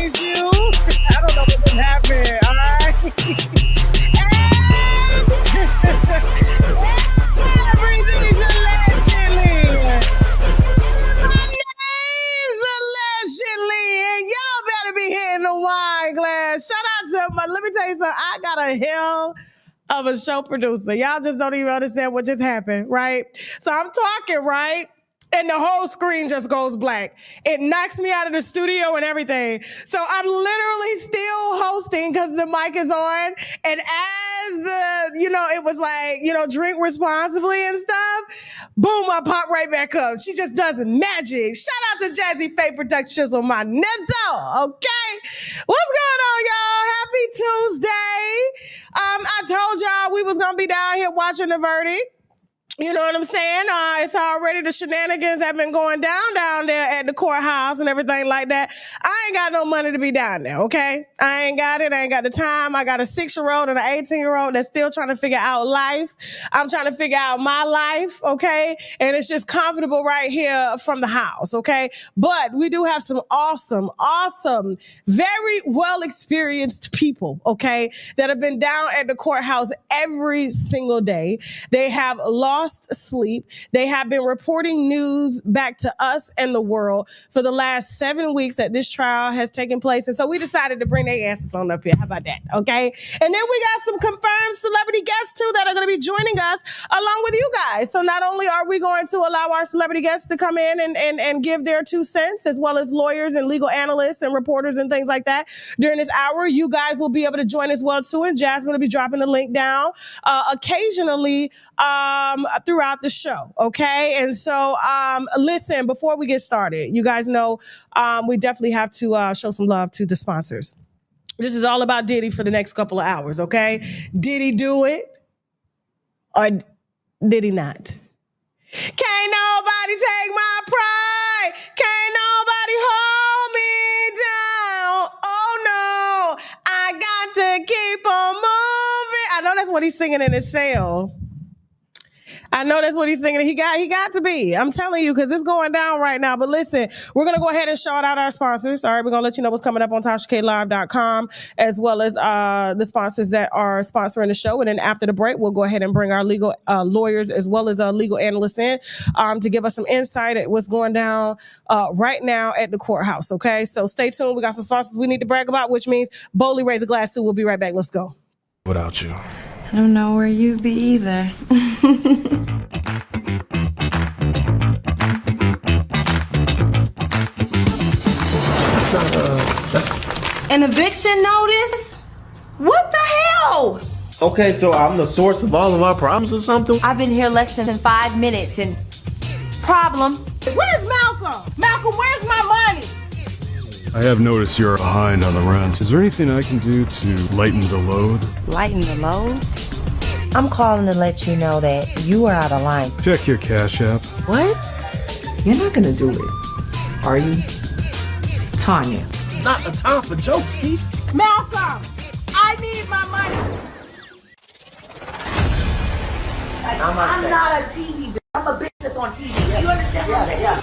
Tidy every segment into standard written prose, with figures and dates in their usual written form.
recognize you. I don't know what just happened, all right? Everything's allegedly. My name's allegedly, and y'all better be hitting the wine glass. Shout out to let me tell you something. I got a hell of a show producer. Y'all just don't even understand what just happened, right? So I'm talking, right? And the whole screen just goes black. It knocks me out of the studio and everything. So I'm literally still hosting because the mic is on. And as it was like, drink responsibly and stuff, boom, I pop right back up. She just does magic. Shout out to Jazzy Faye Productions on my Nizzo, okay? What's going on, y'all? Happy Tuesday. I told y'all we was going to be down here watching the verdict. You know what I'm saying? It's already the shenanigans have been going down there at the courthouse and everything like that. I ain't got no money to be down there, okay? I ain't got it. I ain't got the time. I got a 6-year-old and an 18-year-old that's still trying to figure out life. I'm trying to figure out my life, okay? And it's just comfortable right here from the house, okay? But we do have some awesome, very well-experienced people, okay, that have been down at the courthouse every single day. They have lost sleep. They have been reporting news back to us and the world for the last 7 weeks that this trial has taken place. And so we decided to bring their asses on up here. How about that? Okay. And then we got some confirmed celebrity guests too that are going to be joining us along with you guys. So not only are we going to allow our celebrity guests to come in and give their 2 cents, as well as lawyers and legal analysts and reporters and things like that during this hour, you guys will be able to join as well too. And Jasmine will be dropping the link down occasionally throughout the show, okay? And so, listen, before we get started, you guys know we definitely have to show some love to the sponsors. This is all about Diddy for the next couple of hours, okay? Did he do it or did he not? Can't nobody take my pride. Can't nobody hold me down. Oh, no, I got to keep on moving. I know that's what he's singing in his cell. I know that's what he's singing. He got to be. I'm telling you, because it's going down right now. But listen, we're going to go ahead and shout out our sponsors. All right, we're going to let you know what's coming up on TashaKLive.com, as well as the sponsors that are sponsoring the show. And then after the break, we'll go ahead and bring our legal lawyers as well as legal analysts in to give us some insight at what's going down right now at the courthouse. Okay, so stay tuned. We got some sponsors we need to brag about, which means boldly raise a glass too. We'll be right back. Let's go. Without you. I don't know where you'd be either. That's An eviction notice? What the hell? okay, so I'm the source of all of our problems or something? I've been here less than 5 minutes and problem. Where's Malcolm? Malcolm, where's my money? I have noticed you're behind on the rent. Is there anything I can do to lighten the load? Lighten the load? I'm calling to let you know that you are out of line. Check your Cash App. What? You're not gonna do it, are you? Tanya. Not the time for jokes, Keith. Malcolm, I need my money. I'm not a TV bitch. I'm a bitch that's on TV. You understand what I'm saying? Yeah.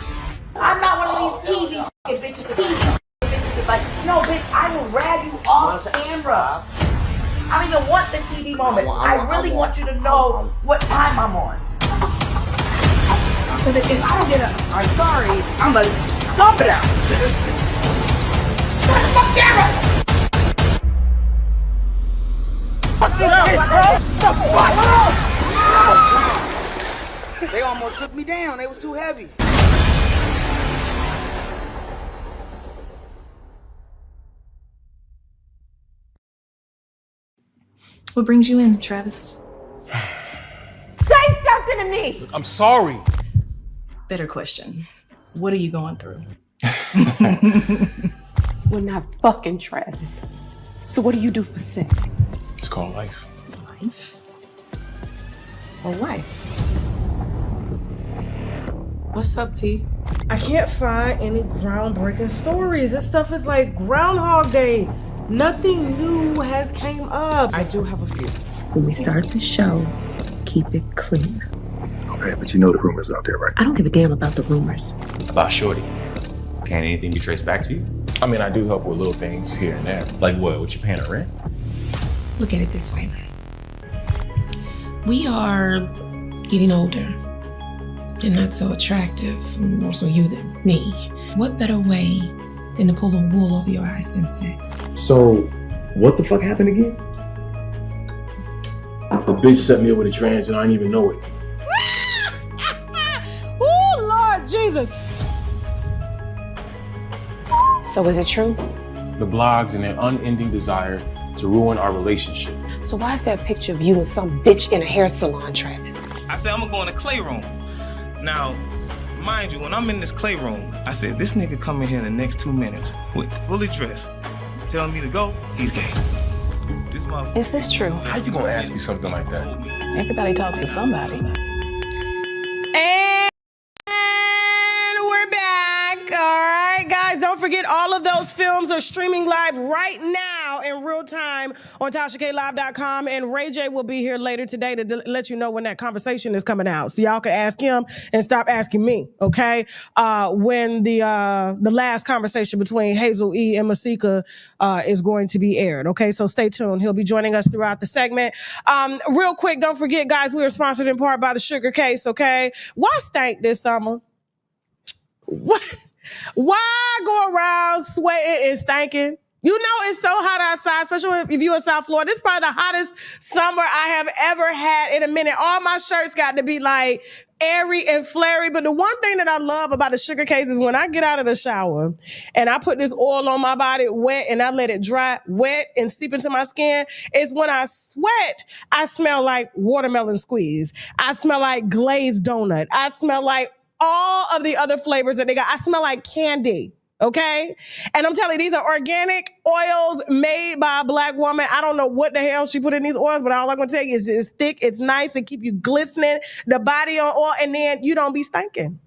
I'm not one of these TV bitches. TV bitches like, no, bitch, I will rag you off camera. I don't even want the TV moment. I really want you to know what time I'm on. Because if I don't get I'm sorry, I'm going to stomp it out. Shut the fuck down! They almost took me down. They was too heavy. What brings you in, Travis? Say something to me! I'm sorry. Better question. What are you going through? We're not fucking Travis. So what do you do for sin? It's called life. Life? Or wife? What's up, T? I can't find any groundbreaking stories. This stuff is like Groundhog Day. Nothing new has came up. I do have a few. When we start the show, keep it clean. Okay, but you know the rumors out there, right? I don't give a damn about the rumors. About Shorty. Can anything be traced back to you? I mean, I do help with little things here and there. Like what you paying a rent? Look at it this way. We are getting older and not so attractive, more so you than me. What better way than to pull the wool over your eyes than sex? So, what the fuck happened again? The bitch set me up with a trans and I didn't even know it. Oh, Lord Jesus. So is it true? The blogs and their unending desire to ruin our relationship. So why is that picture of you and some bitch in a hair salon, Travis? I said, I'm gonna go in the clay room. Now, mind you, when I'm in this clay room, I said, if this nigga come in here in the next 2 minutes with fully dressed, telling me to go, he's gay. This motherfucker. Is this true? How you gonna ask me something like that? Everybody talks to somebody. And we're back. All right, guys, don't forget all of those films are streaming live right now in real time on TashaKLive.com. And Ray J will be here later today to let you know when that conversation is coming out. So y'all can ask him and stop asking me, okay? When the last conversation between Hazel E. and Masika is going to be aired, okay? So stay tuned. He'll be joining us throughout the segment. Real quick, don't forget, guys, we are sponsored in part by the Sugar Case, okay? Why stank this summer? Why go around sweating and stinking? You know it's so hot outside, especially if you're in South Florida. This is probably the hottest summer I have ever had in a minute. All my shirts got to be like airy and flary. But the one thing that I love about the Sugar Case is when I get out of the shower and I put this oil on my body wet and I let it dry wet and seep into my skin, is when I sweat, I smell like watermelon squeeze. I smell like glazed donut. I smell like all of the other flavors that they got. I smell like candy, okay? And I'm telling you, these are organic oils made by a Black woman. I don't know what the hell she put in these oils, but all I'm gonna tell you is it's thick, it's nice, and keep you glistening, the body on oil, and then you don't be stinking.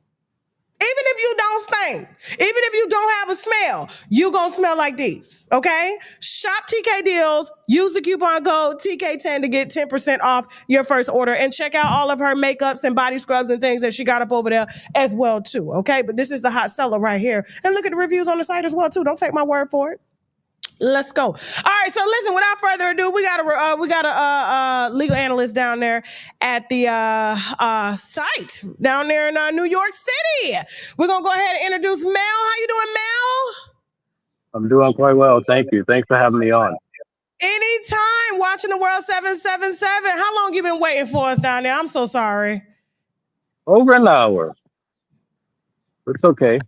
Even if you don't stink, even if you don't have a smell, you gonna smell like these, okay? Shop TK Deals, use the coupon code TK10 to get 10% off your first order, and check out all of her makeups and body scrubs and things that she got up over there as well too, okay? But this is the hot seller right here. And look at the reviews on the site as well too. Don't take my word for it. Let's go. All right, so listen, without further ado, we got a legal analyst down there at the site down there in New York City. We're gonna go ahead and introduce Mel. How you doing, Mel? I'm doing quite well, thank you. Thanks for having me on. Anytime. Watching the World 777. How long you been waiting for us down there? I'm so sorry. Over an hour. It's okay.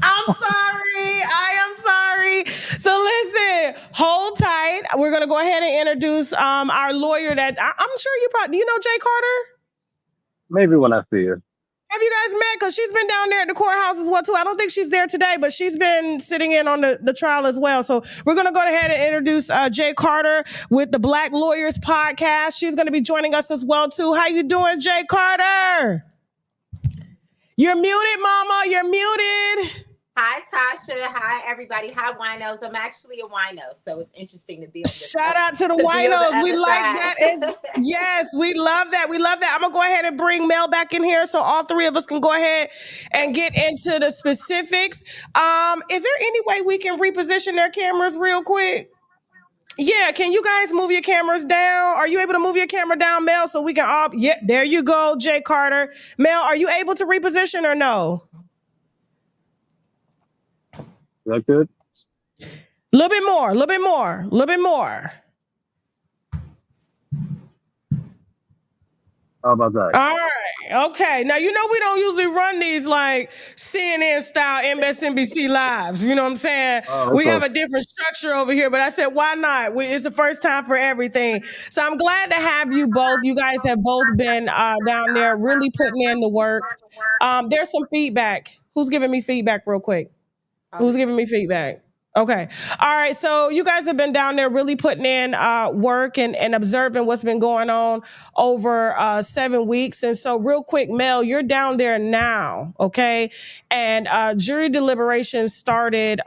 I'm sorry. I am sorry. So listen, hold tight. We're going to go ahead and introduce our lawyer that I'm sure you probably, do you know Jay Carter? Maybe when I see her. Have you guys met? Because she's been down there at the courthouse as well too. I don't think she's there today, but she's been sitting in on the trial as well. So we're going to go ahead and introduce Jay Carter with the Black Lawyers Podcast. She's going to be joining us as well too. How you doing, Jay Carter? You're muted, mama. You're muted. Hi, Tasha. Hi, everybody. Hi, winos. I'm actually a wino, so it's interesting to be on this. Shout out to the winos. We like that. Yes, we love that. We love that. I'm going to go ahead and bring Mel back in here so all three of us can go ahead and get into the specifics. Is there any way we can reposition their cameras real quick? Yeah, can you guys move your cameras down? Are you able to move your camera down, Mel, so we can all... Yeah, there you go, Jay Carter. Mel, are you able to reposition or no? Is that good? A little bit more, a little bit more, a little bit more. How about that? All right, okay. Now, you know we don't usually run these like CNN-style MSNBC lives. You know what I'm saying? We have a different structure over here, but I said, why not? It's the first time for everything. So I'm glad to have you both. You guys have both been down there really putting in the work. There's some feedback. Who's giving me feedback real quick? Who's giving me feedback? Okay. All right. So you guys have been down there really putting in work and observing what's been going on over 7 weeks. And so real quick, Mel, you're down there now. Okay. And jury deliberations started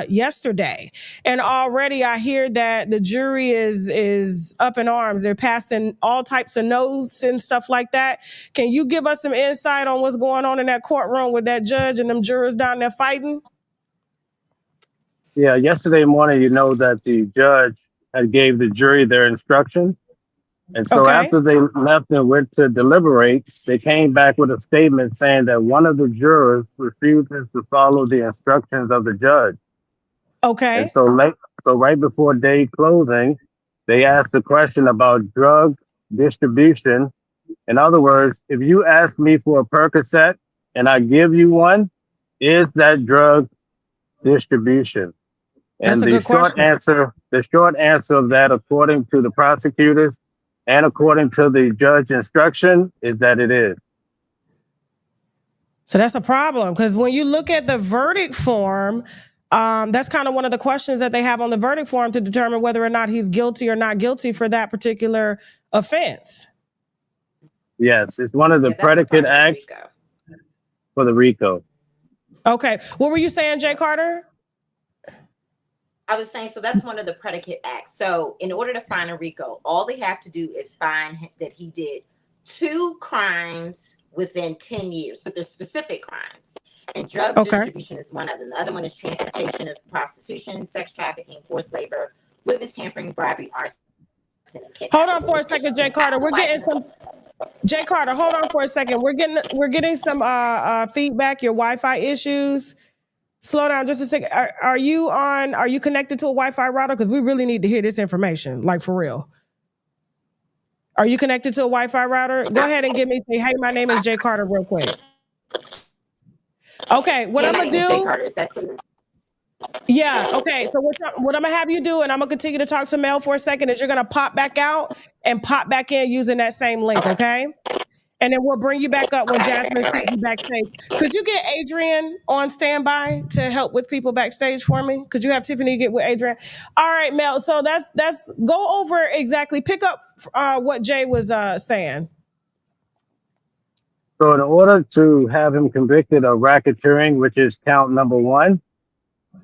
yesterday. And already I hear that the jury is up in arms. They're passing all types of notes and stuff like that. Can you give us some insight on what's going on in that courtroom with that judge and them jurors down there fighting? Yeah, yesterday morning, you know that the judge had gave the jury their instructions. And so Okay. after they left and went to deliberate, they came back with a statement saying that one of the jurors refuses to follow the instructions of the judge. And Okay. so right before day closing, they asked the question about drug distribution. In other words, if you ask me for a Percocet and I give you one, is that drug distribution? That's And a good question. the short answer of that, according to the prosecutors and according to the judge instruction, is that it is. So that's a problem, because when you look at the verdict form, that's kind of one of the questions that they have on the verdict form to determine whether or not he's guilty or not guilty for that particular offense. Yes, it's one of the predicate acts for the RICO. Okay. What were you saying, Jay Carter? I was saying, so that's one of the predicate acts. So in order to find a RICO, all they have to do is find that he did 2 crimes within 10 years, but they're specific crimes. And drug distribution is one of them. The other one is transportation of prostitution, sex trafficking, forced labor, witness tampering, bribery, arson, and kidnapping. Hold on for a second, Jay Carter. We're getting some. Jay Carter, hold on for a second. We're getting some feedback. Your Wi-Fi issues. Slow down just a second. Are you connected to a Wi-Fi router? Because we really need to hear this information, like for real. Are you connected to a Wi-Fi router? Go ahead and say, hey, my name is Jay Carter real quick. Okay, what I'm going to do. Jay Carter, is that clear? Yeah, okay. So what I'm going to have you do, and I'm going to continue to talk to Mel for a second, is you're going to pop back out and pop back in using that same link, okay? And then we'll bring you back up when Jasmine sends you backstage. Could you get Adrian on standby to help with people backstage for me? Could you have Tiffany get with Adrian? All right, Mel. So that's go over exactly. Pick up what Jay was saying. So in order to have him convicted of racketeering, which is count number 1,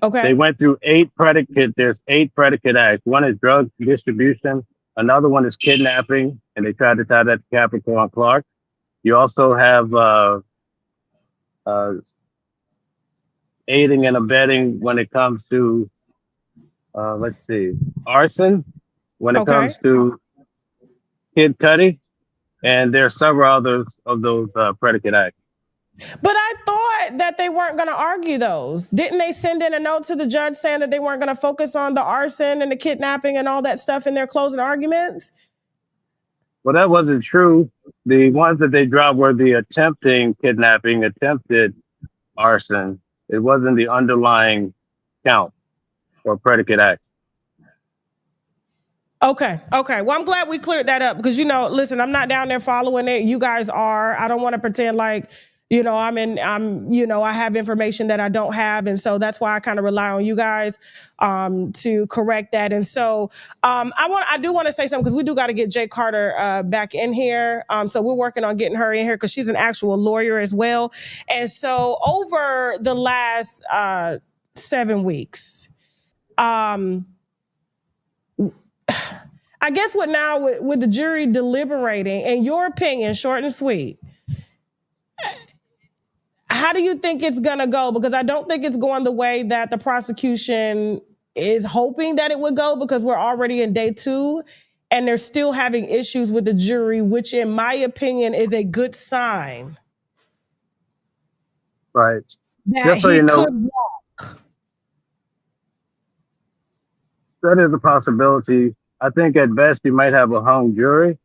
okay, they went through 8 predicates. There's 8 predicate acts. One is drug distribution. Another one is kidnapping, and they tried to tie that to Capricorn Clark. You also have aiding and abetting when it comes to, arson, when it comes to Kid Cudi, and there are several others of those predicate acts. But I thought that they weren't going to argue those. Didn't they send in a note to the judge saying that they weren't going to focus on the arson and the kidnapping and all that stuff in their closing arguments? Well, that wasn't true. The ones that they dropped were the attempted arson. It wasn't the underlying count or predicate act. Okay. Well, I'm glad we cleared that up because, listen, I'm not down there following it. You guys are. I don't want to pretend like, I have information that I don't have. And so that's why I kind of rely on you guys to correct that. And so I do want to say something because we do got to get Jay Carter back in here. So we're working on getting her in here because she's an actual lawyer as well. And so over the last 7 weeks, I guess with the jury deliberating, in your opinion, short and sweet, how do you think it's going to go? Because I don't think it's going the way that the prosecution is hoping that it would go because we're already in day 2 and they're still having issues with the jury, which in my opinion is a good sign. Right. That just so he you know, could walk. That is a possibility. I think at best you might have a hung jury,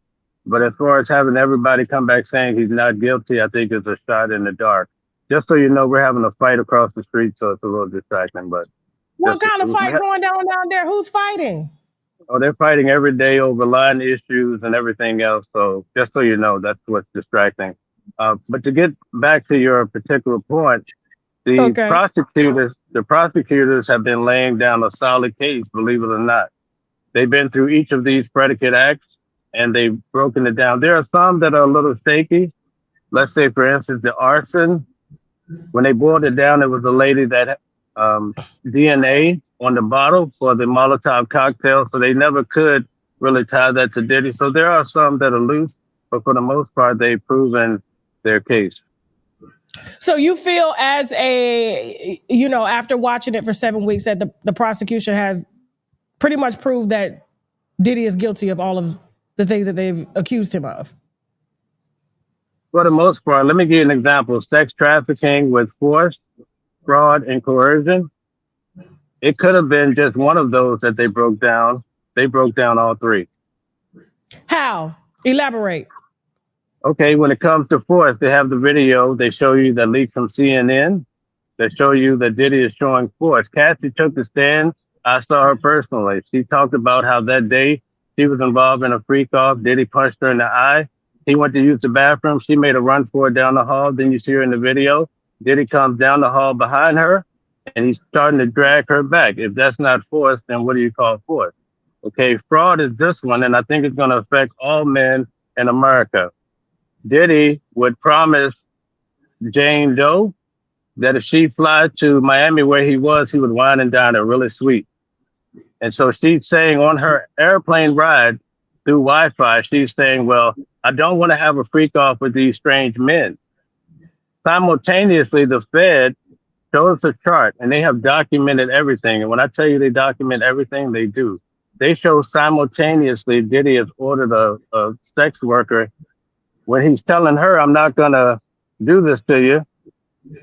but as far as having everybody come back saying he's not guilty, I think it's a shot in the dark. Just so you know, we're having a fight across the street, so it's a little distracting. But what kind of fight going down there? Who's fighting? Oh, they're fighting every day over line issues and everything else. So just so you know, that's what's distracting. But to get back to your particular point, the prosecutors have been laying down a solid case, believe it or not. They've been through each of these predicate acts and they've broken it down. There are some that are a little shaky. Let's say, for instance, the arson. When they boiled it down, it was a lady that DNA on the bottle for the Molotov cocktail. So they never could really tie that to Diddy. So there are some that are loose, but for the most part, they've proven their case. So you feel as a, after watching it for 7 weeks that the prosecution has pretty much proved that Diddy is guilty of all of the things that they've accused him of? For the most part, let me give you an example. Sex trafficking with force, fraud, and coercion. It could have been just one of those that they broke down. They broke down all three. How? Elaborate. Okay, when it comes to force, they have the video. They show you the leak from CNN. They show you that Diddy is showing force. Cassie took the stand. I saw her personally. She talked about how that day she was involved in a freak off. Diddy punched her in the eye. He went to use the bathroom. She made a run for it down the hall. Then you see her in the video. Diddy comes down the hall behind her, and he's starting to drag her back. If that's not force, then what do you call force? Okay, fraud is this one, and I think it's going to affect all men in America. Diddy would promise Jane Doe that if she flies to Miami where he would wine and dine her really sweet. And so she's saying on her airplane ride through Wi-Fi, she's saying, well, I don't want to have a freak off with these strange men. Simultaneously, the Fed shows a chart and they have documented everything. And when I tell you they document everything, they do. They show simultaneously Diddy has ordered a sex worker when he's telling her, I'm not going to do this to you.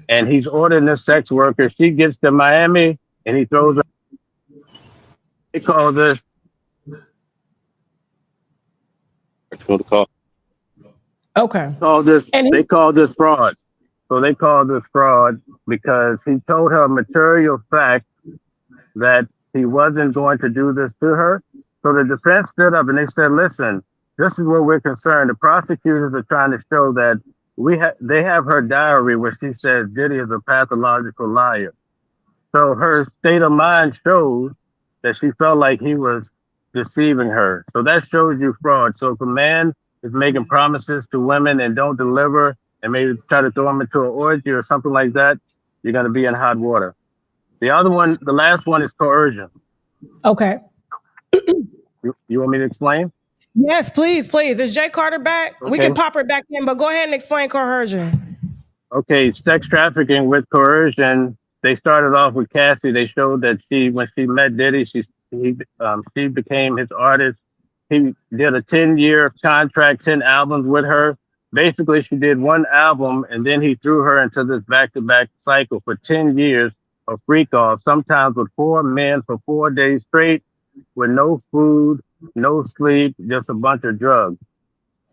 And he's ordering this sex worker. She gets to Miami and he throws her. They call this. Okay. They call this fraud. So they call this fraud because he told her a material fact that he wasn't going to do this to her. So the defense stood up and they said, listen, this is what we're concerned. The prosecutors are trying to show that they have her diary where she says Diddy is a pathological liar. So her state of mind shows that she felt like he was deceiving her. So that shows you fraud. So if a man is making promises to women and don't deliver and maybe try to throw them into an orgy or something like that, you're going to be in hot water. The other one, the last one is coercion. Okay. You want me to explain? Yes, please. Is Jay Carter back? Okay. We can pop her back in, but go ahead and explain coercion. Okay, sex trafficking with coercion. They started off with Cassie. They showed that when she met Diddy, she became his artist. He did a 10-year contract, 10 albums with her. Basically, she did one album, and then he threw her into this back-to-back cycle for 10 years of freak off, sometimes with 4 men for 4 days straight, with no food, no sleep, just a bunch of drugs.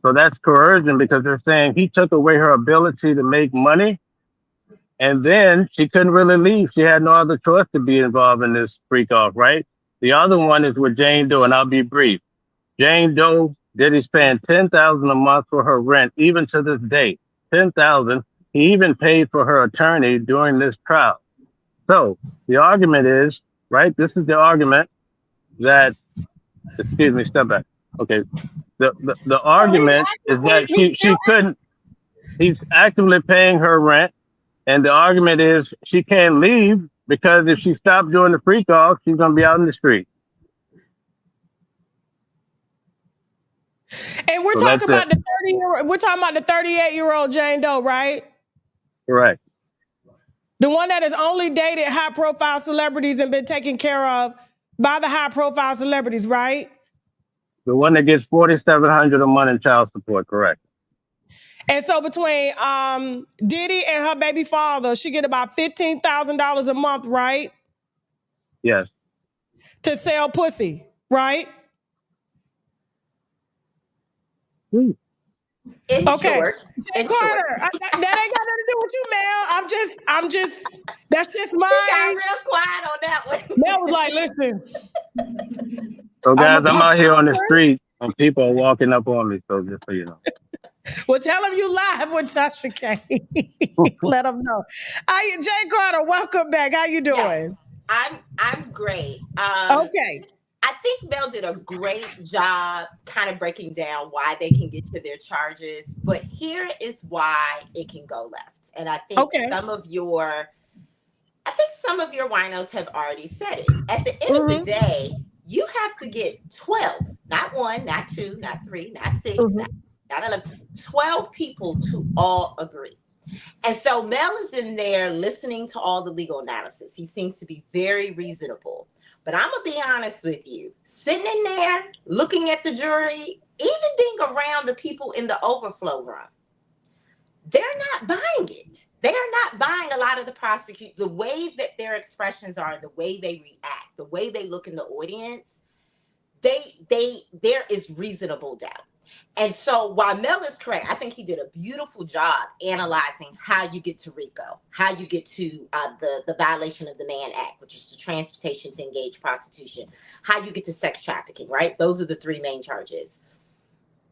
So that's coercion because they're saying he took away her ability to make money. And then she couldn't really leave. She had no other choice to be involved in this freak off, right? The other one is with Jane Doe, and I'll be brief. Jane Doe, Diddy's paying $10,000 a month for her rent, even to this day. $10,000. He even paid for her attorney during this trial. So the argument is, right? This is the argument that, excuse me, step back. Okay. The argument is that she couldn't, he's actively paying her rent. And the argument is she can't leave because if she stopped doing the freak off, she's going to be out in the street. And we're talking about the 38-year-old Jane Doe, right? Correct. The one that has only dated high-profile celebrities and been taken care of by the high-profile celebrities, right? The one that gets $4,700 a month in child support, correct. And so between Diddy and her baby father, she get about $15,000 a month, right? Yes. To sell pussy, right? In okay. Short, Jay Carter, that ain't got nothing to do with you, Mel. I'm just. That's just my. You got real quiet on that one. Mel was like, listen. So guys, I'm out here on the street and people are walking up on me. So just so you know. Well, tell them you live with Tasha K. Let them know. Jay Carter, welcome back. How you doing? Yeah, I'm great. Okay. I think Mel did a great job kind of breaking down why they can get to their charges, but here is why it can go left. And I think some of your winos have already said it. At the end of the day, you have to get 12, not 1, not 2, not 3, not 6, not 11, 12 people to all agree. And so Mel is in there listening to all the legal analysis. He seems to be very reasonable. But I'm going to be honest with you. Sitting in there, looking at the jury, even being around the people in the overflow room, they're not buying it. They are not buying a lot of the way that their expressions are, the way they react, the way they look in the audience. There is reasonable doubt. And so while Mel is correct, I think he did a beautiful job analyzing how you get to RICO, how you get to the violation of the Mann Act, which is the transportation to engage prostitution, how you get to sex trafficking, right? Those are the three main charges.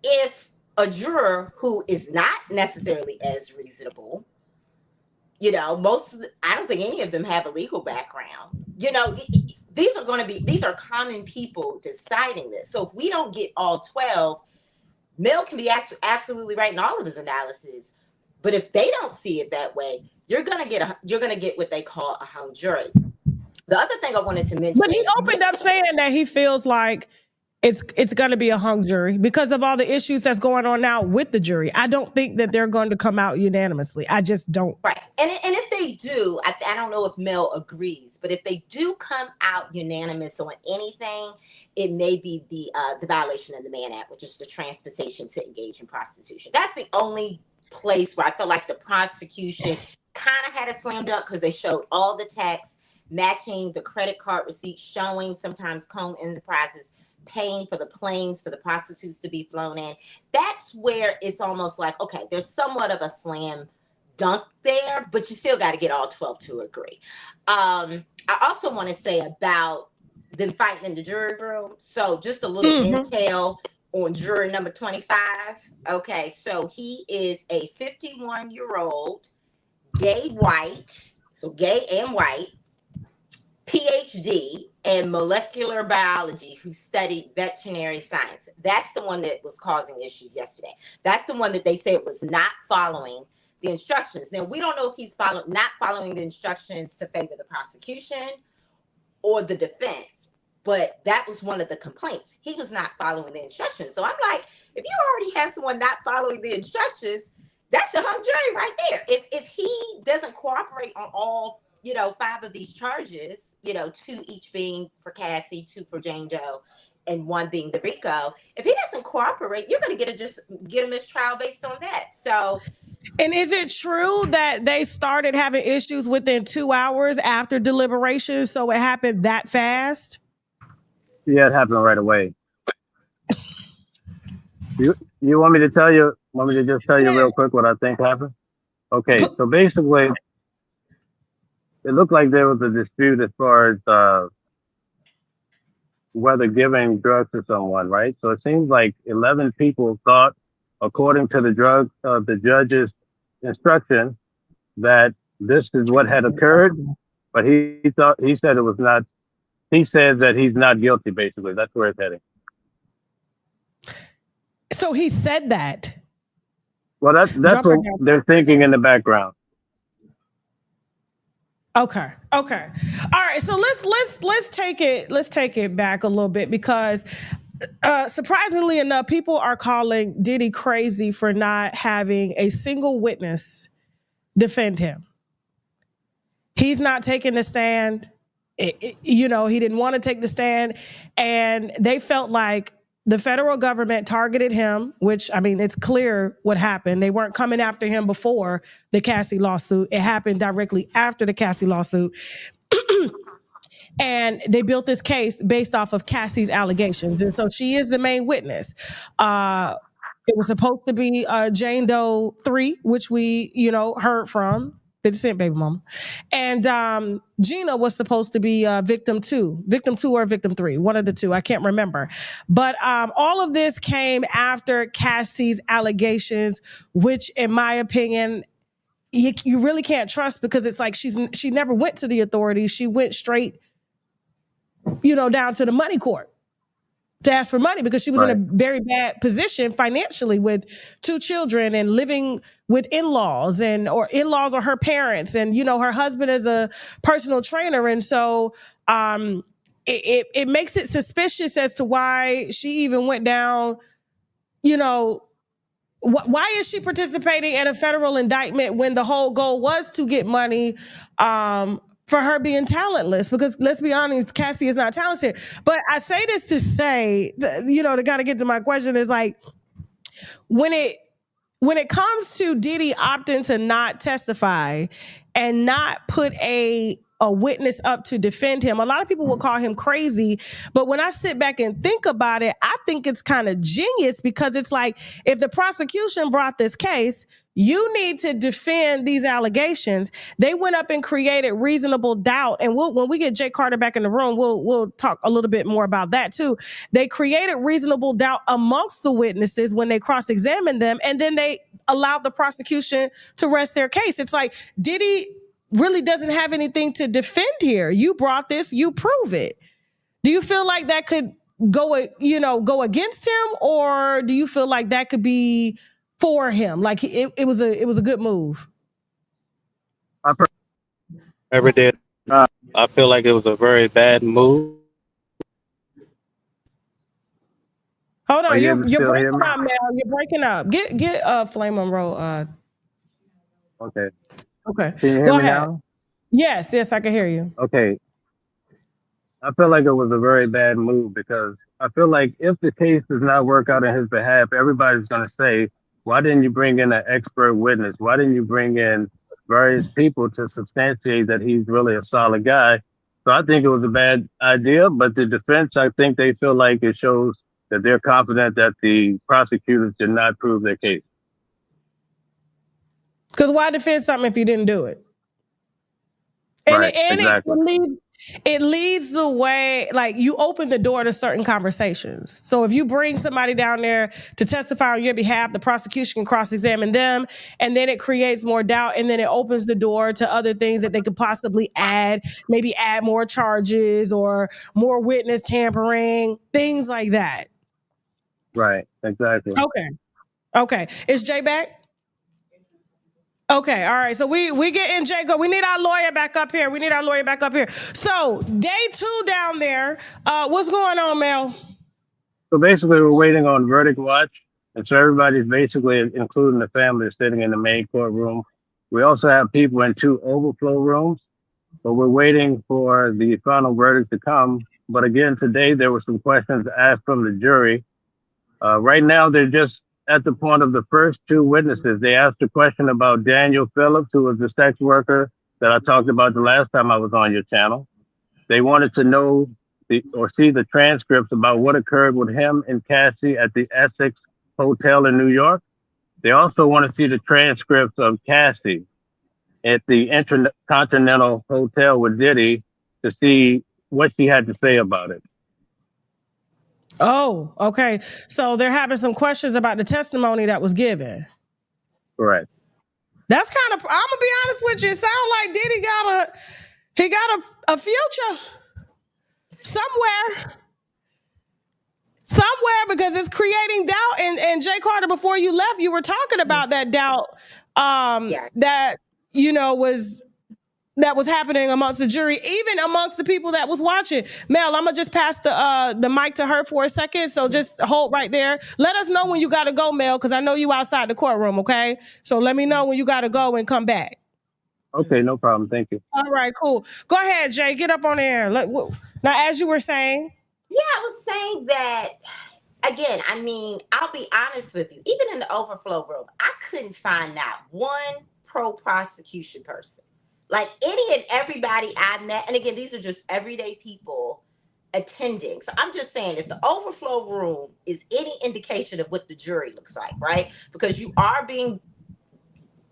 If a juror who is not necessarily as reasonable, I don't think any of them have a legal background. These are common people deciding this. So if we don't get all 12, Mel can be absolutely right in all of his analysis, but if they don't see it that way, you're gonna get what they call a hung jury. The other thing I wanted to mention, but he opened up saying that he feels like it's going to be a hung jury because of all the issues that's going on now with the jury. I don't think that they're going to come out unanimously. I just don't. Right, and if they do, I don't know if Mel agrees, but if they do come out unanimous on anything, it may be the violation of the Mann Act, which is the transportation to engage in prostitution. That's the only place where I feel like the prosecution kind of had a slam dunk because they showed all the text matching the credit card receipts, showing sometimes Cone Enterprises paying for the planes for the prostitutes to be flown in. That's where it's almost like, okay, there's somewhat of a slam dunk there, but you still got to get all 12 to agree. I also want to say about them fighting in the jury room. So just a little intel on juror number 25. Okay, so he is a 51-year-old gay white, so gay and white, PhD in molecular biology who studied veterinary science. That's the one that was causing issues yesterday. That's the one that they said was not following the instructions. Now, we don't know if he's not following the instructions to favor the prosecution or the defense, but that was one of the complaints. He was not following the instructions. So I'm like, if you already have someone not following the instructions, that's the hung jury right there. If he doesn't cooperate on all, 5 of these charges, 2 each being for Cassie, 2 for Jane Doe, and 1 being the RICO. If he doesn't cooperate, you're going to get a mistrial based on that. So, and is it true that they started having issues within 2 hours after deliberations? So it happened that fast? Yeah, it happened right away. You want me to tell you? Want me to just tell you real quick what I think happened? Okay, so basically, it looked like there was a dispute as far as whether giving drugs to someone, right? So it seems like 11 people thought, according to the judge's instruction, that this is what had occurred, but he said it was not. He said that he's not guilty. Basically, that's where it's heading. So he said that. Well, that's what they're thinking in the background. Okay. All right. So let's take it back a little bit because surprisingly enough, people are calling Diddy crazy for not having a single witness defend him. He's not taking the stand. He didn't want to take the stand, and they felt like the federal government targeted him, which, I mean, it's clear what happened. They weren't coming after him before the Cassie lawsuit. It happened directly after the Cassie lawsuit. And they built this case based off of Cassie's allegations. And so she is the main witness. It was supposed to be Jane Doe 3, which we, heard from. 50 Cent baby mama. And Gina was supposed to be victim 2 or victim 3, one of the two. I can't remember. But all of this came after Cassie's allegations, which in my opinion, you really can't trust because it's like she never went to the authorities. She went straight, down to the money court to ask for money because she was in a very bad position financially with 2 children and living with in-laws or in-laws or her parents. And, her husband is a personal trainer. And so it makes it suspicious as to why she even went down, why is she participating in a federal indictment when the whole goal was to get money for her being talentless? Because let's be honest, Cassie is not talented. But I say this to say, to kind of get to my question is like, when it comes to Diddy opting to not testify and not put a witness up to defend him, a lot of people will call him crazy. But when I sit back and think about it, I think it's kind of genius, because it's like, if the prosecution brought this case, you need to defend these allegations. They went up and created reasonable doubt. And when we get Jay Carter back in the room, we'll talk a little bit more about that too. They created reasonable doubt amongst the witnesses when they cross-examined them, and then they allowed the prosecution to rest their case. It's like, Diddy really doesn't have anything to defend here. You brought this, you prove it. Do you feel like that could go against him, or do you feel like that could be for him? Like it was a good move. I never did. I feel like it was a very bad move. Hold on, you're breaking up, Mel. You're breaking up. Get Flame Monroe. Okay. Okay. Can you hear Go me ahead. now? Yes, I can hear you. Okay. I feel like it was a very bad move, because I feel like if the case does not work out in his behalf, everybody's going to say, why didn't you bring in an expert witness? Why didn't you bring in various people to substantiate that he's really a solid guy? So I think it was a bad idea, but the defense, I think they feel like it shows that they're confident that the prosecutors did not prove their case. Because why defend something if you didn't do it? And, right, exactly. It leads the way, like, you open the door to certain conversations. So if you bring somebody down there to testify on your behalf, the prosecution can cross-examine them, and then it creates more doubt, and then it opens the door to other things that they could possibly add, maybe add more charges or more witness tampering, things like that. Right, exactly. Okay. Is Jay back? Okay, all right. So we get in Jay go. We need our lawyer back up here. So day 2 down there. What's going on, Mel? So basically, we're waiting on verdict watch, and so everybody's basically, including the family, is sitting in the main courtroom. We also have people in 2 overflow rooms, but we're waiting for the final verdict to come. But again, today there were some questions asked from the jury. Right now, they're just at the point of the first 2 witnesses. They asked a question about Daniel Phillips, who was the sex worker that I talked about the last time I was on your channel. They wanted to know or see the transcripts about what occurred with him and Cassie at the Essex Hotel in New York. They also want to see the transcripts of Cassie at the Intercontinental Hotel with Diddy to see what she had to say about it. Oh, okay. So they're having some questions about the testimony that was given. Correct. That's kind of, I'm gonna be honest with you. It sounds like Diddy got a future somewhere, because it's creating doubt. And Jay Carter, before you left, you were talking about that doubt that was happening amongst the jury, even amongst the people that was watching. Mel, I'm gonna just pass the mic to her for a second. So just hold right there. Let us know when you gotta go, Mel, because I know you outside the courtroom, okay? So let me know when you gotta go and come back. Okay, no problem. Thank you. All right, cool. Go ahead, Jay. Get up on air. Now, as you were saying. Yeah, I was saying that, again, I mean, I'll be honest with you. Even in the overflow room, I couldn't find out one pro-prosecution person. Like any and everybody I met, and again, these are just everyday people attending. So I'm just saying, if the overflow room is any indication of what the jury looks like, right? Because you are being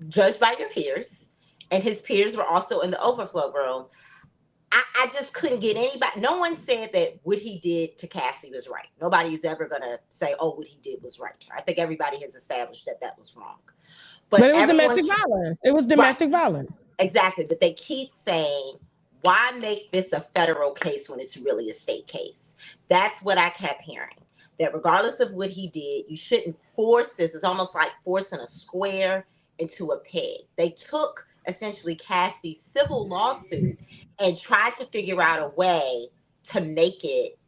judged by your peers, and his peers were also in the overflow room. I just couldn't get anybody. No one said that what he did to Cassie was right. Nobody's ever going to say, oh, what he did was right. I think everybody has established that that was wrong. But it was domestic violence. It was domestic violence. Exactly. But they keep saying, why make this a federal case when it's really a state case? That's what I kept hearing. That regardless of what he did, you shouldn't force this. It's almost like forcing a square into a peg. They took essentially Cassie's civil lawsuit and tried to figure out a way to make it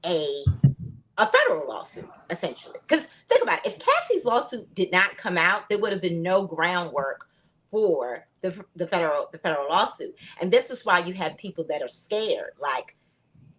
a a federal lawsuit, essentially. Because think about it, if Cassie's lawsuit did not come out, there would have been no groundwork for the federal lawsuit. And this is why you have people that are scared, like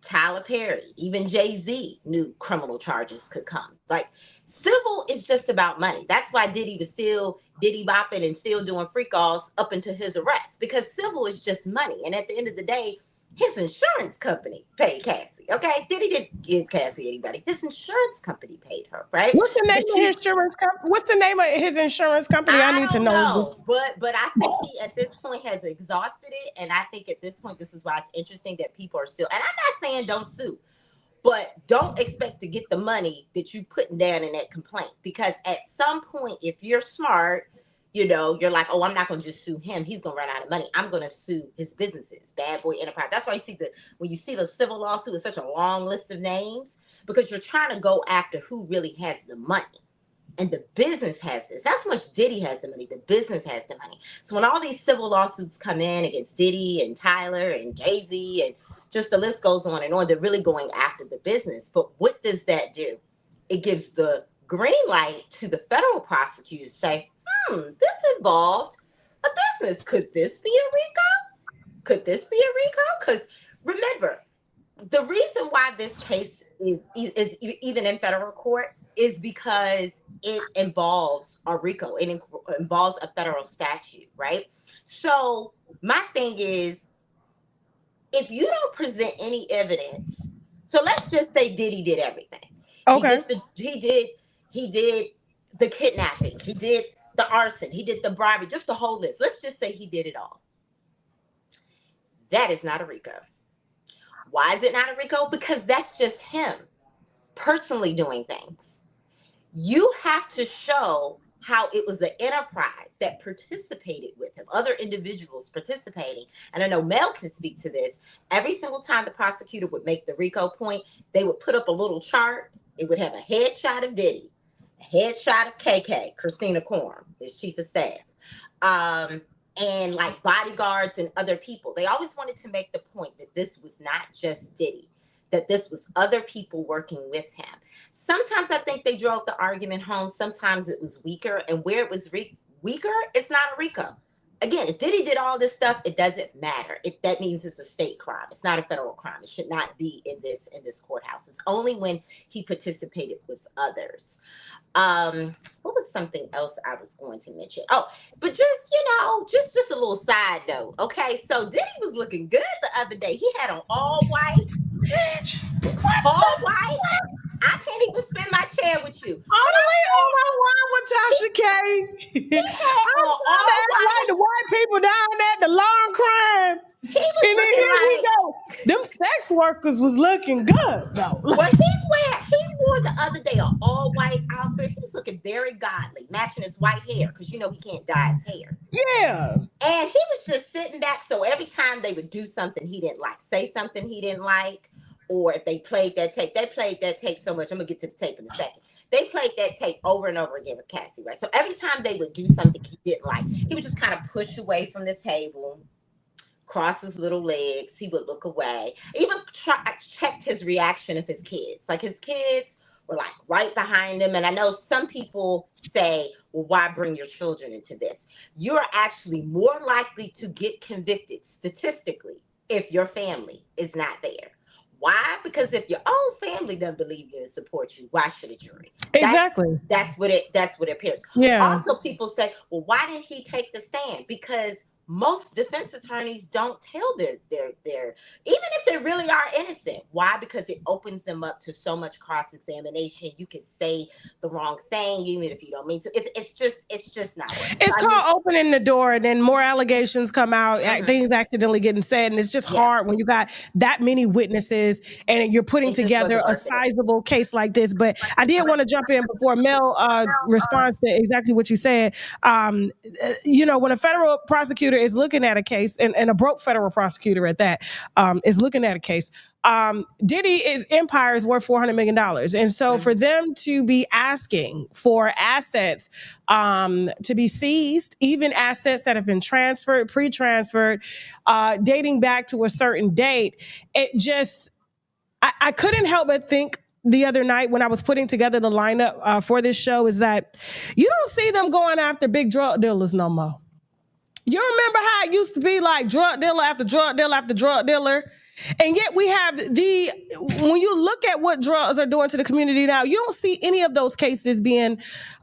Tyler Perry, even Jay-Z knew criminal charges could come. Like, civil is just about money. That's why Diddy was still Diddy bopping and still doing freak offs up until his arrest, because civil is just money. And at the end of the day, his insurance company paid Cassie. Okay, Diddy didn't give Cassie anybody. His insurance company paid her, right? What's the name of his insurance company? What's the name of his insurance company? I need to know. But I think he at this point has exhausted it, and I think at this point this is why it's interesting that people are still. And I'm not saying don't sue, but don't expect to get the money that you putting down in that complaint, because at some point, if you're smart, you know, you're like, oh, I'm not going to just sue him. He's going to run out of money. I'm going to sue his businesses, Bad Boy Enterprise. That's why when you see the civil lawsuit, it's such a long list of names, because you're trying to go after who really has the money. And the business has this. That's how much Diddy has the money. The business has the money. So when all these civil lawsuits come in against Diddy and Tyler and Jay-Z and just the list goes on and on, they're really going after the business. But what does that do? It gives the green light to the federal prosecutors to say, this involved a business. Could this be a RICO? Could this be a RICO? Because remember, the reason why this case is even in federal court is because it involves a RICO. It involves a federal statute, right? So my thing is, if you don't present any evidence, so let's just say Diddy did everything. Okay. He did the kidnapping. He did the arson. He did the bribery, just the whole list. Let's just say he did it all. That is not a RICO. Why is it not a RICO? Because that's just him personally doing things. You have to show how it was an enterprise that participated with him, other individuals participating. And I know Mel can speak to this. Every single time the prosecutor would make the RICO point, they would put up a little chart. It would have a headshot of Diddy, a headshot of KK, Christina Korn, his chief of staff, and like bodyguards and other people. They always wanted to make the point that this was not just Diddy, that this was other people working with him. Sometimes I think they drove the argument home. Sometimes it was weaker. And where it was weaker, it's not a RICO. Again, if Diddy did all this stuff, it doesn't matter. That means it's a state crime. It's not a federal crime. It should not be in this courthouse. It's only when he participated with others. What was something else I was going to mention? Oh, but just a little side note. Okay, so Diddy was looking good the other day. He had on all white. All white. I can't even spin my chair with you. On my with Tasha K. He had on all like the white people down there, the long crime. He was and then here we go. Them sex workers was looking good though. Well, he wore the other day an all white outfit. He was looking very godly, matching his white hair, because he can't dye his hair. Yeah. And he was just sitting back. So every time they would do something he didn't like, say something he didn't like, or if they played that tape so much. I'm gonna get to the tape in a second. They played that tape over and over again with Cassie, right? So every time they would do something he didn't like, he would just kind of push away from the table, cross his little legs. He would look away. Even checked his reaction of his kids. Like, his kids were like right behind him. And I know some people say, well, why bring your children into this? You're actually more likely to get convicted statistically if your family is not there. Why? Because if your own family doesn't believe you and support you, why should a jury? Exactly. That's what it appears. Yeah. Also, people say, well, why didn't he take the stand? Because most defense attorneys don't tell their even if they really are innocent. Why? Because it opens them up to so much cross-examination. You can say the wrong thing even if you don't mean to. It's just not working. It's called opening the door, and then more allegations come out, things accidentally getting said, and it's just hard when you got that many witnesses and you're putting together a sizable case like this. But I did want to jump in before Mel responds to exactly what you said. When a federal prosecutor is looking at a case, and a broke federal prosecutor at that, is looking at a case, Diddy's empire is worth $400 million. And so for them to be asking for assets to be seized, even assets that have been transferred, pre-transferred, dating back to a certain date, it just, I couldn't help but think the other night when I was putting together the lineup for this show is that you don't see them going after big drug dealers no more. You remember how it used to be like drug dealer after drug dealer after drug dealer? And yet we have when you look at what drugs are doing to the community now, you don't see any of those cases being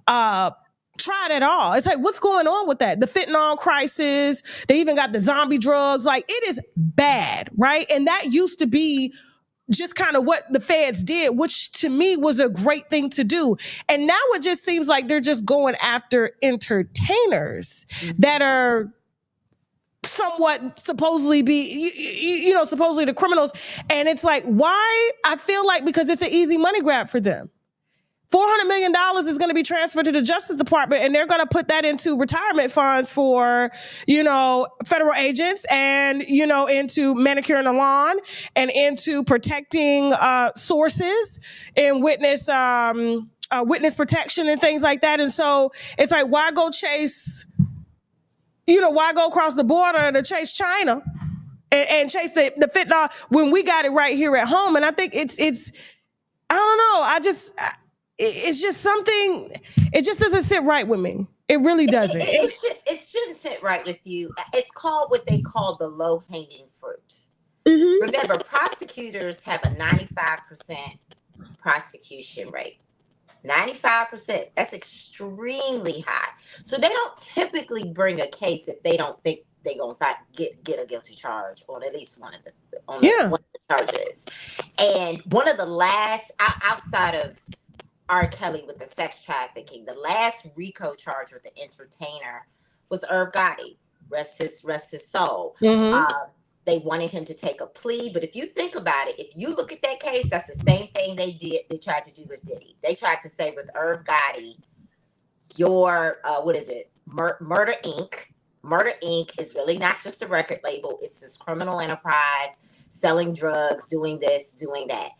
tried at all. It's like, what's going on with that? The fentanyl crisis, they even got the zombie drugs. Like, it is bad, right? And that used to be just kind of what the feds did, which to me was a great thing to do. And now it just seems like they're just going after entertainers that are somewhat supposedly supposedly the criminals. And it's like, why? I feel like because it's an easy money grab for them. $400 million is going to be transferred to the Justice Department, and they're going to put that into retirement funds for, federal agents and, into manicuring the lawn and into protecting sources and witness protection and things like that. And so it's like, why go chase, why go across the border to chase China and chase the fentanyl when we got it right here at home? And I think it's I don't know. It's just something, it just doesn't sit right with me. It really doesn't. It shouldn't sit right with you. It's called what they call the low-hanging fruit. Mm-hmm. Remember, prosecutors have a 95% prosecution rate. 95%. That's extremely high. So they don't typically bring a case if they don't think they're going to get a guilty charge on at least one of the charges. And one of the last, outside of R. Kelly with the sex trafficking, the last RICO charge with the entertainer was Irv Gotti. Rest his soul. Mm-hmm. They wanted him to take a plea, but if you think about it, if you look at that case, that's the same thing they tried to do with Diddy. They tried to say with Irv Gotti, Murder Inc. Murder Inc. is really not just a record label. It's this criminal enterprise, selling drugs, doing this, doing that.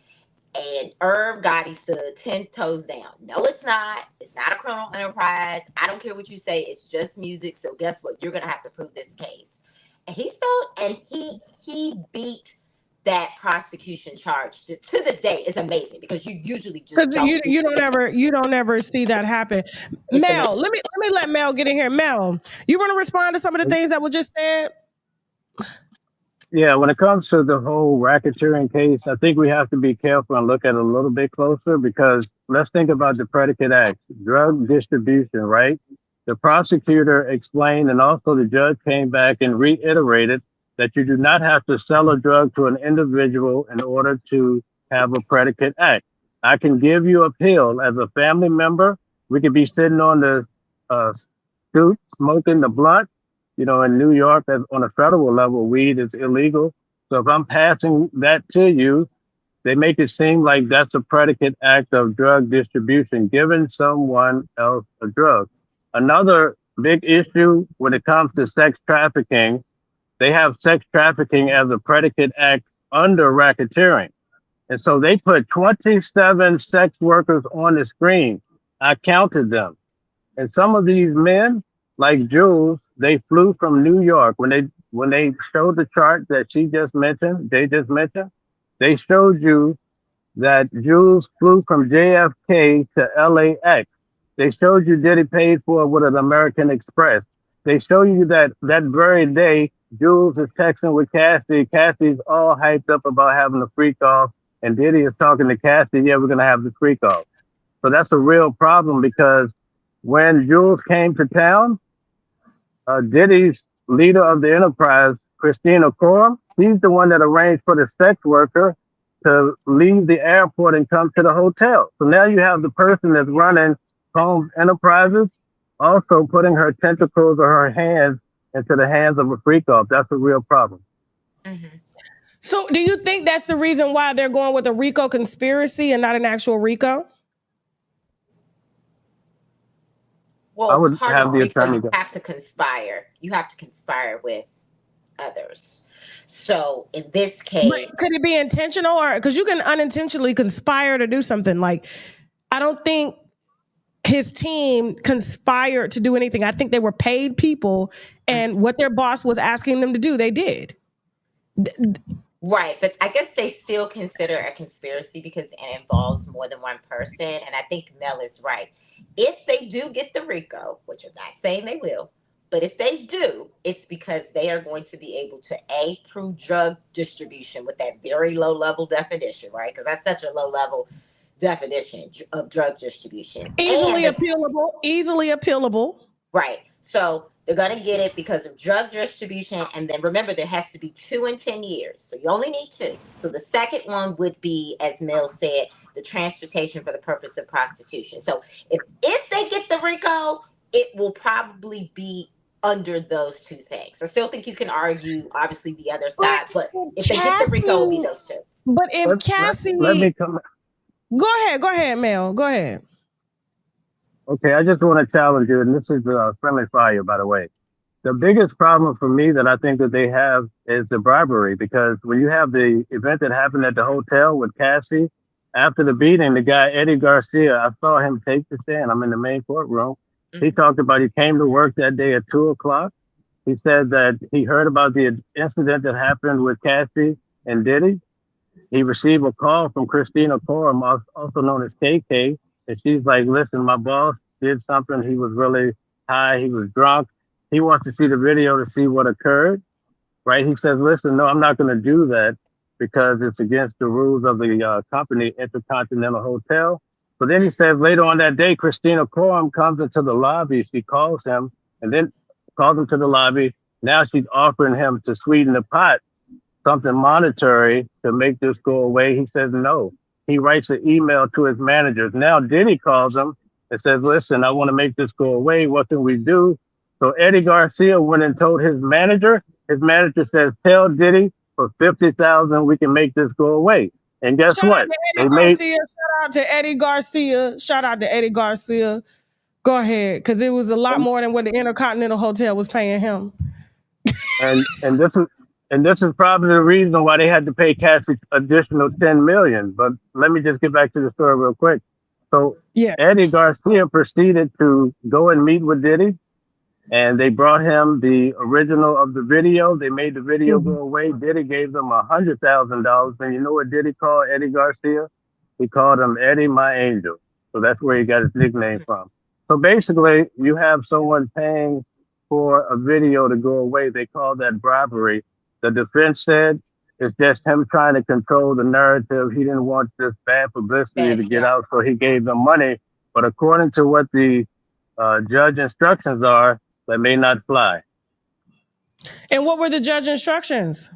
And Irv Gotti stood 10 toes down. No, it's not. It's not a criminal enterprise. I don't care what you say. It's just music. So guess what? You're going to have to prove this case. And he beat that prosecution charge to this day. Is amazing because you usually just you don't ever see that happen. Mel, let me let Mel get in here. Mel, you want to respond to some of the things that were just said? Yeah, when it comes to the whole racketeering case, I think we have to be careful and look at it a little bit closer because let's think about the predicate acts, drug distribution, right? The prosecutor explained and also the judge came back and reiterated that you do not have to sell a drug to an individual in order to have a predicate act. I can give you a pill as a family member. We could be sitting on the stoop smoking the blunt. In New York, on a federal level, weed is illegal. So if I'm passing that to you, they make it seem like that's a predicate act of drug distribution, giving someone else a drug. Another big issue when it comes to sex trafficking, they have sex trafficking as a predicate act under racketeering. And so they put 27 sex workers on the screen. I counted them. And some of these men, like Jules, they flew from New York. When they showed the chart that they just mentioned, they showed you that Jules flew from JFK to LAX. They showed you Diddy paid for it with an American Express. They show you that very day, Jules is texting with Cassie. Cassie's all hyped up about having a freak off. And Diddy is talking to Cassie, yeah, we're going to have the freak off. So that's a real problem because when Jules came to town, Diddy's leader of the enterprise, Christina Coram, she's the one that arranged for the sex worker to leave the airport and come to the hotel. So now you have the person that's running Combs Enterprises also putting her tentacles or her hands into the hands of a freak off. That's a real problem. Mm-hmm. So do you think that's the reason why they're going with a RICO conspiracy and not an actual RICO? Well, part of RICO, you have to conspire. You have to conspire with others. So in this case, but could it be intentional, or because you can unintentionally conspire to do something? Like, I don't think his team conspired to do anything. I think they were paid people, and what their boss was asking them to do, they did. Right, but I guess they still consider a conspiracy because it involves more than one person. And I think Mel is right. If they do get the RICO, which I'm not saying they will, but if they do, it's because they are going to be able to prove drug distribution with that very low level definition, right? Because that's such a low level definition of drug distribution. Easily appealable. Easily appealable. Right. So they're going to get it because of drug distribution. And then remember, there has to be 2 in 10 years. So you only need 2. So the second one would be, as Mel said, the transportation for the purpose of prostitution. So if they get the RICO, it will probably be under those 2 things. I still think you can argue, obviously, the other side. But if they get the RICO, it will be those 2. But if Cassie... Let me come... Go ahead, Mel. Go ahead. Okay, I just want to challenge you, and this is friendly fire, by the way. The biggest problem for me that I think that they have is the bribery, because when you have the event that happened at the hotel with Cassie, after the beating, the guy, Eddie Garcia, I saw him take the stand. I'm in the main courtroom. Mm-hmm. He talked about he came to work that day at 2:00. He said that he heard about the incident that happened with Cassie and Diddy. He received a call from Christina Coram, also known as KK. And she's like, listen, my boss did something. He was really high. He was drunk. He wants to see the video to see what occurred, right? He says, listen, no, I'm not going to do that because it's against the rules of the company, Intercontinental Hotel. So then he says later on that day, Christina Coram comes into the lobby. She calls him and then calls him to the lobby. Now she's offering him to sweeten the pot, something monetary to make this go away. He says no. He writes an email to his managers. Now Diddy calls him and says, listen, I want to make this go away. What can we do? So Eddie Garcia went and told his manager. His manager says, tell Diddy for $50,000 we can make this go away. And guess what? Shout out to Eddie Garcia. Go ahead, because it was a lot more than what the Intercontinental Hotel was paying him. And this is probably the reason why they had to pay Cassie additional $10 million. But let me just get back to the story real quick. So Eddie Garcia proceeded to go and meet with Diddy, and they brought him the original of the video. They made the video go away. Diddy gave them $100,000. And you know what Diddy called Eddie Garcia? He called him Eddie, my angel. So that's where he got his nickname from. So basically, you have someone paying for a video to go away. They call that bribery. The defense said it's just him trying to control the narrative. He didn't want this bad publicity to get out, so he gave them money. But according to what the judge instructions are, that may not fly. And what were the judge instructions?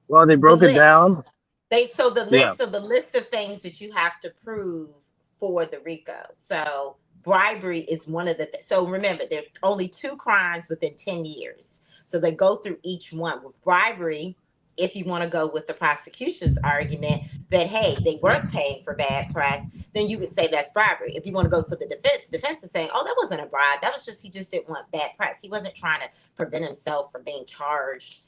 Well, they broke it down. The list of things that you have to prove for the RICO. So bribery is one of the so remember, there are only 2 crimes within 10 years. So they go through each one. With bribery, if you want to go with the prosecution's argument that, hey, they weren't paying for bad press, then you would say that's bribery. If you want to go for the defense is saying, oh, that wasn't a bribe. That was just, he just didn't want bad press. He wasn't trying to prevent himself from being charged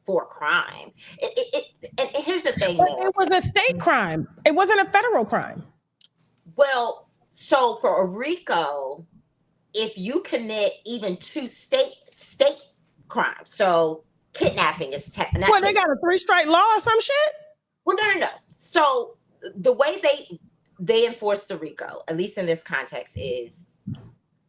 for a crime. And here's the thing. It was a state crime. It wasn't a federal crime. Well, so for a RICO, if you commit even 2 state crimes, so kidnapping is well, they got a 3-strike law or some shit? Well, no. So the way they enforce the RICO, at least in this context, is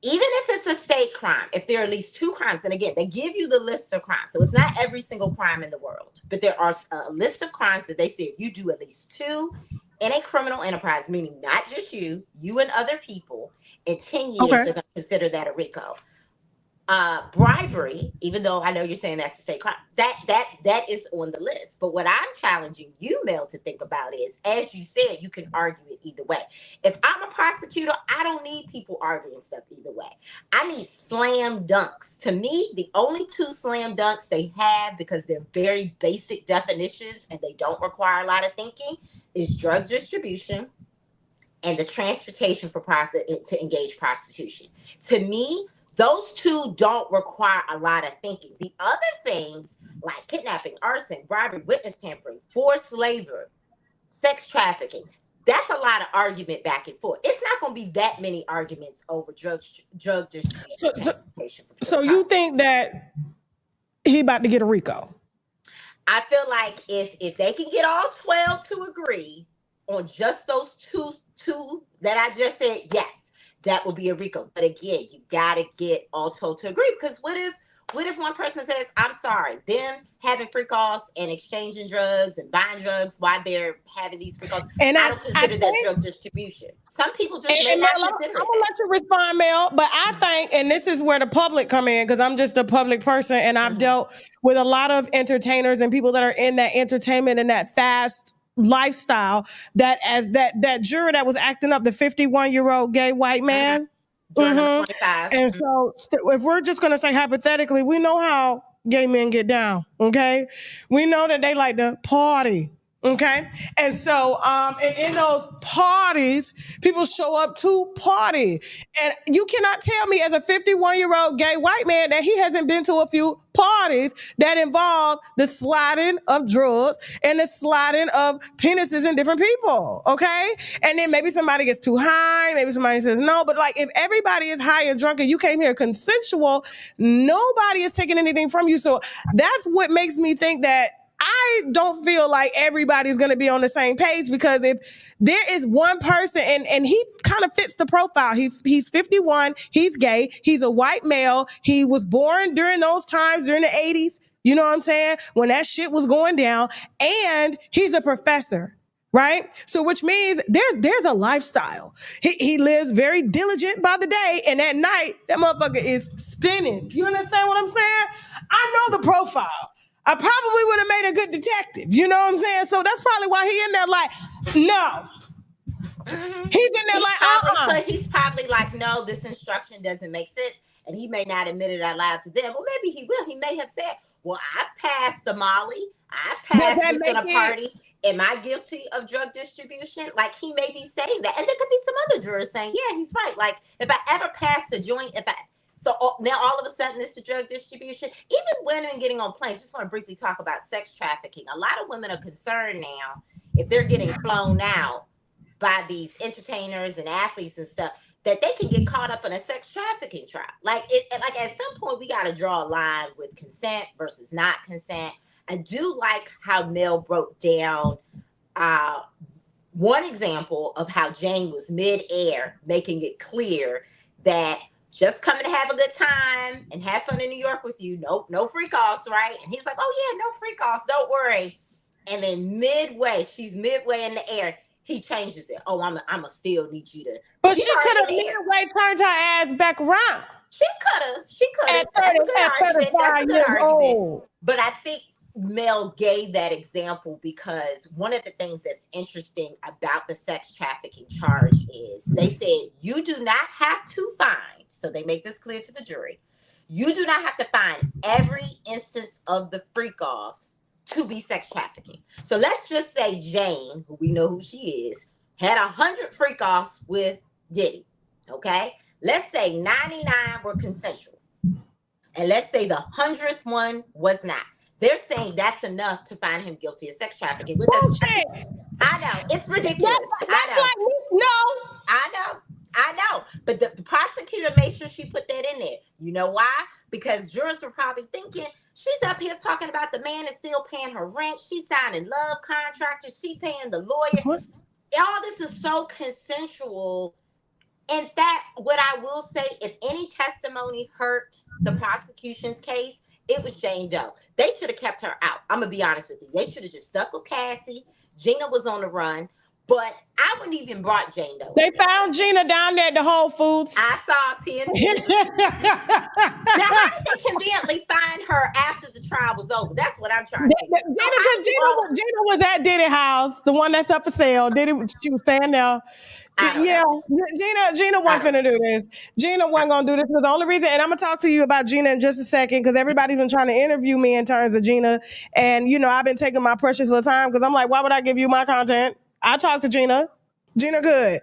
even if it's a state crime, if there are at least 2 crimes, and again, they give you the list of crimes. So it's not every single crime in the world, but there are a list of crimes that they say if you do at least 2 in a criminal enterprise, meaning not just you and other people, in 10 years, they're going to consider that a RICO. Bribery, even though I know you're saying that's a state crime, that is on the list. But what I'm challenging you, Mel, to think about is, as you said, you can argue it either way. If I'm a prosecutor, I don't need people arguing stuff either way. I need slam dunks. To me, the only 2 slam dunks they have, because they're very basic definitions and they don't require a lot of thinking, is drug distribution and the transportation for to engage prostitution. To me, those 2 don't require a lot of thinking. The other things, like kidnapping, arson, bribery, witness tampering, forced labor, sex trafficking, that's a lot of argument back and forth. It's not going to be that many arguments over drug distribution. So you think that he about to get a RICO? I feel like if they can get all 12 to agree on just those two that I just said, yes, that will be a RICO. But again, you gotta get all 12 to agree, because what if one person says, I'm sorry, them having free calls and exchanging drugs and buying drugs while they're having these free calls, And I don't consider that drug distribution. Some people just may not consider it. I'm gonna let you respond, Mel, but I think, and this is where the public come in, because I'm just a public person, and I've dealt with a lot of entertainers and people that are in that entertainment and that fast lifestyle, that as that juror that was acting up, the 51-year-old gay white man. Number 25. And so if we're just going to say hypothetically, we know how gay men get down, okay? We know that they like to party, okay? And so in those parties, people show up to party. And you cannot tell me as a 51-year-old gay white man that he hasn't been to a few parties that involve the sliding of drugs and the sliding of penises in different people, okay? And then maybe somebody gets too high, maybe somebody says no, but like if everybody is high and drunk and you came here consensual, nobody is taking anything from you. So that's what makes me think that I don't feel like everybody's going to be on the same page, because if there is one person and he kind of fits the profile, he's 51, he's gay, he's a white male, he was born during those times, during the 80s, you know what I'm saying, when that shit was going down, and he's a professor, right? So which means there's a lifestyle. He lives very diligent by the day, and at night, that motherfucker is spinning. You understand what I'm saying? I know the profile. I probably would have made a good detective. You know what I'm saying? So that's probably why he in there like, no. He's in there like, He's probably like, no, this instruction doesn't make sense. And he may not admit it out loud to them. Well, maybe he will. He may have said, well, I've passed the Molly. I've passed this in a party. Am I guilty of drug distribution? Like, he may be saying that. And there could be some other jurors saying, yeah, he's right. Like, if I ever passed the joint, so now all of a sudden it's the drug distribution. Even women getting on planes, just want to briefly talk about sex trafficking. A lot of women are concerned now, if they're getting flown out by these entertainers and athletes and stuff, that they can get caught up in a sex trafficking trial. Like at some point we got to draw a line with consent versus not consent. I do like how Mel broke down one example of how Jane was mid-air, making it clear that just coming to have a good time and have fun in New York with you. Nope, no free calls, right? And he's like, oh yeah, no free calls, don't worry. And then she's midway in the air, he changes it. Oh, I'ma still need you to. But she could have midway turned her ass back around. She could have. At 35 years old. But I think Mel gave that example because one of the things that's interesting about the sex trafficking charge is they said you do not have to find, so they make this clear to the jury, you do not have to find every instance of the freak off to be sex trafficking. So let's just say Jane, who we know who she is, had 100 freak offs with Diddy, okay? Let's say 99 were consensual. And let's say the 100th one was not. They're saying that's enough to find him guilty of sex trafficking. Which I know, it's ridiculous. I know. But the prosecutor made sure she put that in there. You know why? Because jurors were probably thinking, she's up here talking about the man is still paying her rent. She's signing love contracts. She paying the lawyer. What? All this is so consensual. In fact, what I will say, if any testimony hurt the prosecution's case, it was Jane Doe. They should have kept her out. I'm going to be honest with you. They should have just stuck with Cassie. Gina was on the run. But I wouldn't even brought Jane Doe. They found Gina down there at the Whole Foods. I saw 10 minutes. Now, how did they conveniently find her after the trial was over? That's what I'm trying to figure. Gina was at Diddy house, the one that's up for sale. She was staying there. Yeah, Gina wasn't finna do this. Gina wasn't gonna do this. The only reason, and I'm gonna talk to you about Gina in just a second, because everybody's been trying to interview me in terms of Gina, and I've been taking my precious little time because I'm like, why would I give you my content? I talked to Gina. Gina good.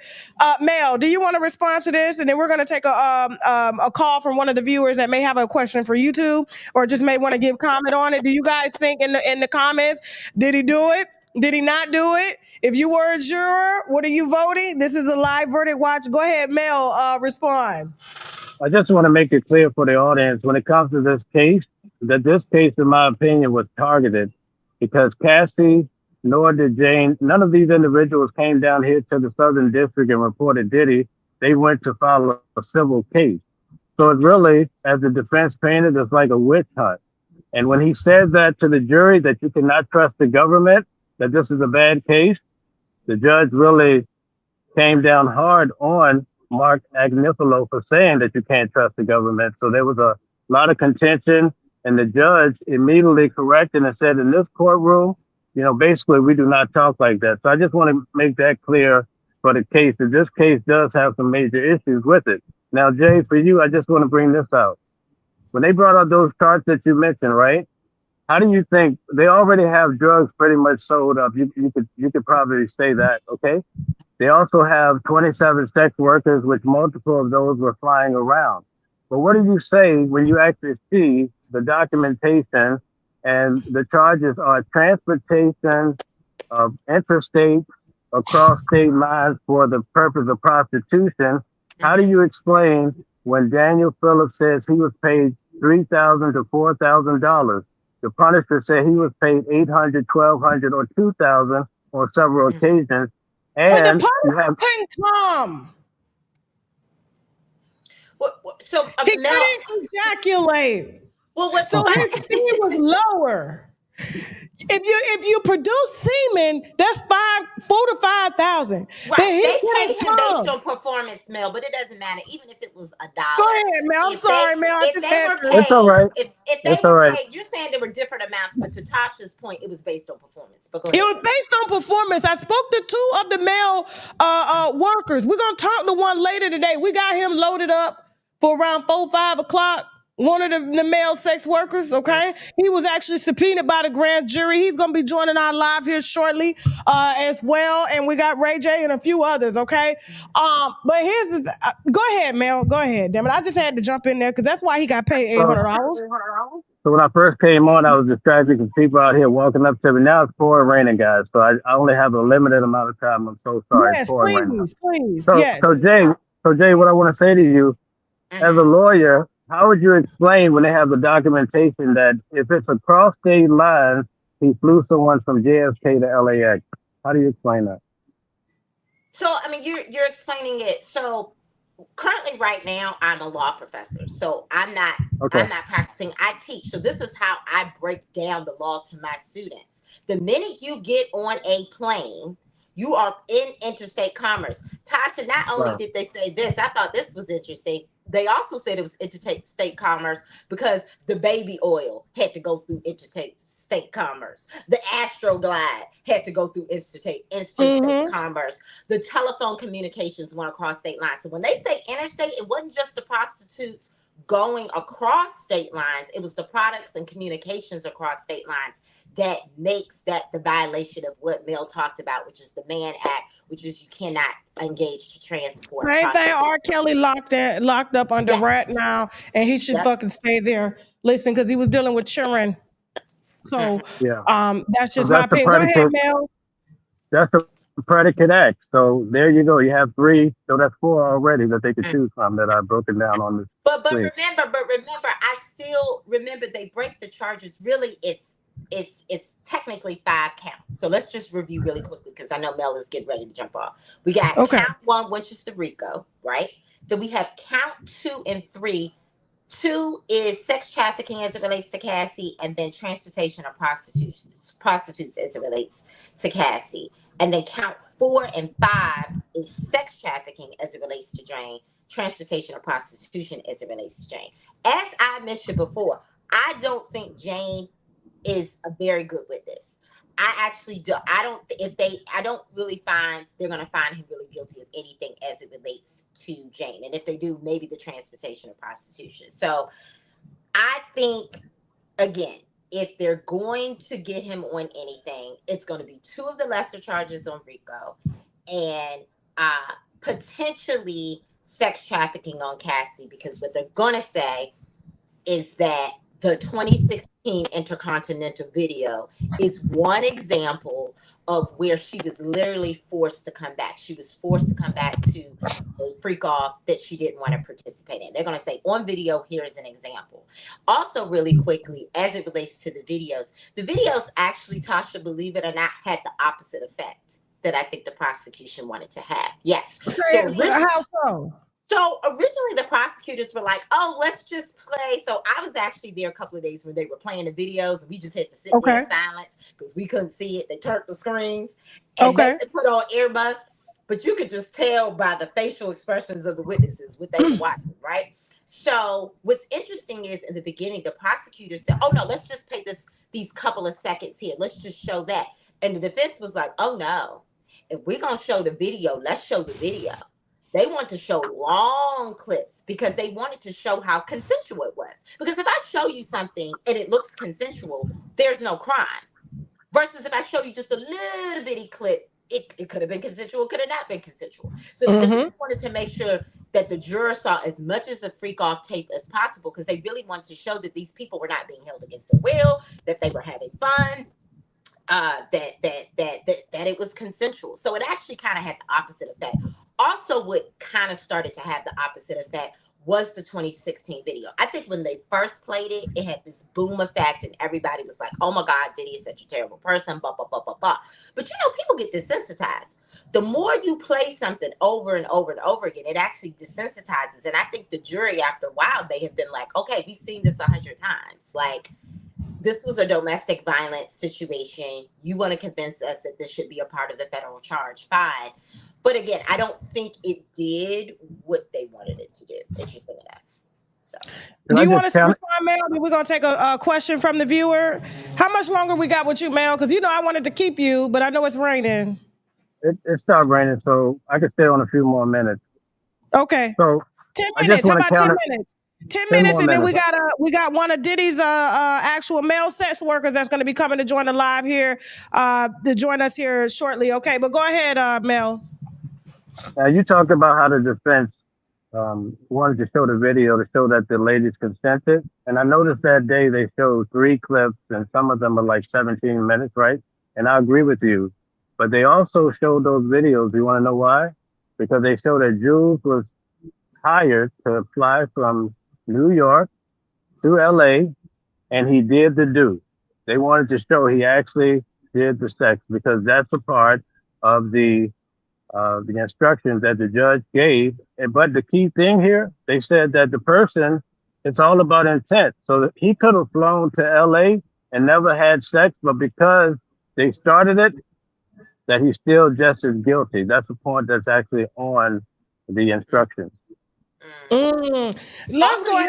Mel, do you want to respond to this? And then we're gonna take a call from one of the viewers that may have a question for you two, or just may want to give comment on it. Do you guys think in the comments, did he do it? Did he not do it? If you were a juror, what are you voting? This is a live verdict watch. Go ahead, Mel, respond. I just want to make it clear for the audience, when it comes to this case, that this case, in my opinion, was targeted because Cassie nor did Jane, none of these individuals came down here to the Southern District and reported Diddy. They went to file a civil case. So it really, as the defense painted, it's like a witch hunt. And when he said that to the jury, that you cannot trust the government, that this is a bad case, the judge really came down hard on Mark Agnifilo for saying that you can't trust the government. So there was a lot of contention, and the judge immediately corrected and said, in this courtroom, basically we do not talk like that. So I just want to make that clear for the case, that this case does have some major issues with it. Now, Jay, for you, I just want to bring this out. When they brought out those charts that you mentioned, right? How do you think they already have drugs pretty much sold up? You could probably say that, okay? They also have 27 sex workers, which multiple of those were flying around. But what do you say when you actually see the documentation and the charges are transportation of interstate across state lines for the purpose of prostitution? How do you explain when Daniel Phillips says he was paid $3,000 to $4,000? The Punisher said he was paid $800, $1,200, or $2,000 on several occasions. And the Punisher couldn't come. So he couldn't ejaculate. So his fee was lower. If you produce semen, that's $4,000 to $5,000. Right, they paid him based on performance, Mel, but it doesn't matter. Even if it was $1. Go ahead, Mel. I'm sorry, Mel. If they were paid, it's all right. If they were paid, you're saying there were different amounts, but to Tasha's point, it was based on performance. But go ahead. It was based on performance. I spoke to 2 of the male workers. We're gonna talk to one later today. We got him loaded up for around 4, 5 o'clock. One of the male sex workers, okay? He was actually subpoenaed by the grand jury. He's going to be joining our live here shortly as well. And we got Ray J and a few others, okay? But here's the... go ahead, Mel. Go ahead. Damn it. I just had to jump in there because that's why he got paid $800. So when I first came on, I was distracted because people out here walking up to me. Now it's pouring raining, guys. So I only have a limited amount of time. I'm so sorry. Yes, please. Yes. So Jay, what I want to say to you, as a lawyer, how would you explain when they have the documentation that if it's across state lines, he flew someone from JFK to LAX? How do you explain that? So, I mean, you're explaining it. So currently right now, I'm a law professor. So I'm not practicing. I teach. So this is how I break down the law to my students. The minute you get on a plane, you are in interstate commerce. Tasha, not only did they say this, I thought this was interesting. They also said it was interstate commerce because the baby oil had to go through interstate commerce. The Astroglide had to go through interstate commerce. The telephone communications went across state lines. So when they say interstate, it wasn't just the prostitutes going across state lines. It was the products and communications across state lines that makes that the violation of what Mel talked about, which is the Mann Act, which is you cannot engage to transport. Same thing. R. Kelly locked up under rat now, and he should fucking stay there. Listen, because he was dealing with children. So that's just my opinion. Go ahead, Mel. That's a predicate act. So there you go. You have 3, so that's 4 already that they could choose from that I've broken down on this. But remember, I still remember they break the charges. Really, it's technically 5 counts. So let's just review really quickly because I know Mel is getting ready to jump off. We got count 1, which is the Rico, right? Then we have count 2 and 3. 2 is sex trafficking as it relates to Cassie, and then transportation of prostitutes as it relates to Cassie. And then count 4 and 5 is sex trafficking as it relates to Jane, transportation of prostitution as it relates to Jane. As I mentioned before, I don't think Jane is a very good witness. I actually do. I don't really find they're going to find him really guilty of anything as it relates to Jane. And if they do, maybe the transportation of prostitution. So I think, again, if they're going to get him on anything, it's going to be 2 of the lesser charges on Rico and potentially sex trafficking on Cassie, because what they're going to say is that the 2016 Intercontinental video is one example of where she was literally forced to come back. She was forced to come back to a freak off that she didn't want to participate in. They're going to say on video, here's an example. Also, really quickly, as it relates to the videos actually, Tasha, believe it or not, had the opposite effect that I think the prosecution wanted to have. Yes. How so? So originally the prosecutors were like, oh, let's just play. So I was actually there a couple of days where they were playing the videos and we just had to sit there in silence because we couldn't see it. They turned the screens and they put on earbuds, but you could just tell by the facial expressions of the witnesses what they were watching, right? So what's interesting is in the beginning, the prosecutors said, oh no, let's just play these couple of seconds here. Let's just show that. And the defense was like, oh no, if we're going to show the video, let's show the video. They want to show long clips because they wanted to show how consensual it was. Because if I show you something and it looks consensual, there's no crime. Versus if I show you just a little bitty clip, it could have been consensual, could have not been consensual. So the defense wanted to make sure that the jurors saw as much as the freak off tape as possible because they really wanted to show that these people were not being held against their will, that they were having fun, that it was consensual. So it actually kind of had the opposite effect. Also, what kind of started to have the opposite effect was the 2016 video. I think when they first played it, it had this boom effect and everybody was like, oh my God, Diddy is such a terrible person, blah, blah, blah, blah, blah. But you know, people get desensitized. The more you play something over and over and over again, it actually desensitizes. And I think the jury, after a while, may have been like, okay, we've seen this 100 times. Like, this was a domestic violence situation. You want to convince us that this should be a part of the federal charge, fine. But again, I don't think it did what they wanted it to do. Interesting enough. So, do you want to respond, Mel? We're going to take a question from the viewer. How much longer we got with you, Mel? Because you know I wanted to keep you, but I know it's raining. It stopped raining, so I could stay on a few more minutes. Okay. So 10 minutes. How about 10 minutes? 10 minutes, and then we got one of Diddy's actual male sex workers that's going to be coming to join the live here, to join us here shortly. Okay, but go ahead, Mel. You talked about how the defense wanted to show the video to show that the ladies consented. And I noticed that day they showed 3 clips and some of them are like 17 minutes, right? And I agree with you. But they also showed those videos. Do you want to know why? Because they showed that Jules was hired to fly from New York to LA and he did the do. They wanted to show he actually did the sex because that's a part of the instructions that the judge gave. But the key thing here, they said that the person, it's all about intent. So that he could have flown to LA and never had sex, but because they started it, that he's still just as guilty. That's the point that's actually on the instructions. Also, you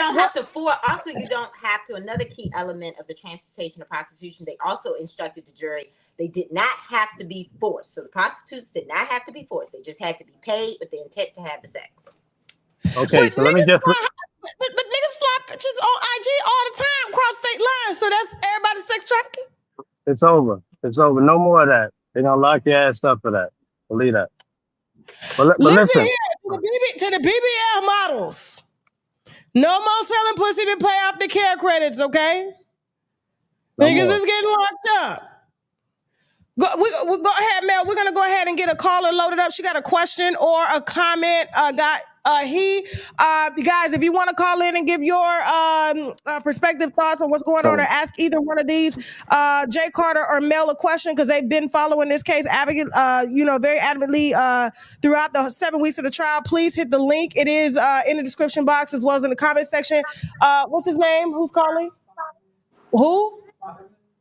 don't have to. Another key element of the transportation of prostitution, they also instructed the jury they did not have to be forced. So the prostitutes did not have to be forced. They just had to be paid with the intent to have the sex. Okay, so let me just. But niggas fly pictures on IG all the time across state lines. So that's everybody's sex trafficking? It's over. It's over. No more of that. They're going to lock your ass up for that. Believe that. But listen here to the BBL models. No more selling pussy to pay off the care credits, okay? Niggas is getting locked up. Go ahead, Mel. We're gonna go ahead and get a caller loaded up. She got a question or a comment. Guys, if you want to call in and give your perspective, thoughts on what's going on, or ask either one of these, Jay Carter or Mel, a question, because they've been following this case very adamantly throughout the 7 weeks of the trial. Please hit the link. It is in the description box as well as in the comment section. What's his name? Who's calling? Who?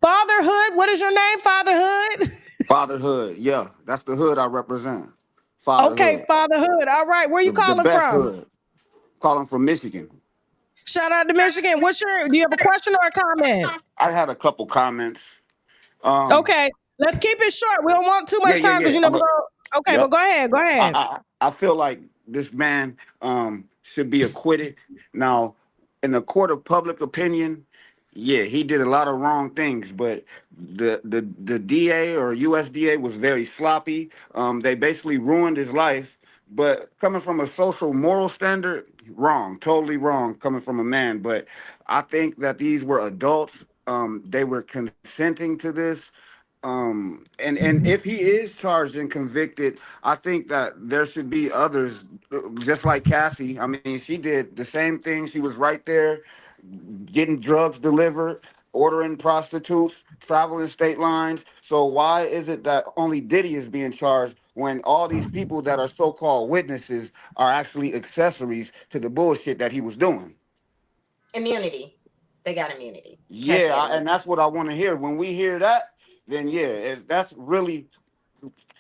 Fatherhood. What is your name? Fatherhood. Fatherhood. Yeah, that's the hood I represent. Fatherhood. Okay, Fatherhood. All right. Where you calling the best from? Hood. Calling from Michigan. Shout out to Michigan. Do you have a question or a comment? I had a couple comments. Okay, let's keep it short. We don't want too much time because okay, but go ahead. Go ahead. I feel like this man should be acquitted. Now, in the court of public opinion, yeah, he did a lot of wrong things, but the DA or USDA was very sloppy. They basically ruined his life. But coming from a social moral standard, wrong, totally wrong, coming from a man. But I think that these were adults. They were consenting to this. And if he is charged and convicted, I think that there should be others, just like Cassie. I mean, she did the same thing. She was right there, getting drugs delivered, ordering prostitutes, traveling state lines. So why is it that only Diddy is being charged when all these people that are so-called witnesses are actually accessories to the bullshit that he was doing? Immunity. They got immunity. Yeah, and that's what I want to hear. When we hear that, then yeah, if that's really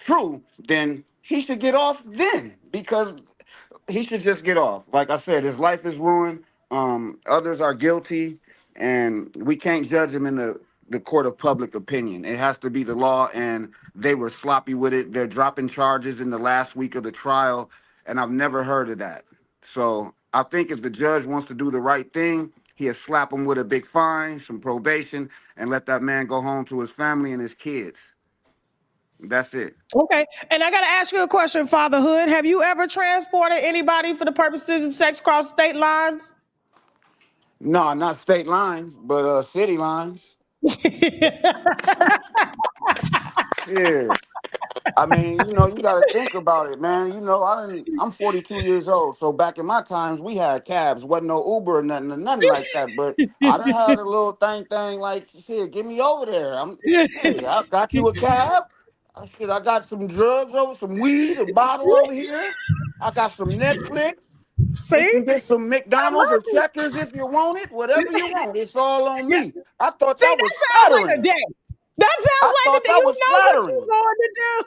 true, then he should get off then, because he should just get off. Like I said, his life is ruined. Others are guilty, and we can't judge him in the court of public opinion. It has to be the law, and they were sloppy with it. They're dropping charges in the last week of the trial, and I've never heard of that. So I think if the judge wants to do the right thing, he'll slap him with a big fine, some probation, and let that man go home to his family and his kids. That's it. Okay. And I got to ask you a question, Fatherhood. Have you ever transported anybody for the purposes of sex across state lines? No, not state lines, but city lines. Yeah. I mean, you got to think about it, man. I'm 42 years old, so back in my times, we had cabs. Wasn't no Uber or nothing like that. But I done had a little thing like, shit, get me over there. I got you a cab. I got some drugs over, some weed, a bottle over here. I got some Netflix. See? You can get some McDonald's or Checkers if you want it. Whatever you want, it's all on me. I thought that was sounds like a day. That sounds like a day. You know what you're going to do.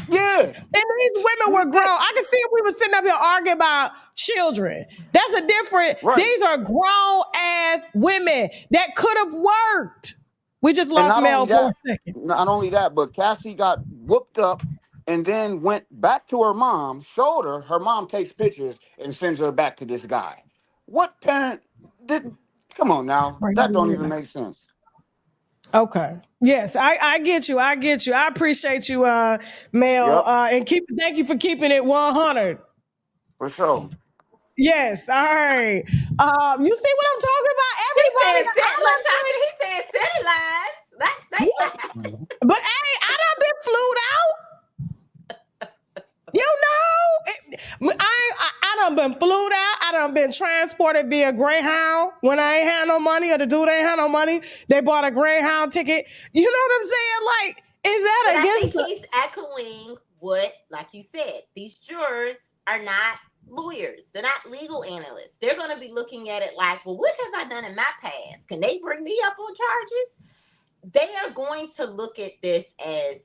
Yeah. And these women were grown. I can see if we were sitting up here arguing about children. That's a different, these are grown ass women that could have worked. We just lost Mel for a second. Not only that, but Cassie got whooped up and then went back to her mom, showed her. Her mom takes pictures and sends her back to this guy. What parent did? Come on now. That don't even make sense. Okay. Yes, I get you. I get you. I appreciate you, Mel. Yep. And thank you for keeping it 100. For sure. Yes. All right. You see what I'm talking about? Everybody. He said city lines. That's But hey, I done been flued out. You know, I done been flued out. I done been transported via Greyhound when I ain't had no money, or the dude ain't had no money. They bought a Greyhound ticket. You know what I'm saying? Like, is that against? I think he's echoing what, like you said, these jurors are not lawyers. They're not legal analysts. They're going to be looking at it like, well, what have I done in my past? Can they bring me up on charges? They are going to look at this as,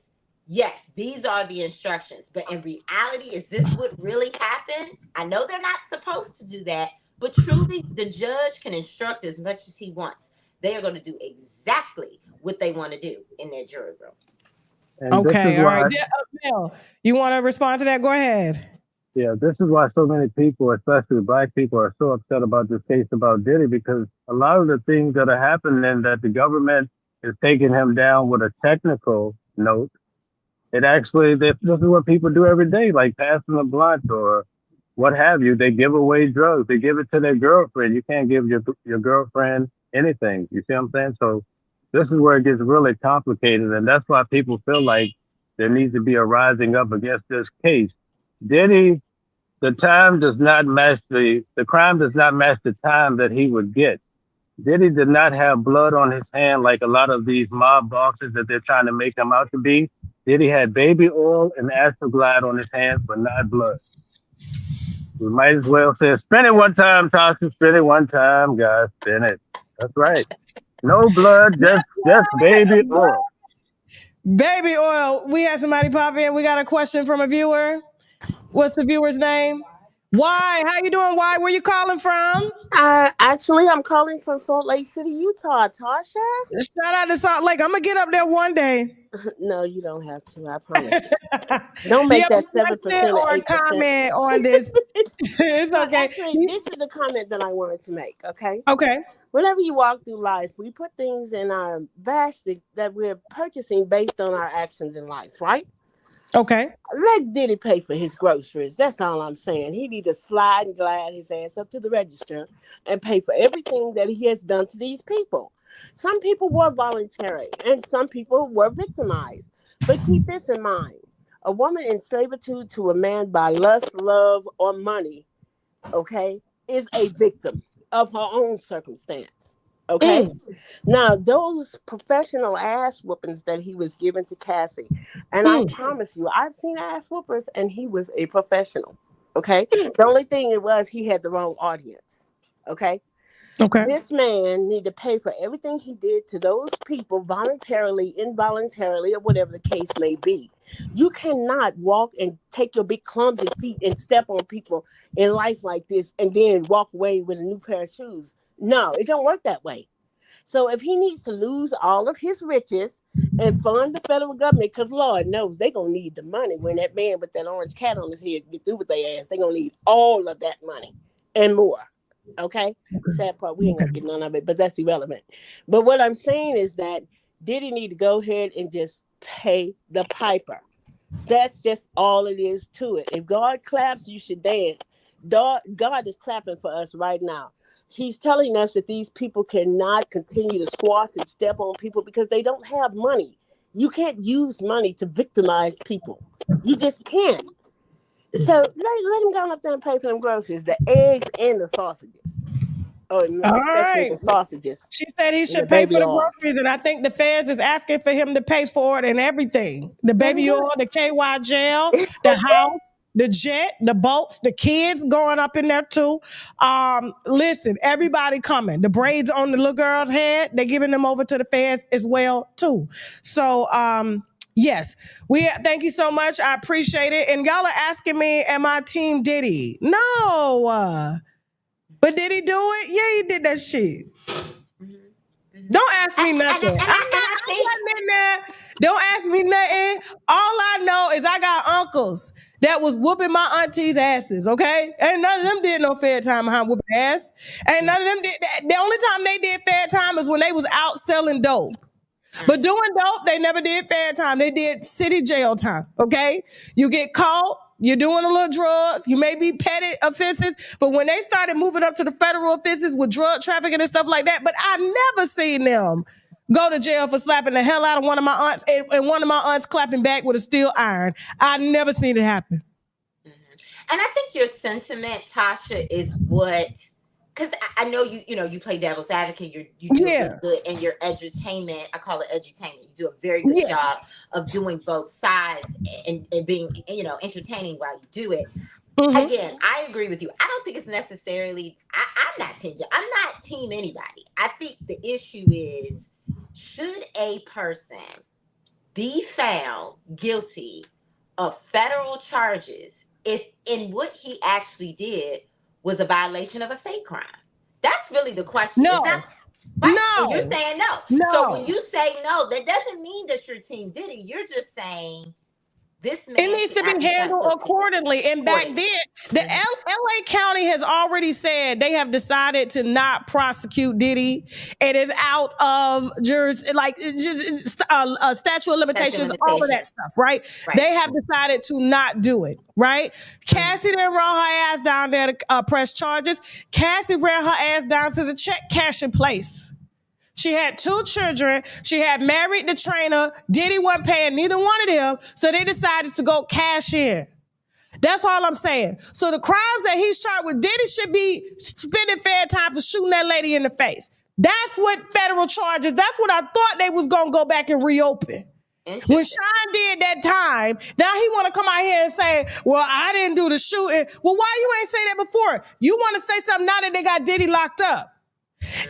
yes, these are the instructions, but in reality, is this what really happened? I know they're not supposed to do that, but truly, the judge can instruct as much as he wants. They are going to do exactly what they want to do in their jury room. And okay, all right. Mel, you want to respond to that? Go ahead. Yeah, this is why so many people, especially Black people, are so upset about this case about Diddy, because a lot of the things that are happening that the government is taking him down with a technical note, it actually, this is what people do every day, like passing a blunt or what have you. They give away drugs. They give it to their girlfriend. You can't give your girlfriend anything. You see what I'm saying? So this is where it gets really complicated. And that's why people feel like there needs to be a rising up against this case. Diddy, the time does not match the crime does not match the time that he would get. Diddy did not have blood on his hand like a lot of these mob bosses that they're trying to make him out to be. Diddy had baby oil and Astroglide on his hands, but not blood. We might as well say, spin it one time, Tasha, spin it one time, guys, spin it. That's right. No blood, just baby oil. Baby oil. We had somebody pop in. We got a question from a viewer. What's the viewer's name? Why? How you doing? Why? Where you calling from? Actually, I'm calling from Salt Lake City, Utah. Tasha? Shout out to Salt Lake. I'm going to get up there one day. No, you don't have to. I promise. Don't make that 7% or 8%. Comment on this. It's okay. Actually, this is the comment that I wanted to make, okay? Okay. Whenever you walk through life, we put things in our basket that we're purchasing based on our actions in life, right? Okay. Let Diddy pay for his groceries. That's all I'm saying. He need to slide and glide his ass up to the register and pay for everything that he has done to these people. Some people were voluntary and some people were victimized. But keep this in mind. A woman in servitude to a man by lust, love, or money, okay, is a victim of her own circumstance. Okay. Now, those professional ass whoopings that he was giving to Cassie, and I promise you, I've seen ass whoopers, and he was a professional. Okay. The only thing it was, he had the wrong audience. Okay. Okay. This man need to pay for everything he did to those people voluntarily, involuntarily, or whatever the case may be. You cannot walk and take your big clumsy feet and step on people in life like this and then walk away with a new pair of shoes. No, it don't work that way. So if he needs to lose all of his riches and fund the federal government, because Lord knows they're going to need the money when that man with that orange cat on his head get through with their ass. They're going to need all of that money and more. Okay? Sad part, we ain't going to get none of it, but that's irrelevant. But what I'm saying is that Diddy need to go ahead and just pay the piper. That's just all it is to it. If God claps, you should dance. God is clapping for us right now. He's telling us that these people cannot continue to squash and step on people because they don't have money. You can't use money to victimize people. You just can't. So let him go up there and pay for them groceries, the eggs and the sausages. Oh, especially the sausages. She said he should pay for the groceries, and I think the feds is asking for him to pay for it and everything. The baby oil, the KY gel, the house, the jet, the boats, the kids going up in there too. Listen, everybody coming. The braids on the little girl's head, they're giving them over to the feds as well too. So yes, thank you so much. I appreciate it. And y'all are asking me, am I Team Diddy? No. But did he do it? Yeah, he did that shit. Don't ask me nothing. Don't ask me nothing. All I know is I got uncles that was whooping my aunties' asses, okay? Ain't none of them did no fair time behind whooping ass. Ain't none of them did that. The only time they did fair time is when they was out selling dope. But doing dope, they never did fair time. They did city jail time, okay? You get caught, you're doing a little drugs, you may be petty offenses, but when they started moving up to the federal offenses with drug trafficking and stuff like that, but I never seen them go to jail for slapping the hell out of one of my aunts and one of my aunts clapping back with a steel iron. I never seen it happen. And I think your sentiment, Tasha, is what... Because I know you play devil's advocate. You do really good in your edutainment. I call it edutainment. You do a very good job of doing both sides and being entertaining while you do it. Again, I agree with you. I don't think it's necessarily. I'm not team anybody. I think the issue is, should a person be found guilty of federal charges if in what he actually did was a violation of a state crime? That's really the question. No. Right? No. And you're saying no. So when you say no, that doesn't mean that you're Team Diddy. You're just saying this man. It needs to be handled accordingly. And back then, the LA County has already said they have decided to not prosecute Diddy. It is out of statute of limitations, all of that stuff, right? They have decided to not do it, right? Cassie didn't run her ass down there to press charges. Cassie ran her ass down to the check cashing place. She had 2 children. She had married the trainer. Diddy wasn't paying neither one of them. So they decided to go cash in. That's all I'm saying. So the crimes that he's charged with, Diddy should be spending fair time for shooting that lady in the face. That's what federal charges, that's what I thought they was going to go back and reopen. When Sean did that time, now he want to come out here and say, well, I didn't do the shooting. Well, why you ain't say that before? You want to say something now that they got Diddy locked up.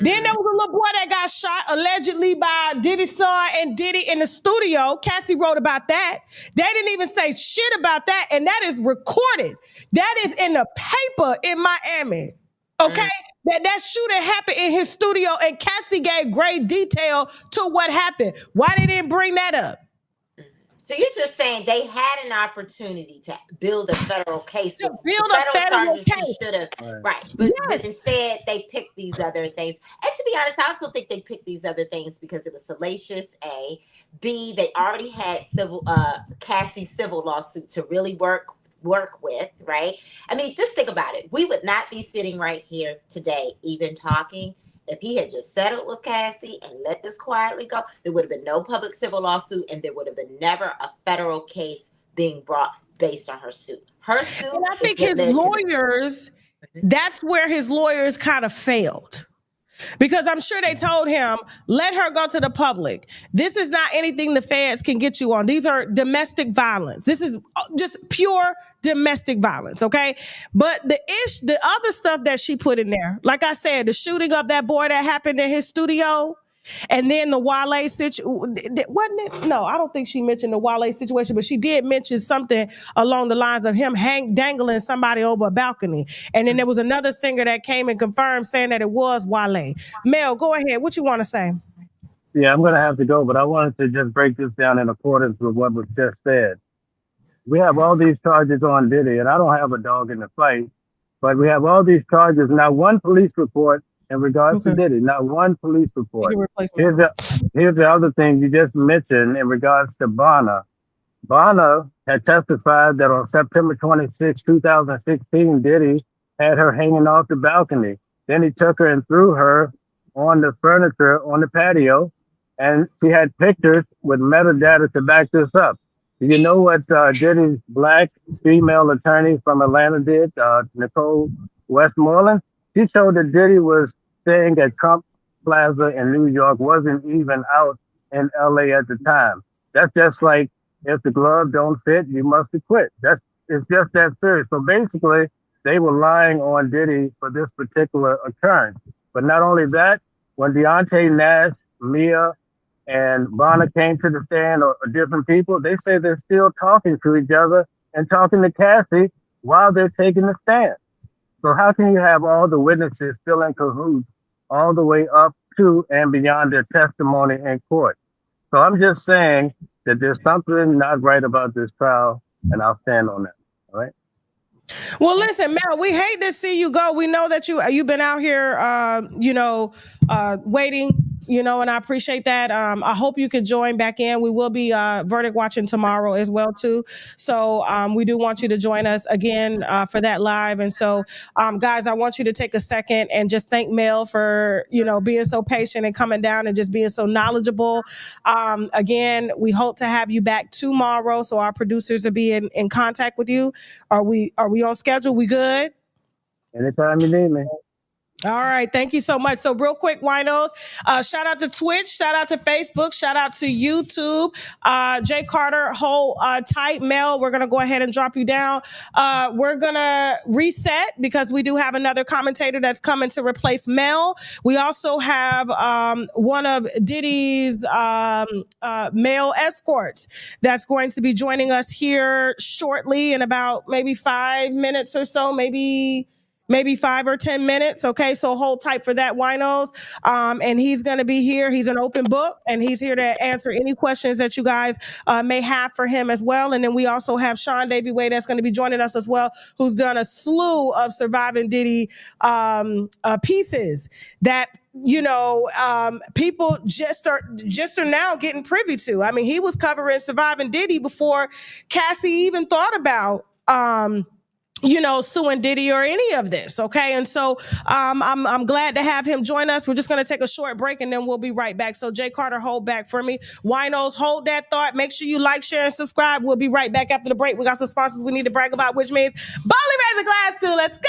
Then there was a little boy that got shot allegedly by Diddy's son and Diddy in the studio. Cassie wrote about that. They didn't even say shit about that, and that is recorded. That is in the paper in Miami. Okay? That shooting happened in his studio, and Cassie gave great detail to what happened. Why they didn't bring that up? So you're just saying they had an opportunity to build a federal case. To build a federal case. Right. But instead, they picked these other things. And to be honest, I also think they picked these other things because it was salacious, A. B, they already had Cassie's civil lawsuit to really work with, right? I mean, just think about it. We would not be sitting right here today even talking If he had just settled with Cassie and let this quietly go, there would have been no public civil lawsuit, and there would have been never a federal case being brought based on her suit. Her suit. And I think his lawyers, that's where his lawyers kind of failed. Because I'm sure they told him, let her go to the public. This is not anything the feds can get you on. These are domestic violence. This is just pure domestic violence, okay? But the other stuff that she put in there, like I said, the shooting of that boy that happened in his studio, and then the Wale situation, wasn't it? No, I don't think she mentioned the Wale situation, but she did mention something along the lines of him dangling somebody over a balcony. And then there was another singer that came and confirmed saying that it was Wale. Mel, go ahead. What you want to say? Yeah, I'm going to have to go, but I wanted to just break this down in accordance with what was just said. We have all these charges on Diddy, and I don't have a dog in the fight, but we have all these charges. Not one police report in regards to Diddy, not one police report. Here's the other thing you just mentioned in regards to Bonner. Bonner had testified that on September 26, 2016, Diddy had her hanging off the balcony. Then he took her and threw her on the furniture on the patio, and she had pictures with metadata to back this up. Do you know what Diddy's black female attorney from Atlanta did, Nicole Westmoreland? She showed that Diddy was staying at Trump Plaza in New York, wasn't even out in LA at the time. That's just like, if the glove don't fit, you must acquit. It's just that serious. So basically, they were lying on Diddy for this particular occurrence. But not only that, when Deontay Nash, Mia, and Bonner came to the stand, or different people, they say they're still talking to each other and talking to Cassie while they're taking the stand. So how can you have all the witnesses still in cahoots all the way up to and beyond their testimony in court? So I'm just saying that there's something not right about this trial, and I'll stand on that. All right. Well, listen, Mel, we hate to see you go. We know that you've been out here, waiting, and I appreciate that. I hope you can join back in. We will be verdict watching tomorrow as well, too. So we do want you to join us again for that live. And so, guys, I want you to take a second and just thank Mel for, being so patient and coming down and just being so knowledgeable. Again, we hope to have you back tomorrow. So our producers will be in contact with you. Are we on schedule? We good? Anytime you need me. All right. Thank you so much. So real quick, winos, shout out to Twitch, shout out to Facebook, shout out to YouTube. Jay Carter, hold tight. Mel, we're going to go ahead and drop you down. We're going to reset because we do have another commentator that's coming to replace Mel. We also have one of Diddy's male escorts that's going to be joining us here shortly in about maybe 5 minutes or so, maybe 5 or 10 minutes. Okay, so hold tight for that, winos. And he's going to be here. He's an open book, and he's here to answer any questions that you guys may have for him as well. And then we also have Sean Davy Way that's going to be joining us as well, who's done a slew of Surviving Diddy pieces that people just are now getting privy to. I mean, he was covering Surviving Diddy before Cassie even thought about suing Diddy or any of this. Okay. And so I'm glad to have him join us. We're just going to take a short break and then we'll be right back. So Jay Carter, hold back for me. Winos, hold that thought. Make sure you like, share, and subscribe. We'll be right back after the break. We got some sponsors we need to brag about, which means Bolly raise a glass to. Let's go.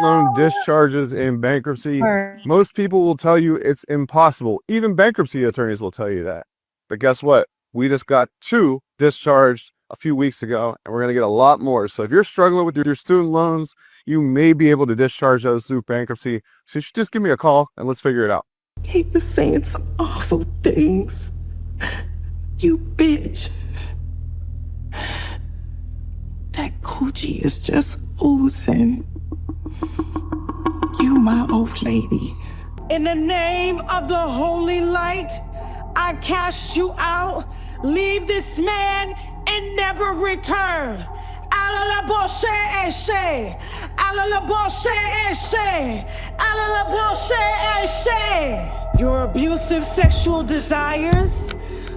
Loan discharges in bankruptcy. Most people will tell you it's impossible. Even bankruptcy attorneys will tell you that. But guess what? We just got 2 discharged a few weeks ago, and we're going to get a lot more. So if you're struggling with your student loans, you may be able to discharge those through bankruptcy. So you should just give me a call and let's figure it out. He was saying some awful things. You bitch. That coochie is just oozing. You my old lady. In the name of the holy light, I cast you out. Leave this man and never return. Your abusive sexual desires,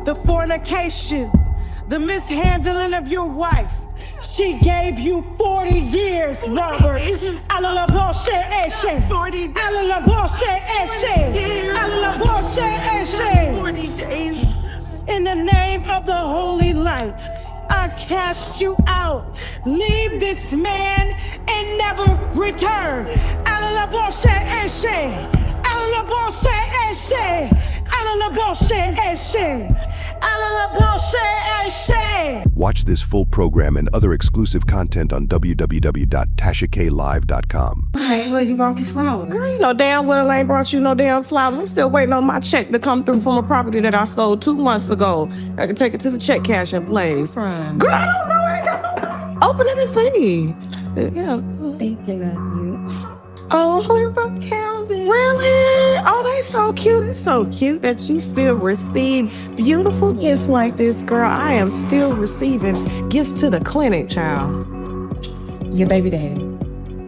the fornication, the mishandling of your wife, She gave you 40 years, Robert. Alla la bullshit and shit. 40 days. Alla la bullshit and shit. Alla la bullshit and shit. 40 days. In the name of the holy light, I cast you out. Leave this man and never return. Alla la bullshit and shit. Alla la bullshit and shit. Alla la bullshit and shit. Alla la bullshit and shit. Watch this full program and other exclusive content on www.tashaklive.com. Hey, well, you brought me flowers. Girl, you know damn well I ain't brought you no damn flowers. I'm still waiting on my check to come through from a property that I sold 2 months ago. I can take it to the check cashing place. Girl, I don't know. I ain't got no. Open it and see. Yeah. Thank you. Oh, we're from Calvin. Really? Oh, they so cute. It's so cute that you still receive beautiful gifts like this, girl. I am still receiving gifts to the clinic, child. Your baby daddy.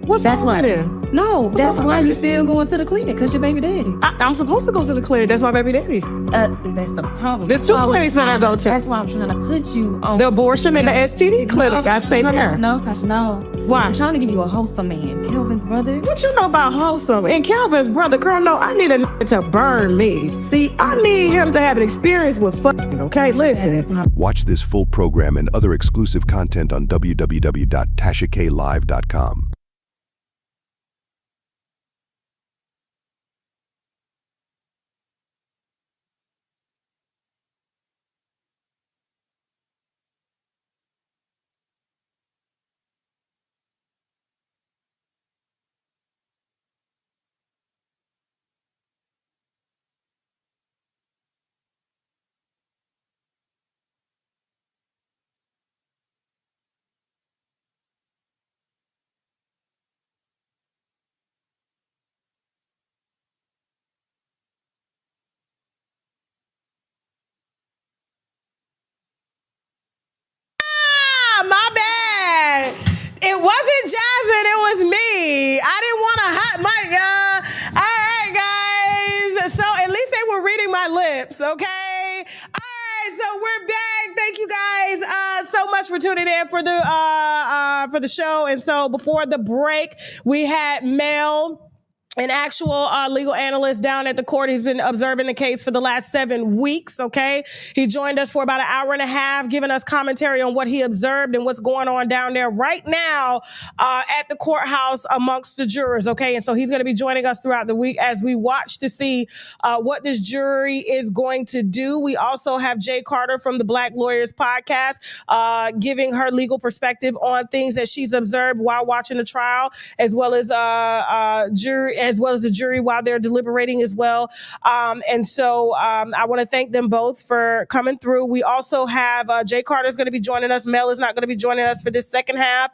What's that's wrong why? with him? No, that's why you still going to the clinic, because your baby daddy. I'm supposed to go to the clinic. That's my baby daddy. That's the problem. There's 2 clinics that I go to. That's why I'm trying to put you on. The abortion and the STD clinic. I stay there. No, Tasha, no. Why? I'm trying to give you a wholesome man. Kelvin's brother. What you know about wholesome? And Calvin's brother, girl, no, I need a to burn me. See, I need him to have an experience with fucking, okay? Listen. Watch this full program and other exclusive content on www.tashaklive.com. My bad. It wasn't Jasmine, it was me. I didn't want a hot mic, y'all. All right, guys. So at least they were reading my lips, okay? All right, so we're back. Thank you guys so much for tuning in for the show. And so before the break, we had Mel, an actual legal analyst down at the court. He's been observing the case for the last 7 weeks, okay? He joined us for about an hour and a half, giving us commentary on what he observed and what's going on down there right now at the courthouse amongst the jurors, okay? And so he's going to be joining us throughout the week as we watch to see what this jury is going to do. We also have Jay Carter from the Black Lawyers Podcast giving her legal perspective on things that she's observed while watching the trial, as well as the jury while they're deliberating as well. And so I want to thank them both for coming through. We also have Jay Carter is going to be joining us. Mel is not going to be joining us for this second half.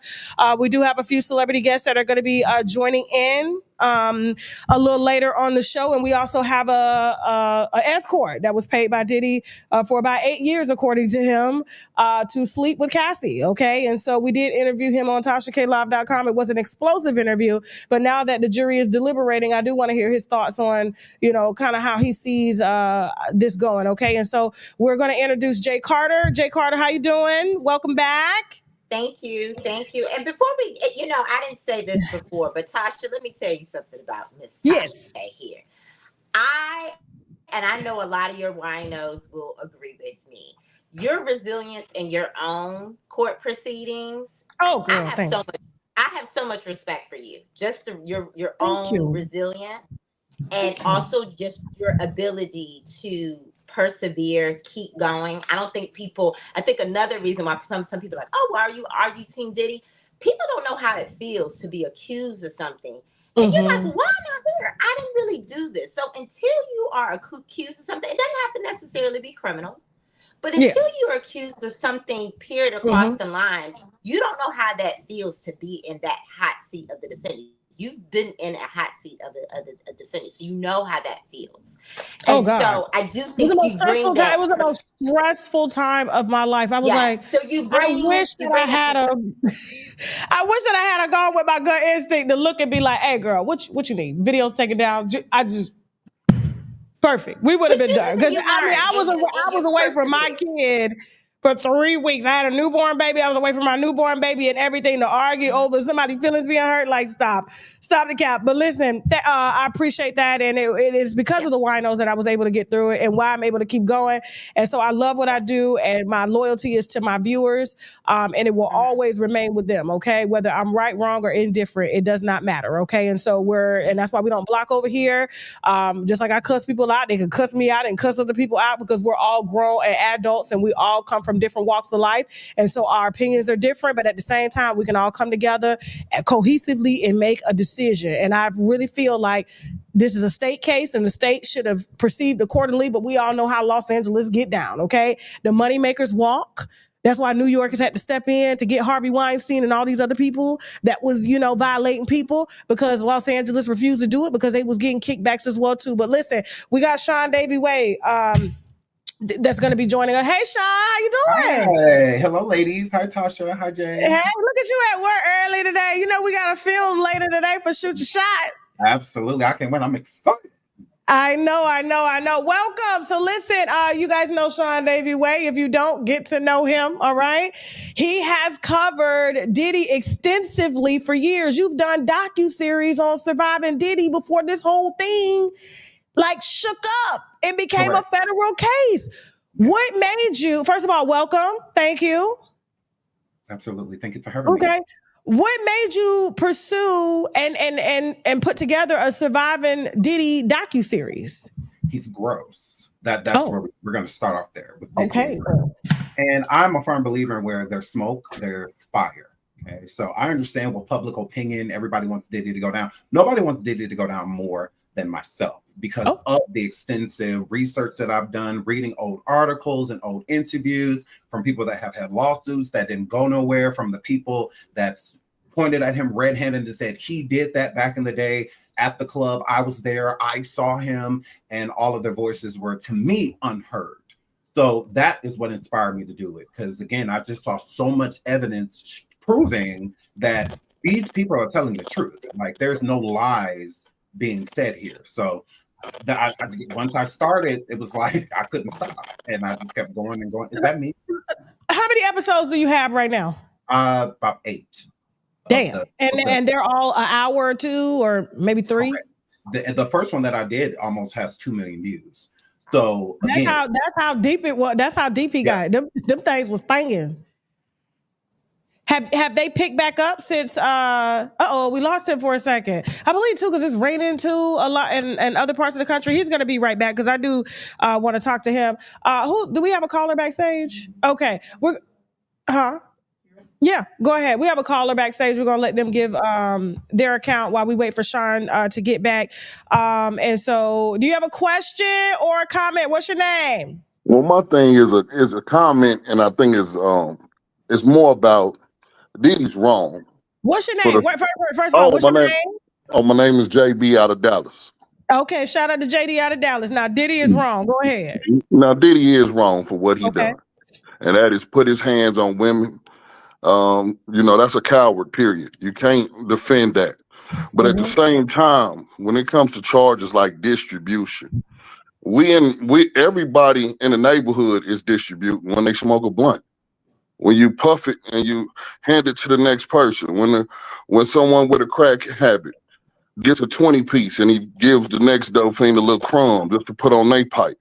We do have a few celebrity guests that are going to be joining in a little later on the show. And we also have a escort that was paid by Diddy for about 8 years, according to him, to sleep with Cassie. Okay. And so we did interview him on TashaKLive.com. It was an explosive interview, but now that the jury is deliberating, I do want to hear his thoughts on, kind of how he sees this going. Okay. And so we're going to introduce Jay Carter. Jay Carter, how you doing? Welcome back. Thank you. And before we, I didn't say this before, but Tasha, let me tell you something about Miss Tasha here. I know a lot of your winos will agree with me. Your resilience in your own court proceedings. Oh, girl, I have so much respect for you. Just your own resilience, and also just your ability to persevere, keep going. I think another reason why some people are like, oh, are you Team Diddy? People don't know how it feels to be accused of something. And you're like, why am I here? I didn't really do this. So until you are accused of something, it doesn't have to necessarily be criminal. But until you're accused of something period across the line, you don't know how that feels to be in that hot seat of the defendant. You've been in a hot seat of a defendant, so you know how that feels. And so I do think you bring that. It was the most stressful time of my life. I was I wish that I had a gone with my gut instinct to look and be like, hey, girl, what you need? Videos taken down. Perfect. We would have been done. Because I was away from my kid for 3 weeks. I had a newborn baby. I was away from my newborn baby and everything to argue over somebody's feelings being hurt. Like, stop the cap. But listen, I appreciate that. And it is because of the winos that I was able to get through it and why I'm able to keep going. And so I love what I do. And my loyalty is to my viewers. And it will always remain with them. Okay. Whether I'm right, wrong, or indifferent, it does not matter. Okay. And so and that's why we don't block over here. Just like I cuss people out, they can cuss me out and cuss other people out because we're all grown and adults and we all come from different walks of life. And so our opinions are different, but at the same time, we can all come together cohesively and make a decision. And I really feel like this is a state case and the state should have proceeded accordingly, but we all know how Los Angeles get down, okay? The moneymakers walk. That's why New York has had to step in to get Harvey Weinstein and all these other people that was, violating people because Los Angeles refused to do it because they was getting kickbacks as well too. But listen, we got Sean Davy Way that's going to be joining us. Hey, Sean, how you doing? Hey, hello, ladies. Hi, Tasha. Hi, Jay. Hey, look at you at work early today. We got a film later today for Shoot Your Shot. Absolutely. I can't wait. I'm excited. I know. Welcome. So listen, you guys know Sean Davy Way. If you don't, get to know him, all right? He has covered Diddy extensively for years. You've done docuseries on surviving Diddy before this whole thing shook up and became a federal case. What made you, first of all, welcome. Thank you. Absolutely. Thank you for having me. Okay. What made you pursue and put together a surviving Diddy docuseries? He's gross. That's where we're going to start off there. With Diddy. Okay. And I'm a firm believer where there's smoke, there's fire. Okay. So I understand what public opinion, everybody wants Diddy to go down. Nobody wants Diddy to go down more than myself because of the extensive research that I've done, reading old articles and old interviews from people that have had lawsuits that didn't go nowhere, from the people that's pointed at him red-handed and said he did that back in the day at the club. I was there, I saw him, and all of their voices were, to me, unheard. So that is what inspired me to do it. Because again, I just saw so much evidence proving that these people are telling the truth. There's no lies being said here. So once I started, it was like I couldn't stop, and I just kept going and going. Is that me? How many episodes do you have right now? About 8. Damn. And they're all an hour or 2 or maybe 3. The first one that I did almost has 2 million views. So that's how deep it was. That's how deep he got. Them things was thanging. Have they picked back up since? We lost him for a second. I believe too, because it's raining too a lot in other parts of the country. He's gonna be right back because I do want to talk to him. Who do we have a caller backstage? Okay, yeah, go ahead. We have a caller backstage. We're gonna let them give their account while we wait for Sean to get back. And so, do you have a question or a comment? What's your name? Well, my thing is a comment, and I think it's more about Diddy's wrong. What's your name? First of all, what's your name? My name is JB out of Dallas. Okay, shout out to JD out of Dallas. Now, Diddy is wrong. Go ahead. Now, Diddy is wrong for what he done. And that is put his hands on women. That's a coward, period. You can't defend that. But at the same time, when it comes to charges like distribution, everybody in the neighborhood is distributing when they smoke a blunt. When you puff it and you hand it to the next person, when someone with a crack habit gets a 20-piece and he gives the next dope fiend a little crumb just to put on their pipe,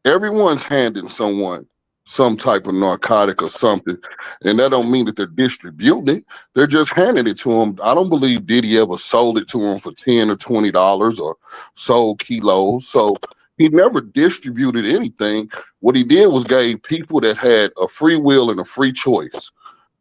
everyone's handing someone some type of narcotic or something, and that don't mean that they're distributing it. They're just handing it to them. I don't believe Diddy ever sold it to them for $10 or $20 or sold kilos. So he never distributed anything. What he did was gave people that had a free will and a free choice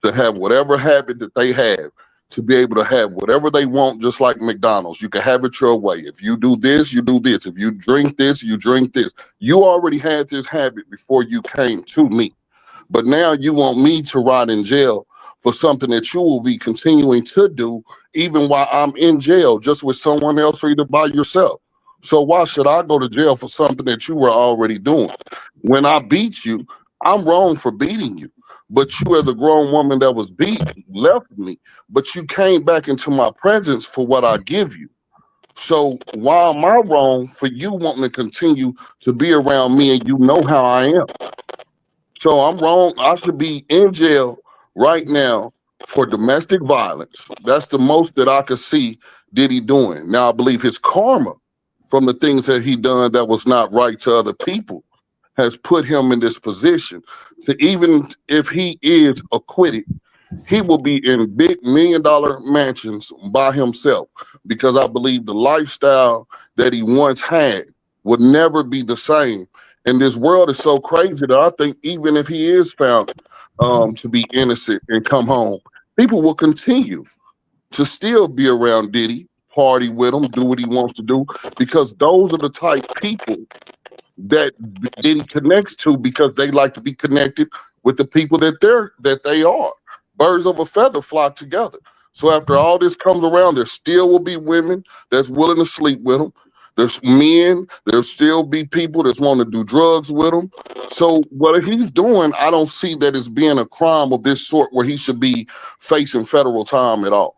to have whatever habit that they have, to be able to have whatever they want, just like McDonald's. You can have it your way. If you do this, you do this. If you drink this, you drink this. You already had this habit before you came to me. But now you want me to rot in jail for something that you will be continuing to do even while I'm in jail, just with someone else or either by yourself. So why should I go to jail for something that you were already doing? When I beat you, I'm wrong for beating you. But you, as a grown woman that was beaten, left me. But you came back into my presence for what I give you. So why am I wrong for you wanting to continue to be around me and you know how I am? So I'm wrong. I should be in jail right now for domestic violence. That's the most that I could see Diddy doing. Now I believe his karma from the things that he done that was not right to other people has put him in this position. So even if he is acquitted, he will be in big $1 million mansions by himself, because I believe the lifestyle that he once had would never be the same. And this world is so crazy that I think even if he is found to be innocent and come home, people will continue to still be around Diddy, party with him, do what he wants to do, because those are the type people that Diddy connects to, because they like to be connected with the people that they are. Birds of a feather flock together. So after all this comes around, there still will be women that's willing to sleep with him. There's men, there'll still be people that's want to do drugs with him. So what he's doing, I don't see that as being a crime of this sort where he should be facing federal time at all.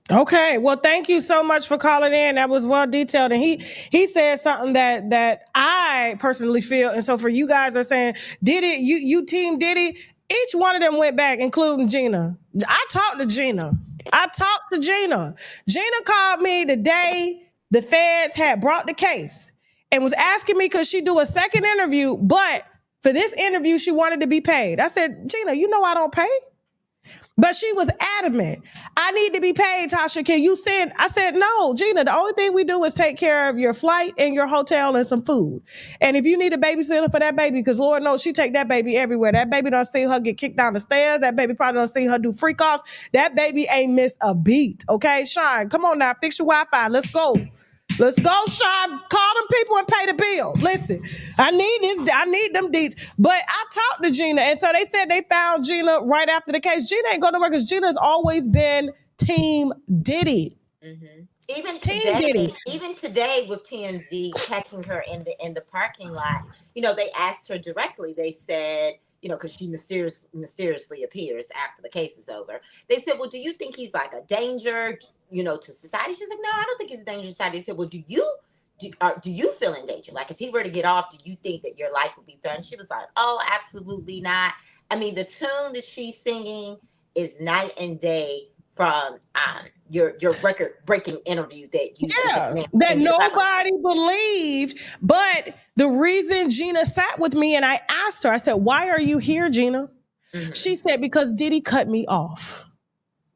Okay, well, thank you so much for calling in. That was well detailed, and he said something that I personally feel. And so for you guys are saying, Diddy, you team Diddy. Each one of them went back, including Gina. I talked to Gina. Gina called me the day the feds had brought the case and was asking me, could she do a second interview? But for this interview, she wanted to be paid. I said, Gina, you know I don't pay. But she was adamant. I need to be paid, Tasha. Can you send? I said, no, Gina, the only thing we do is take care of your flight and your hotel and some food. And if you need a babysitter for that baby, because Lord knows she take that baby everywhere. That baby done seen her get kicked down the stairs. That baby probably done seen her do freak offs. That baby ain't missed a beat. Okay, Sean, come on now, fix your Wi-Fi. Let's go. Let's go, Sean. Call them people and pay the bill. Listen, I need them deeds. But I talked to Gina, and so they said they found Gina right after the case. Gina ain't going to work because Gina's always been Team Diddy. Mm-hmm. Even today with TMZ catching her in the parking lot, they asked her directly. They said, because she mysteriously appears after the case is over. They said, well, do you think he's like a danger, to society? She's like, no, I don't think he's a danger to society. They said, well, do you feel in danger? Like, if he were to get off, do you think that your life would be threatened? She was like, oh, absolutely not. I mean, the tune that she's singing is night and day from your record-breaking interview that nobody believed. But the reason Gina sat with me and I asked her, I said, why are you here, Gina? Mm-hmm. She said, because Diddy cut me off.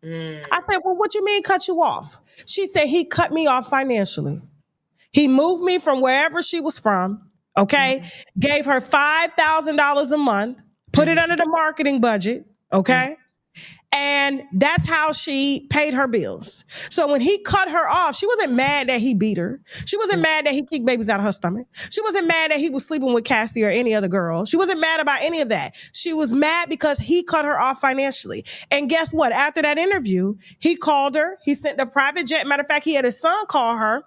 I said, well, what you mean cut you off? She said, he cut me off financially. He moved me from wherever she was from, okay? Mm-hmm. Gave her $5,000 a month, put it under the marketing budget, okay? And that's how she paid her bills. So when he cut her off, she wasn't mad that he beat her. She wasn't mad that he kicked babies out of her stomach. She wasn't mad that he was sleeping with Cassie or any other girl. She wasn't mad about any of that. She was mad because he cut her off financially. And guess what? After that interview, he called her. He sent a private jet. Matter of fact, he had his son call her.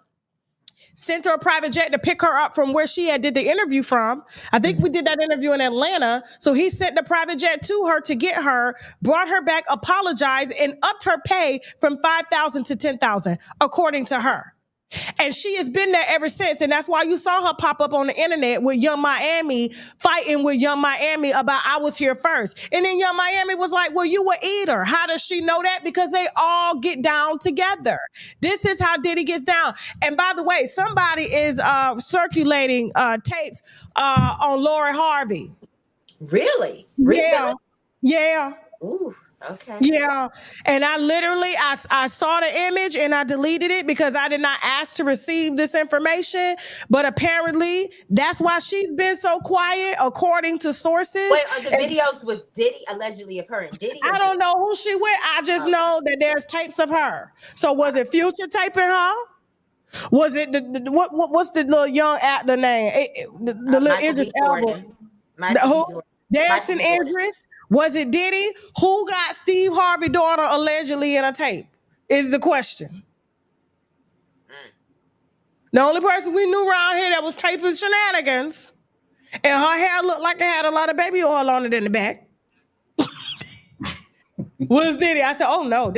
Sent her a private jet to pick her up from where she had did the interview from. I think we did that interview in Atlanta. So he sent the private jet to her to get her, brought her back, apologized, and upped her pay from $5,000 to $10,000, according to her. And she has been there ever since. And that's why you saw her pop up on the internet with Young Miami, fighting with Young Miami about I was here first. And then Young Miami was like, well, you were eater. How does she know that? Because they all get down together. This is how Diddy gets down. And by the way, somebody is circulating tapes on Lori Harvey. Really? Yeah. Ooh. Okay. Yeah. And I literally, I saw the image and I deleted it because I did not ask to receive this information. But apparently that's why she's been so quiet, according to sources. Wait, are the videos with Diddy, allegedly of her and Diddy? I don't know who she with. I just know that there's tapes of her. So was it Future taping her? Was it what's the little young actor name? The little Idris Elba. Dancing Idris. Was it Diddy? Who got Steve Harvey's daughter allegedly in a tape? Is the question. The only person we knew around here that was taping shenanigans, and her hair looked like it had a lot of baby oil on it in the back, was Diddy. I said, oh no,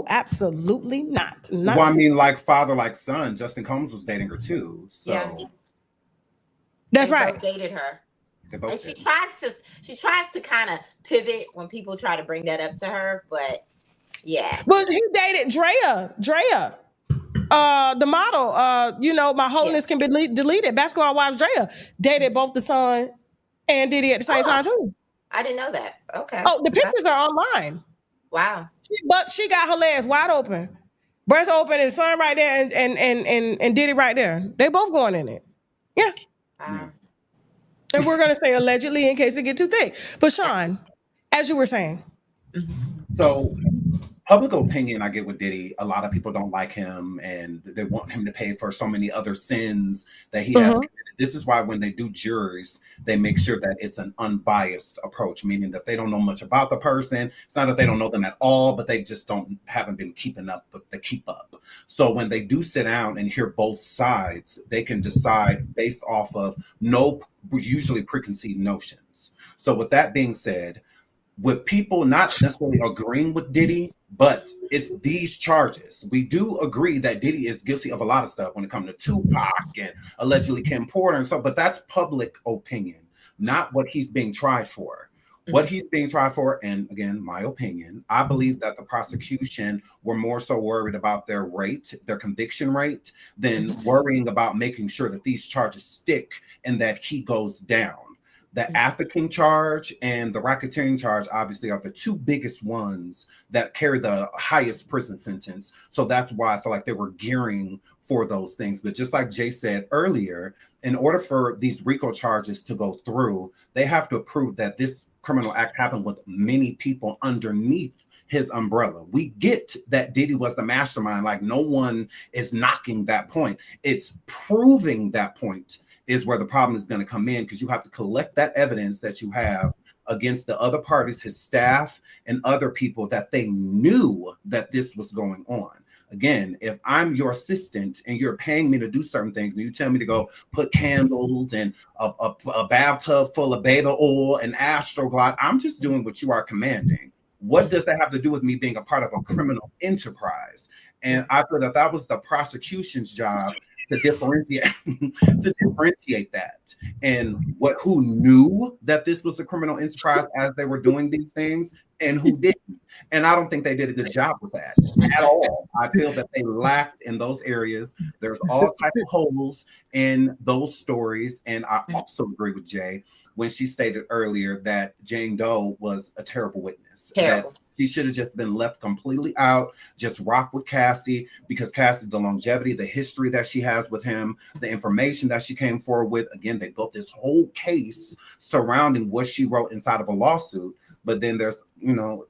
absolutely not. Well, I mean, like father, like son. Justin Combs was dating her too. So. Yeah. That's right. Dated her. They both And did. she tries to kind of pivot when people try to bring that up to her, but yeah. Well, he dated Drea, the model. You know, My Holiness Can Be Deleted. Basketball Wives Drea dated both the son and Diddy at the same time too. I didn't know that. Okay. Oh, the pictures are online. Wow. But she got her legs wide open, breast open, and the son right there, and Diddy right there. They both going in it. Yeah. Wow. And we're gonna say allegedly in case it get too thick. But Sean, as you were saying. So public opinion, I get with Diddy. A lot of people don't like him and they want him to pay for so many other sins that he has committed. This is why when they do juries, they make sure that it's an unbiased approach, meaning that they don't know much about the person. It's not that they don't know them at all, but they just haven't been keeping up with the keep up. So when they do sit down and hear both sides, they can decide based off of usually preconceived notions. So with that being said, with people not necessarily agreeing with Diddy, but it's these charges. We do agree that Diddy is guilty of a lot of stuff when it comes to Tupac and allegedly Kim Porter and stuff, but that's public opinion, not what he's being tried for. What he's being tried for, and again, my opinion, I believe that the prosecution were more so worried about their conviction rate, than worrying about making sure that these charges stick and that he goes down. The African charge and the racketeering charge obviously are the two biggest ones that carry the highest prison sentence. So that's why I feel like they were gearing for those things. But just like Jay said earlier, in order for these RICO charges to go through, they have to prove that this criminal act happened with many people underneath his umbrella. We get that Diddy was the mastermind. Like, no one is knocking that point. It's proving that point is where the problem is going to come in, because you have to collect that evidence that you have against the other parties, his staff and other people, that they knew that this was going on. Again, if I'm your assistant and you're paying me to do certain things and you tell me to go put candles and a bathtub full of baby oil and Astroglide, I'm just doing what you are commanding. What does that have to do with me being a part of a criminal enterprise? And I feel that that was the prosecution's job to differentiate that, and who knew that this was a criminal enterprise as they were doing these things, and who didn't. And I don't think they did a good job with that at all. I feel that they lacked in those areas. There's all types of holes in those stories. And I also agree with Jay when she stated earlier that Jane Doe was a terrible witness. Terrible. That she should have just been left completely out, just rock with Cassie, because Cassie, the longevity, the history that she has with him, the information that she came forward with. Again, they built this whole case surrounding what she wrote inside of a lawsuit. But then there's,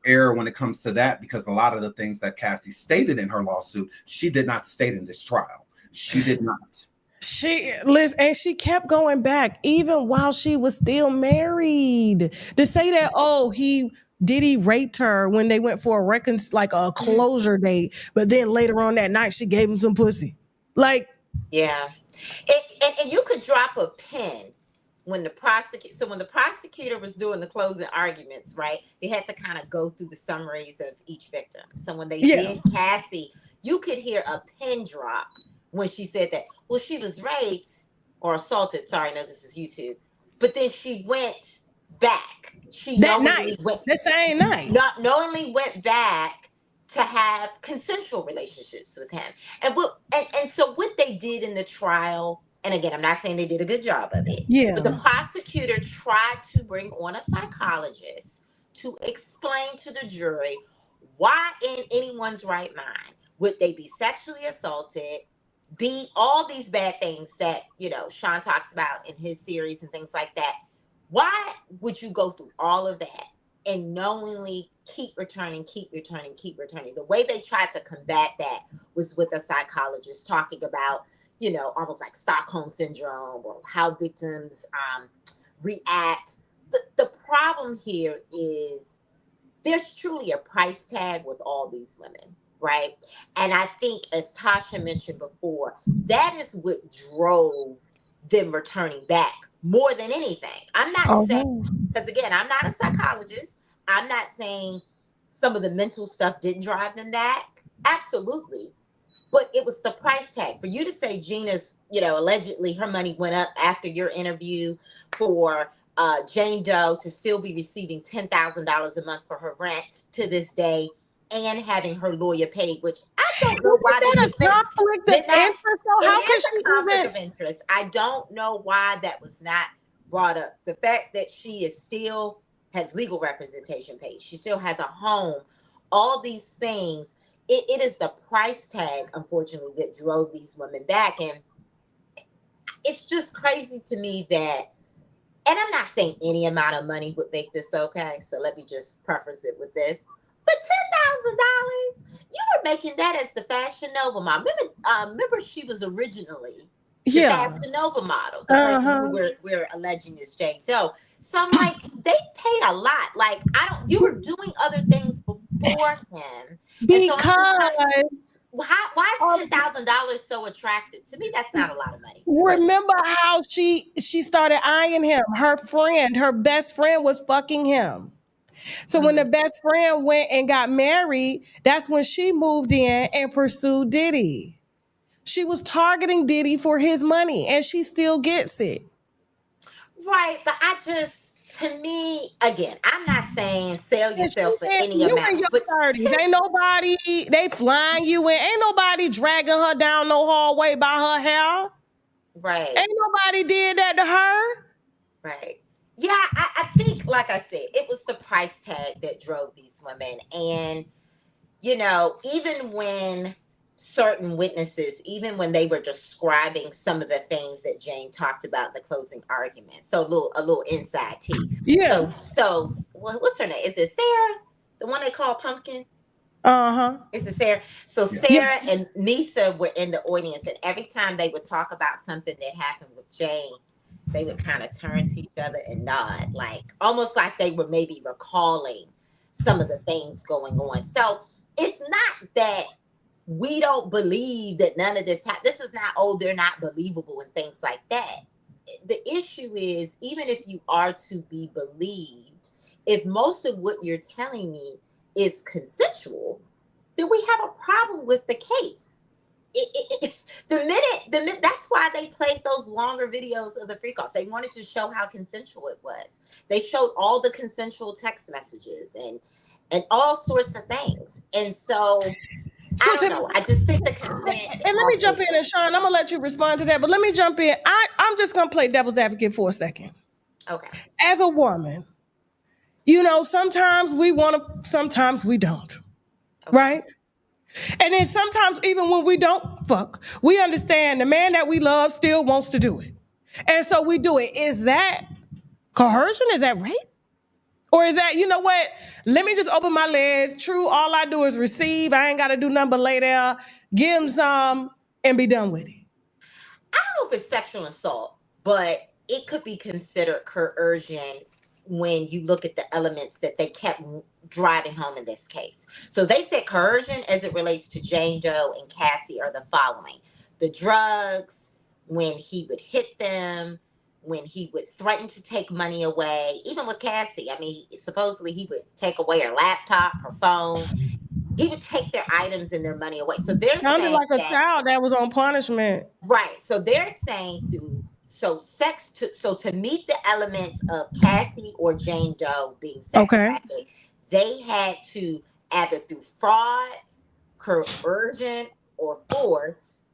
error when it comes to that, because a lot of the things that Cassie stated in her lawsuit, she did not state in this trial. She did not. And she kept going back even while she was still married, to say that, Diddy raped her when they went for a closure date, but then later on that night she gave him some pussy. Yeah. And you could drop a pin when the prosecutor was doing the closing arguments, right? They had to kind of go through the summaries of each victim. So when they did Cassie, you could hear a pin drop when she said that, well, she was raped or assaulted. Sorry, no, this is YouTube. But then she went back. The same night. Knowingly went back to have consensual relationships with him. And so what they did in the trial, and again, I'm not saying they did a good job of it, but the prosecutor tried to bring on a psychologist to explain to the jury why in anyone's right mind would they be sexually assaulted, be all these bad things that, Sean talks about in his series and things like that. Why would you go through all of that and knowingly keep returning? The way they tried to combat that was with a psychologist talking about, almost like Stockholm syndrome or how victims react. The problem here is there's truly a price tag with all these women, right? And I think, as Tasha mentioned before, that is what drove them returning back more than anything. I'm not saying, because again, I'm not a psychologist. I'm not saying some of the mental stuff didn't drive them back. Absolutely. But it was the price tag. For you to say Gina's, allegedly her money went up after your interview, for Jane Doe to still be receiving $10,000 a month for her rent to this day, and having her lawyer paid, which I don't know why the Isn't that a defense conflict did of not. interest? So how It can is she a conflict even? of interest. I don't know why that was not brought up. The fact that she is still has legal representation paid, she still has a home, all these things. It is the price tag, unfortunately, that drove these women back. And it's just crazy to me that, and I'm not saying any amount of money would make this okay, so let me just preface it with this. But $10,000, you were making that as the Fashion Nova model. Remember she was originally the Fashion Nova model, the person who we're alleging is Jane Doe. So I'm like, they paid a lot. Like, you were doing other things before him. And so I'm just why is $10,000 so attractive? To me, that's not a lot of money. Remember how she started eyeing him? Her best friend was fucking him. So when the best friend went and got married, that's when she moved in and pursued Diddy. She was targeting Diddy for his money, and she still gets it. Right, but to me, again, I'm not saying sell yourself for any amount. In your 30s. Ain't nobody, they flying you in. Ain't nobody dragging her down no hallway by her hair. Right. Ain't nobody did that to her. Right. Yeah, I think, like I said, it was the price tag that drove these women. And, even when certain witnesses, even when they were describing some of the things that Jane talked about in the closing argument. So a little inside tea. Yeah. So what's her name? Is it Sarah? The one they call Pumpkin? Is it Sarah? So Sarah and Nisa were in the audience, and every time they would talk about something that happened with Jane, they would kind of turn to each other and nod, like almost like they were maybe recalling some of the things going on. So it's not that we don't believe that none of this happened. This is not, they're not believable and things like that. The issue is, even if you are to be believed, if most of what you're telling me is consensual, then we have a problem with the case. That's why they played those longer videos of the freak offs. They wanted to show how consensual it was. They showed all the consensual text messages and all sorts of things. And so I don't know. I just think the consent. And let me jump in, and Sean, I'm gonna let you respond to that. But let me jump in. I'm just gonna play devil's advocate for a second. Okay. As a woman, sometimes we want to, sometimes we don't. Okay. Right? And then sometimes, even when we don't fuck, we understand the man that we love still wants to do it. And so we do it. Is that coercion? Is that rape? Or is that, let me just open my legs. True, all I do is receive. I ain't got to do nothing but lay there, give him some, and be done with it. I don't know if it's sexual assault, but it could be considered coercion when you look at the elements that they kept driving home in this case. So they said coercion as it relates to Jane Doe and Cassie are the following: the drugs, when he would hit them, when he would threaten to take money away. Even with Cassie, supposedly he would take away her laptop, her phone. He would take their items and their money away. So they're sounded like a child that was on punishment. Right. So they're saying to meet the elements of Cassie or Jane Doe being sex trafficked, they had to either through fraud, coercion, or force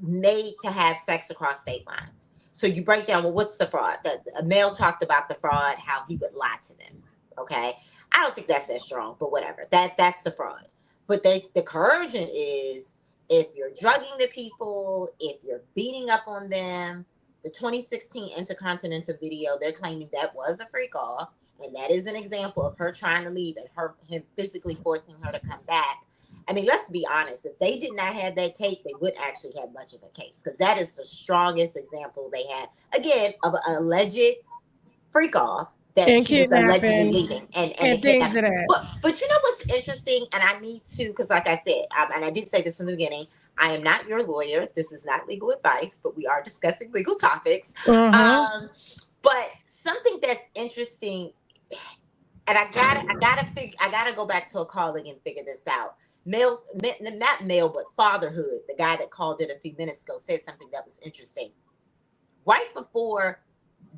made to have sex across state lines. So you break down, well, what's the fraud? A male talked about the fraud, how he would lie to them. Okay. I don't think that's that strong, but whatever. That's the fraud. But the coercion is if you're drugging the people, if you're beating up on them. The 2016 Intercontinental video, they're claiming that was a freak off, and that is an example of her trying to leave and him physically forcing her to come back. Let's be honest. If they did not have that tape, they wouldn't actually have much of a case, because that is the strongest example they have, again, of an alleged freak off that she was allegedly leaving and things of that. But you know what's interesting, and I need to, because like I said, and I did say this from the beginning, I am not your lawyer. This is not legal advice, but we are discussing legal topics. But something that's interesting, and I gotta go back to a colleague and figure this out. Not male, but fatherhood. The guy that called in a few minutes ago said something that was interesting. Right before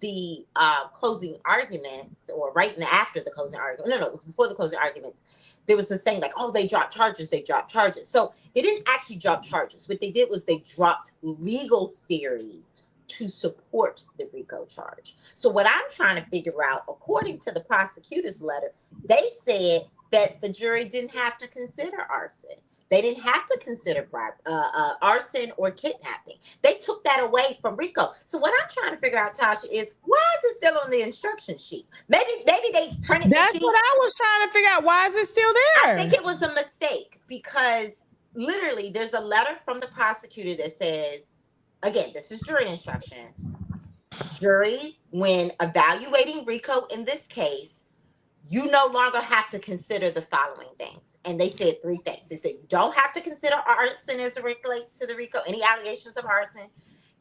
the closing arguments, or right after the closing argument. No, it was before the closing arguments. There was this thing like, oh, they dropped charges. They dropped charges. So they didn't actually drop charges. What they did was they dropped legal theories to support the RICO charge. So what I'm trying to figure out, according to the prosecutor's letter, they said that the jury didn't have to consider arson. They didn't have to consider arson or kidnapping. They took that away from RICO. So what I'm trying to figure out, Tasha, is why is it still on the instruction sheet? Maybe they printed That's the sheet. what I was trying to figure out. Why is it still there? I think it was a mistake because literally there's a letter from the prosecutor that says, again, this is jury instructions. Jury, when evaluating RICO in this case, you no longer have to consider the following things. And they said 3 things. They said you don't have to consider arson as it relates to the RICO, any allegations of arson,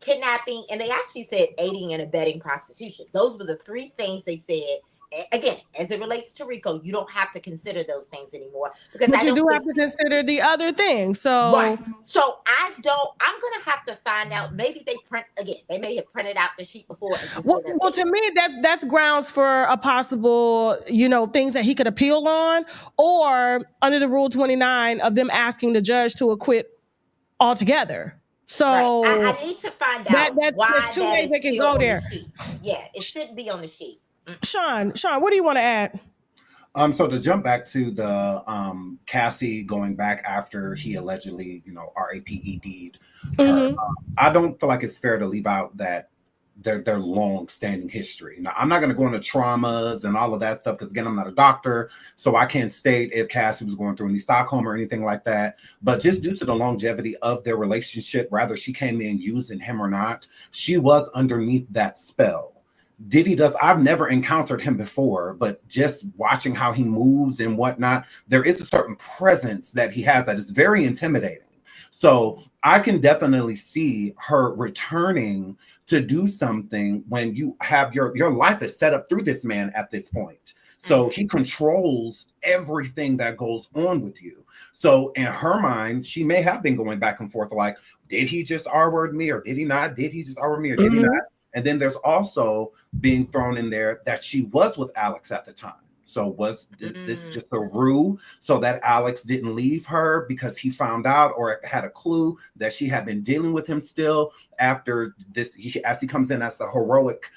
kidnapping, and they actually said aiding and abetting prostitution. Those were the 3 things they said. Again, as it relates to RICO, you don't have to consider those things anymore because but you do have to consider the other things. So, right. So I'm gonna have to find out. Maybe they may have printed out the sheet before. Well, to me, that's grounds for a possible, things that he could appeal on, or under the Rule 29 of them asking the judge to acquit altogether. So right. I need to find out why there's 2 ways they can go there. Yeah, it shouldn't be on the sheet. Sean, what do you want to add? So to jump back to the Cassie going back after he allegedly, RAPED'd her, I don't feel like it's fair to leave out that their long-standing history. Now, I'm not going to go into traumas and all of that stuff because, again, I'm not a doctor, so I can't state if Cassie was going through any Stockholm or anything like that. But just due to the longevity of their relationship, whether she came in using him or not, she was underneath that spell. Diddy I've never encountered him before, but just watching how he moves and whatnot, there is a certain presence that he has that is very intimidating. So I can definitely see her returning to do something when you have your life is set up through this man at this point. So he controls everything that goes on with you. So in her mind, she may have been going back and forth like, did he just R-word me or did he not? Did he just R-word me or did he not? And then there's also being thrown in there that she was with Alex at the time. So was this just a ruse so that Alex didn't leave her because he found out or had a clue that she had been dealing with him still after this, as he comes in as the heroic,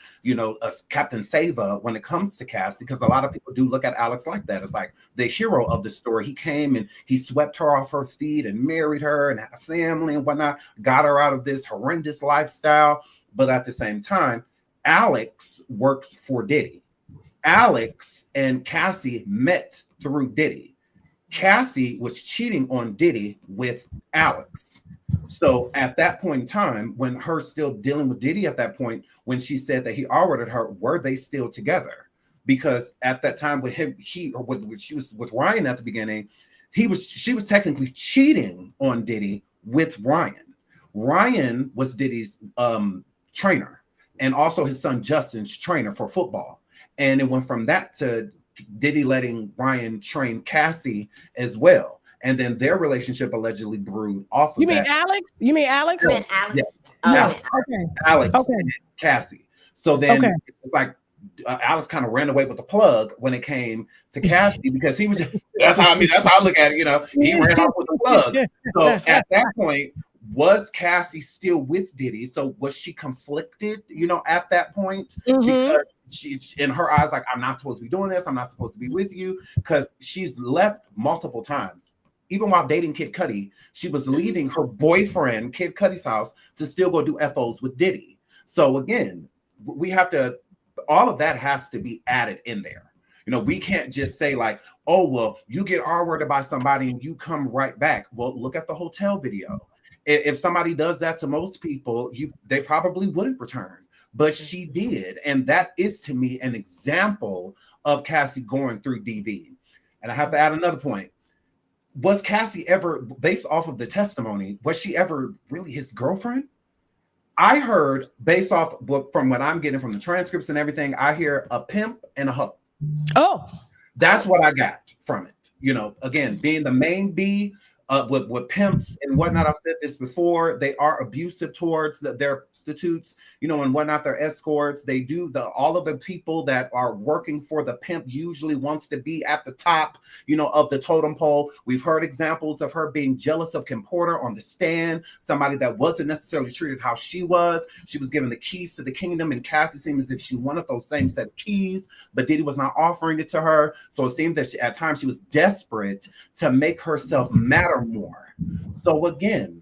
Captain Sava when it comes to Cassie, because a lot of people do look at Alex like that. It's like the hero of the story. He came and he swept her off her feet and married her and had a family and whatnot, got her out of this horrendous lifestyle. But at the same time, Alex worked for Diddy. Alex and Cassie met through Diddy. Cassie was cheating on Diddy with Alex. So at that point in time, when her still dealing with Diddy at that point, when she said that he R-worded her, were they still together? Because at that time with him, she was with Ryan at the beginning, she was technically cheating on Diddy with Ryan. Ryan was Diddy's trainer and also his son Justin's trainer for football. And it went from that to Diddy letting Ryan train Cassie as well. And then their relationship allegedly brewed off of that. Alex? You mean Alex? Yes. Alex. Yes. Okay. Alex Okay. and Cassie. So then it's like Alex kind of ran away with the plug when it came to Cassie because he was that's how I look at it, he ran off with the plug. So at that point, was Cassie still with Diddy? So was she conflicted, at that point? Because she, in her eyes, like, I'm not supposed to be doing this. I'm not supposed to be with you, because she's left multiple times. Even while dating Kid Cudi, she was leaving her boyfriend, Kid Cudi's house, to still go do FOs with Diddy. So again, we have to, all of that has to be added in there. We can't just say like, oh, well, you get R-worded by somebody and you come right back. Well, look at the hotel video. If somebody does that to most people, they probably wouldn't return, but she did. And that is, to me, an example of Cassie going through DV. And I have to add another point. Was Cassie ever, based off of the testimony, was she ever really his girlfriend? I heard, based off from what I'm getting from the transcripts and everything, I hear a pimp and a hoe. Oh. That's what I got from it. Again, being the main B, with pimps and whatnot. I've said this before. They are abusive towards their prostitutes, and whatnot. Their escorts. They do all of the people that are working for the pimp usually wants to be at the top, of the totem pole. We've heard examples of her being jealous of Kim Porter on the stand, somebody that wasn't necessarily treated how she was. She was given the keys to the kingdom, and Cassie seemed as if she wanted those same set of keys, but Diddy was not offering it to her. So it seemed that at times she was desperate to make herself matter more. So again,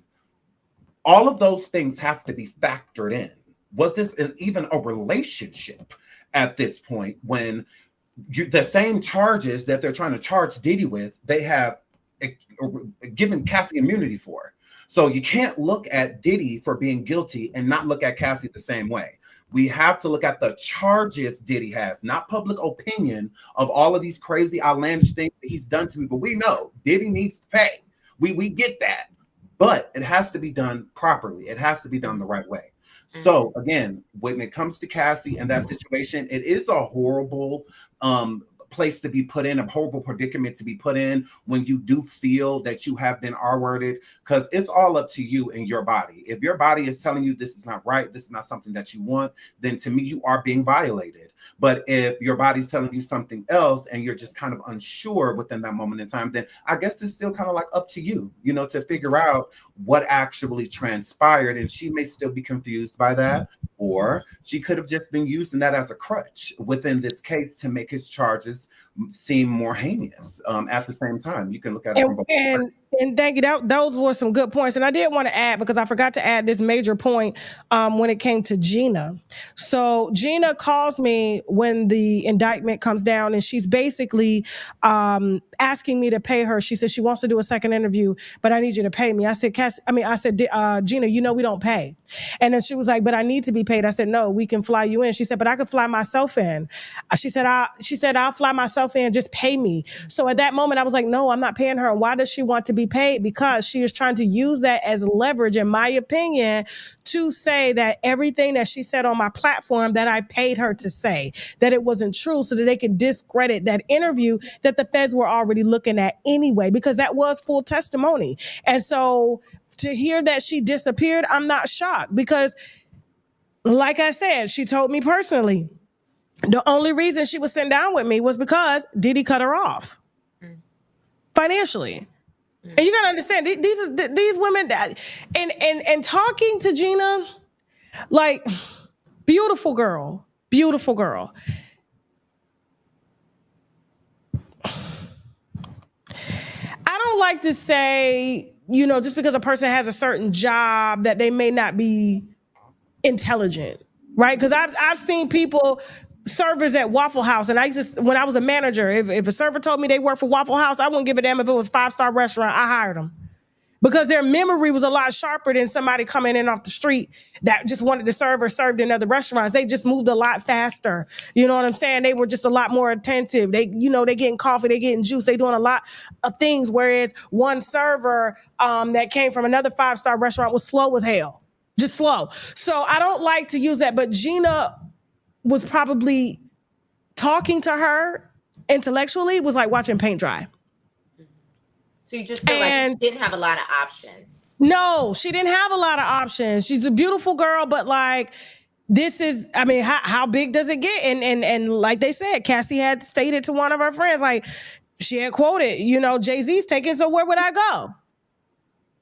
all of those things have to be factored in. Was this even a relationship at this point when the same charges that they're trying to charge Diddy with, they have given Cassie immunity for? So you can't look at Diddy for being guilty and not look at Cassie the same way. We have to look at the charges Diddy has, not public opinion of all of these crazy, outlandish things that he's done to me. But we know Diddy needs to pay. We get that. But it has to be done properly. It has to be done the right way. So again, when it comes to Cassie and that situation, it is a horrible place to be put in, a horrible predicament to be put in when you do feel that you have been R-worded, because it's all up to you and your body. If your body is telling you this is not right, this is not something that you want, then to me, you are being violated. But if your body's telling you something else and you're just kind of unsure within that moment in time, then I guess it's still kind of like up to you, to figure out what actually transpired. And she may still be confused by that, or she could have just been using that as a crutch within this case to make his charges seem more heinous. At the same time, you can look at it from both sides. And thank you. Those were some good points. And I did want to add, because I forgot to add this major point when it came to Gina. So Gina calls me when the indictment comes down, and she's basically asking me to pay her. She said she wants to do a second interview, but I need you to pay me. I said, Gina, we don't pay. And then she was like, but I need to be paid. I said, no, we can fly you in. She said, but I could fly myself in. She said, I'll fly myself in, just pay me. So at that moment, I was like, no, I'm not paying her. And why does she want to be paid? Because she is trying to use that as leverage, in my opinion, to say that everything that she said on my platform that I paid her to say, that it wasn't true, so that they could discredit that interview that the feds were already looking at anyway, because that was full testimony. And so to hear that she disappeared, I'm not shocked, because like I said, she told me personally, the only reason she was sitting down with me was because Diddy cut her off financially. And you gotta understand, these women, and talking to Gina, like, beautiful girl. I don't like to say, just because a person has a certain job that they may not be intelligent, right? Because I've seen people, servers at Waffle House, and when I was a manager, if a server told me they worked for Waffle House, I wouldn't give a damn if it was a 5-star restaurant. I hired them because their memory was a lot sharper than somebody coming in off the street that just wanted to serve or served in other restaurants. They just moved a lot faster. You know what I'm saying? They were just a lot more attentive. They getting coffee, they getting juice, they doing a lot of things. Whereas one server that came from another 5-star restaurant was slow as hell, just slow. So I don't like to use that, but Gina was probably talking to her intellectually was like watching paint dry. So you just feel like you didn't have a lot of options. No, she didn't have a lot of options. She's a beautiful girl, but like, this is, how big does it get? And like they said, Cassie had stated to one of her friends, like, she had quoted, Jay-Z's taken, so where would I go?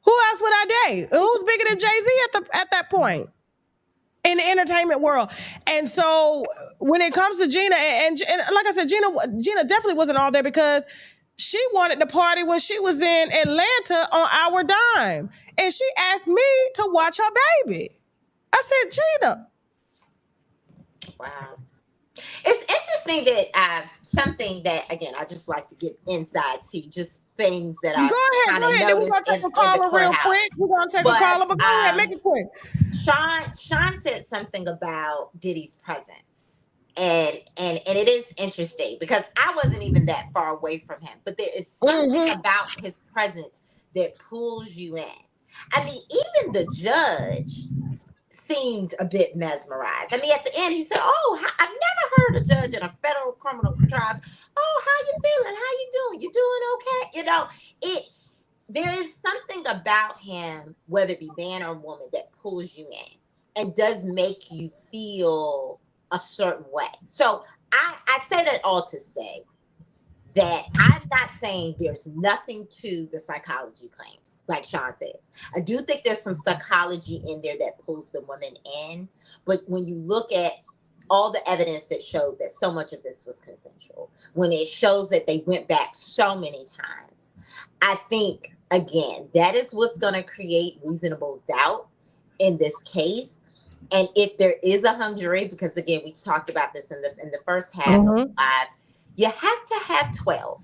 Who else would I date? Who's bigger than Jay-Z at that point in the entertainment world? And so when it comes to Gina, and like I said, Gina definitely wasn't all there, because she wanted to party when she was in Atlanta on our dime. And she asked me to watch her baby. I said, Gina. Wow. It's interesting that something that, again, I just like to get inside to just things that I go ahead. Then we're going to take a caller real quick. We're going to take a caller, but go ahead, make it quick. Sean said something about Diddy's presence. And it is interesting because I wasn't even that far away from him, but there is something about his presence that pulls you in. Even the judge seemed a bit mesmerized. At the end, he said, I've never heard a judge in a federal criminal trial. Oh, how you feeling? How you doing? You doing okay? there is something about him, whether it be man or woman, that pulls you in and does make you feel a certain way. So I say that all to say that I'm not saying there's nothing to the psychology claims, like Sean says. I do think there's some psychology in there that pulls the women in. But when you look at all the evidence that showed that so much of this was consensual, when it shows that they went back so many times, I think, again, that is what's going to create reasonable doubt in this case. And if there is a hung jury, because again, we talked about this in the first half of live, you have to have 12.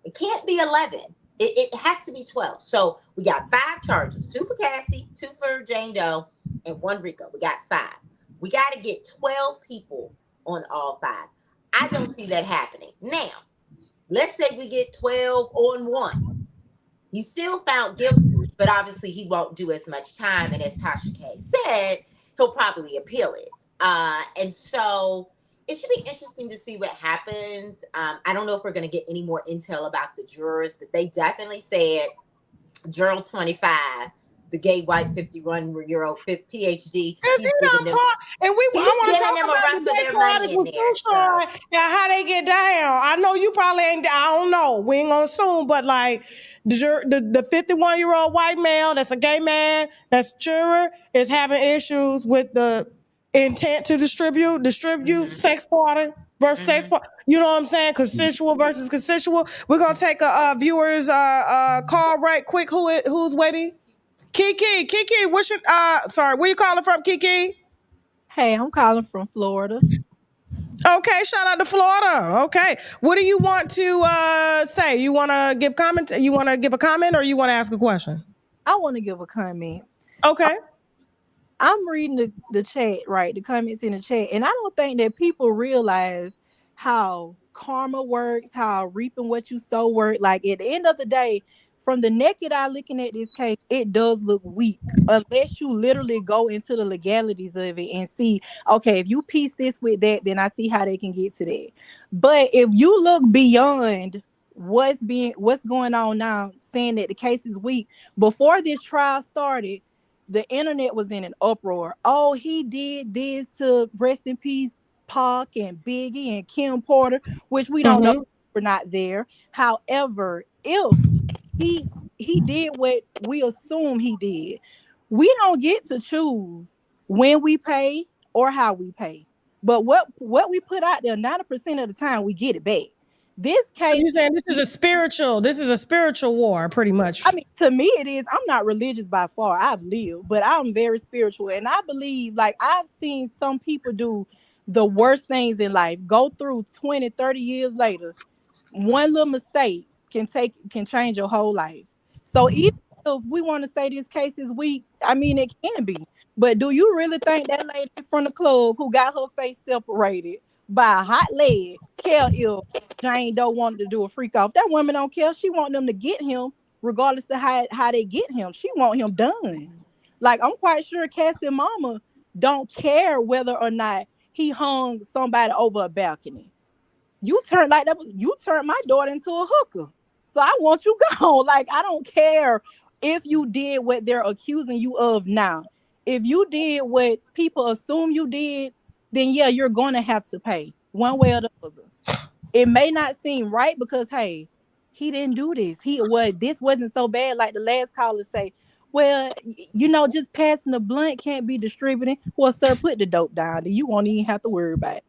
It can't be 11. It has to be 12. So we got 5 charges, 2 for Cassie, 2 for Jane Doe, and 1 Rico. We got 5. We got to get 12 people on all 5. I don't see that happening. Now, let's say we get 12 on 1. He's still found guilty, but obviously he won't do as much time. And as Tasha K said, he'll probably appeal it. And so it should be interesting to see what happens. I don't know if we're going to get any more intel about the jurors, but they definitely said juror 25, the gay white 51-year-old PhD. Because he not part, and I want to talk about the gay products with Tushar and how they get down. I know you probably ain't. I don't know. We ain't gonna assume, but like the 51-year-old white male that's a gay man that's juror is having issues with the intent to distribute sex party versus sex party. You know what I'm saying? Consensual versus consensual. We're gonna take a viewer's call right quick. Who's waiting? Kiki, what's your sorry, where you calling from, Kiki? Hey, I'm calling from Florida. Okay, shout out to Florida. Okay. What do you want to say? You want to give comment? You want to give a comment or you want to ask a question? I want to give a comment. Okay. I'm reading the chat, right? The comments in the chat, and I don't think that people realize how karma works, how reaping what you sow works. Like at the end of the day, from the naked eye looking at this case, it does look weak unless you literally go into the legalities of it and see, okay, if you piece this with that, then I see how they can get to that. But if you look beyond what's going on now, saying that the case is weak, before this trial started, the internet was in an uproar. Oh, he did this to rest in peace Pac and Biggie and Kim Porter, which we don't know, we're not there. However, if he did what we assume he did, we don't get to choose when we pay or how we pay. But what we put out there, 90% of the time we get it back. This case, so you're saying this is a spiritual war, pretty much. I mean, to me it is. I'm not religious by far. I've lived, but I'm very spiritual. And I believe, like, I've seen some people do the worst things in life, go through 20, 30 years later. One little mistake can change your whole life. So even if we want to say this case is weak, I mean, it can be. But do you really think that lady from the club who got her face separated by a hot leg care if Jane Doe wanted to do a freak off? That woman don't care. She want them to get him regardless of how they get him. She want him done. Like, I'm quite sure Cassie mama don't care whether or not he hung somebody over a balcony. You turned my daughter into a hooker. So I want you gone. Like, I don't care if you did what they're accusing you of now. If you did what people assume you did, then yeah, you're going to have to pay one way or the other. It may not seem right because, hey, he didn't do this. This wasn't so bad. Like the last caller say, well, just passing the blunt can't be distributing. Well, sir, put the dope down. You won't even have to worry about it.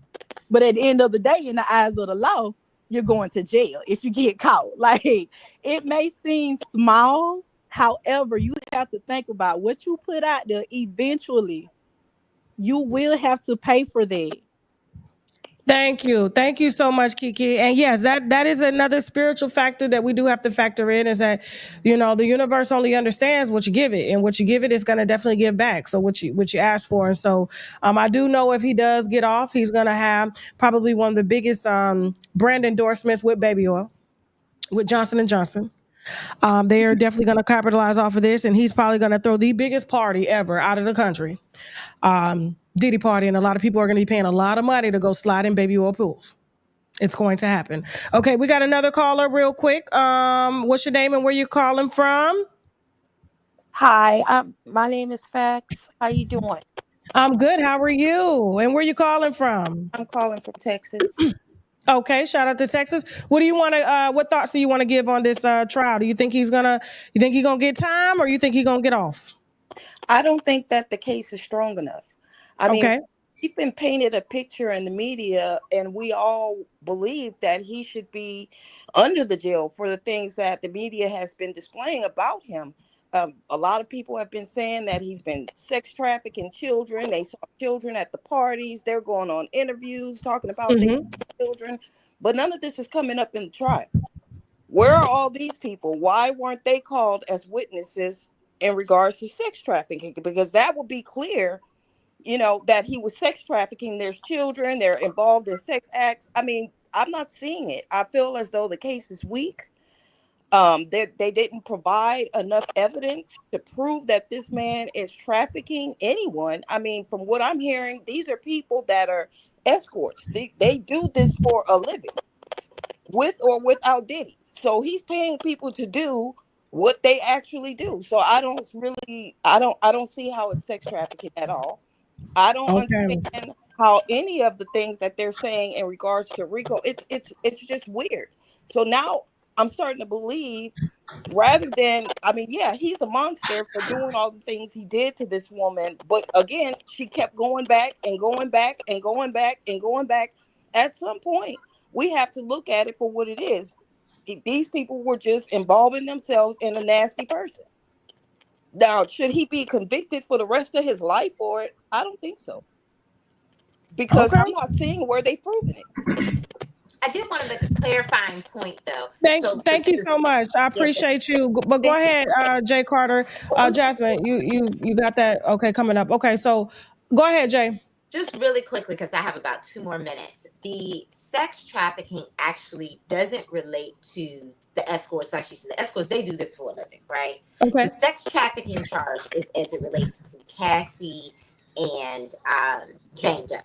But at the end of the day, in the eyes of the law, you're going to jail if you get caught. Like, it may seem small. However, you have to think about what you put out there. Eventually, you will have to pay for that. Thank you so much, Kiki. And yes, that is another spiritual factor that we do have to factor in, is that the universe only understands what you give it, and what you give it is going to definitely give back. So what you ask for. And so I do know if he does get off, he's going to have probably one of the biggest brand endorsements with baby oil, with Johnson & Johnson. They are definitely going to capitalize off of this, and he's probably going to throw the biggest party ever out of the country. Diddy party, and a lot of people are going to be paying a lot of money to go slide in baby oil pools. It's going to happen. Okay, we got another caller real quick. What's your name and where you calling from? Hi, my name is Fax. How you doing? I'm good. How are you? And where you calling from? I'm calling from Texas. Okay, shout out to Texas. What do you want to? What thoughts do you want to give on this trial? Do you think he's gonna? You think he's gonna get time, or you think he's gonna get off? I don't think that the case is strong enough. I mean, Okay. he's been painted a picture in the media, and we all believe that he should be under the jail for the things that the media has been displaying about him. A lot of people have been saying that he's been sex trafficking children. They saw children at the parties. They're going on interviews talking about they children, but none of this is coming up in the trial. Where are all these people? Why weren't they called as witnesses in regards to sex trafficking? Because that would be clear, that he was sex trafficking. There's children, they're involved in sex acts. I mean, I'm not seeing it. I feel as though the case is weak. They didn't provide enough evidence to prove that this man is trafficking anyone. I mean, from what I'm hearing, these are people that are escorts. They do this for a living, with or without Diddy. So he's paying people to do what they actually do. So I don't see how it's sex trafficking at all. I don't understand how any of the things that they're saying in regards to Rico, it's just weird. So now I'm starting to believe, rather than, I mean, yeah, he's a monster for doing all the things he did to this woman. But again, she kept going back and going back and going back and going back. At some point, we have to look at it for what it is. These people were just involving themselves in a nasty person. Now, should he be convicted for the rest of his life for it? I don't think so. Because I'm not seeing where they've proven it. I did want to make a clarifying point, though. Thank you so much. I appreciate you. But go ahead, Jay Carter. Jasmine, you got that? Okay, coming up. Okay, so go ahead, Jay. Just really quickly, because I have about 2 more minutes. The sex trafficking actually doesn't relate to the escorts. Like she said, the escorts, they do this for a living, right? Okay. The sex trafficking charge is as it relates to Cassie and Jane Doe.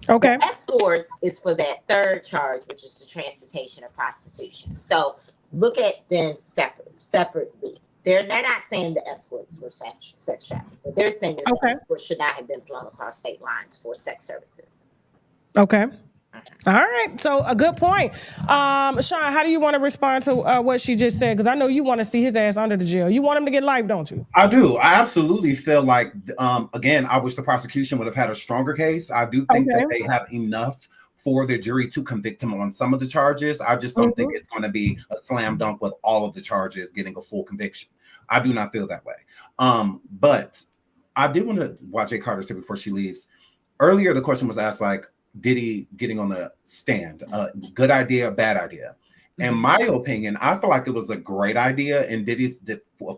Okay. The escorts is for that third charge, which is the transportation of prostitution. So look at them separately. They're not saying the escorts were sex trafficking, but they're saying that the escorts should not have been flown across state lines for sex services. Okay. All right. So a good point. Sean, how do you want to respond to what she just said? Because I know you want to see his ass under the jail. You want him to get life, don't you? I do. I absolutely feel like, again, I wish the prosecution would have had a stronger case. I do think that they have enough for the jury to convict him on some of the charges. I just don't think it's going to be a slam dunk with all of the charges getting a full conviction. I do not feel that way. But I did want to watch Jay Carter say before she leaves. Earlier, the question was asked, like, Diddy getting on the stand, good idea, bad idea. In my opinion, I feel like it was a great idea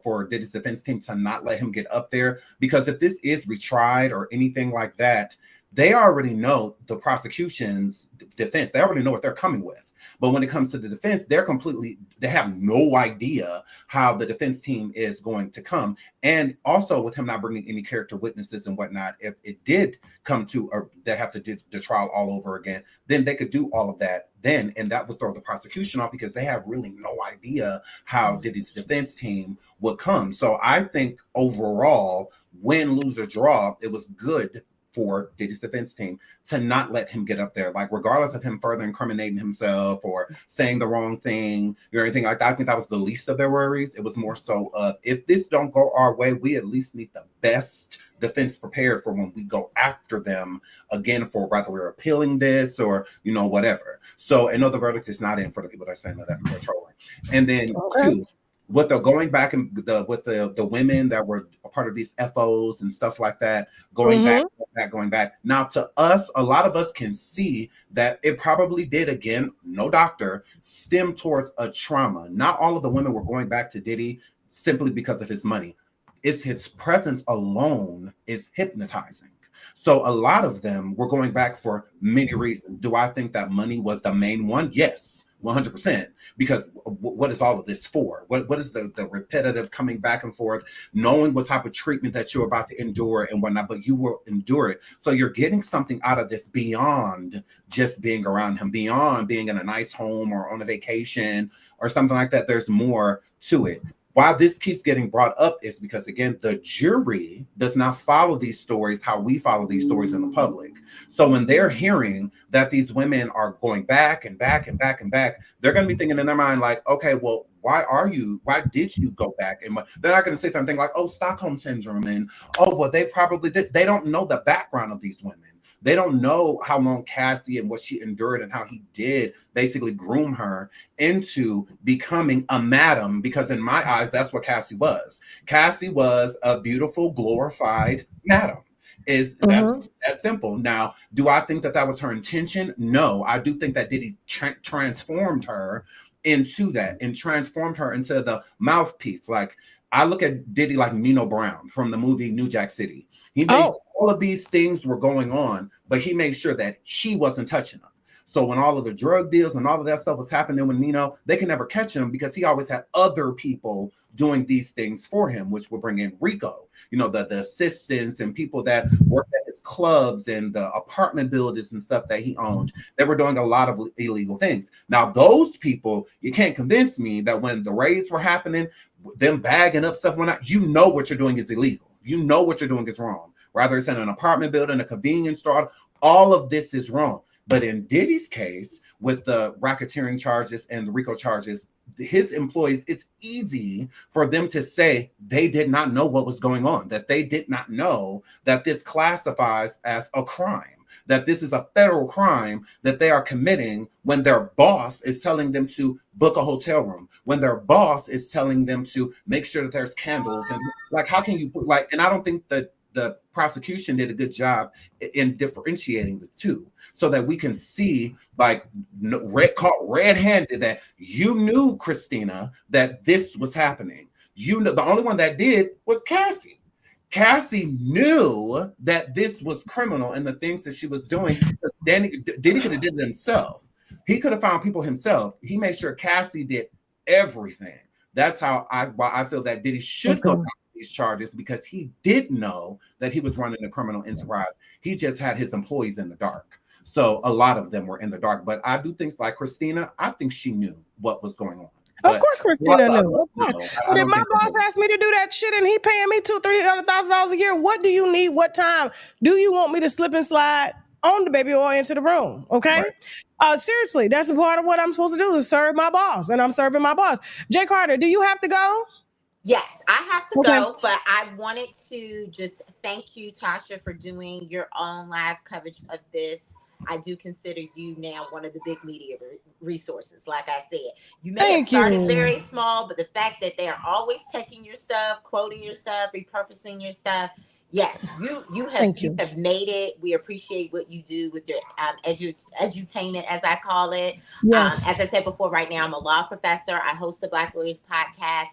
for Diddy's defense team to not let him get up there, because if this is retried or anything like that, they already know the prosecution's defense. They already know what they're coming with. But when it comes to the defense, they have no idea how the defense team is going to come. And also with him not bringing any character witnesses and whatnot, if it did come to, or they have to do the trial all over again, then they could do all of that then, and that would throw the prosecution off, because they have really no idea how Diddy's defense team would come. So I think overall, win, lose, or draw, it was good for Diddy's defense team to not let him get up there, like regardless of him further incriminating himself or saying the wrong thing or anything like that. I think that was the least of their worries. It was more so of, if this don't go our way, we at least need the best defense prepared for when we go after them again, for whether we're appealing this or, whatever. So I know the verdict is not in for the people that are saying that they're trolling. And then two, with the going back and with the women that were a part of these FOs and stuff like that, going back. Now, to us, a lot of us can see that it probably did, again, no doctor, stem towards a trauma. Not all of the women were going back to Diddy simply because of his money. It's his presence alone is hypnotizing. So a lot of them were going back for many reasons. Do I think that money was the main one? Yes. 100%. Because what is all of this for? What is the repetitive coming back and forth, knowing what type of treatment that you're about to endure and whatnot, but you will endure it. So you're getting something out of this beyond just being around him, beyond being in a nice home or on a vacation or something like that. There's more to it. Why this keeps getting brought up is because, again, the jury does not follow these stories how we follow these stories in the public. So when they're hearing that these women are going back and back and back and back, they're going to be thinking in their mind like, okay, well, why did you go back? And they're not going to say something like, oh, Stockholm syndrome. And, oh, well, they probably did. They don't know the background of these women. They don't know how long Cassie and what she endured and how he did basically groom her into becoming a madam, because in my eyes, that's what Cassie was. Cassie was a beautiful, glorified madam. That's that simple. Now, do I think that was her intention? No, I do think that Diddy transformed her into that and transformed her into the mouthpiece. Like, I look at Diddy like Nino Brown from the movie New Jack City. He made all of these things were going on, but he made sure that he wasn't touching them. So when all of the drug deals and all of that stuff was happening with Nino, they can never catch him because he always had other people doing these things for him, which would bring in Rico, the assistants and people that worked at his clubs and the apartment buildings and stuff that he owned. They were doing a lot of illegal things. Now, those people, you can't convince me that when the raids were happening, them bagging up stuff, what you're doing is illegal. You know what you're doing is wrong. Whether it's in an apartment building, a convenience store, all of this is wrong. But in Diddy's case, with the racketeering charges and the RICO charges, his employees, it's easy for them to say they did not know what was going on, that they did not know that this classifies as a crime, that this is a federal crime that they are committing when their boss is telling them to book a hotel room, when their boss is telling them to make sure that there's candles. And like, how can you put and I don't think that the prosecution did a good job in differentiating the two, so that we can see caught red-handed that you knew, Christina, that this was happening. The only one that did was Cassie. Cassie knew that this was criminal and the things that she was doing. Diddy could have did it himself. He could have found people himself. He made sure Cassie did everything. That's how I feel that Diddy should go down these charges, because he did know that he was running a criminal enterprise. He just had his employees in the dark. So a lot of them were in the dark. But I do things like Christina, I think she knew what was going on. Of course, Christina knew. Of course. But if my boss asked me to do that shit and he paying me $200,000-$300,000 a year, what do you need? What time do you want me to slip and slide on the baby oil into the room? Okay. Right. Seriously, that's a part of what I'm supposed to do, is serve my boss, and I'm serving my boss. Jay Carter, do you have to go? Yes, I have to go, but I wanted to just thank you, Tasha, for doing your own live coverage of this. I do consider you now one of the big media resources. Like I said, you may have started very small, but the fact that they are always taking your stuff, quoting your stuff, repurposing your stuff. Yes, you have made it. We appreciate what you do with your edutainment, as I call it. Yes. As I said before, right now I'm a law professor. I host the Black Lawyers Podcast.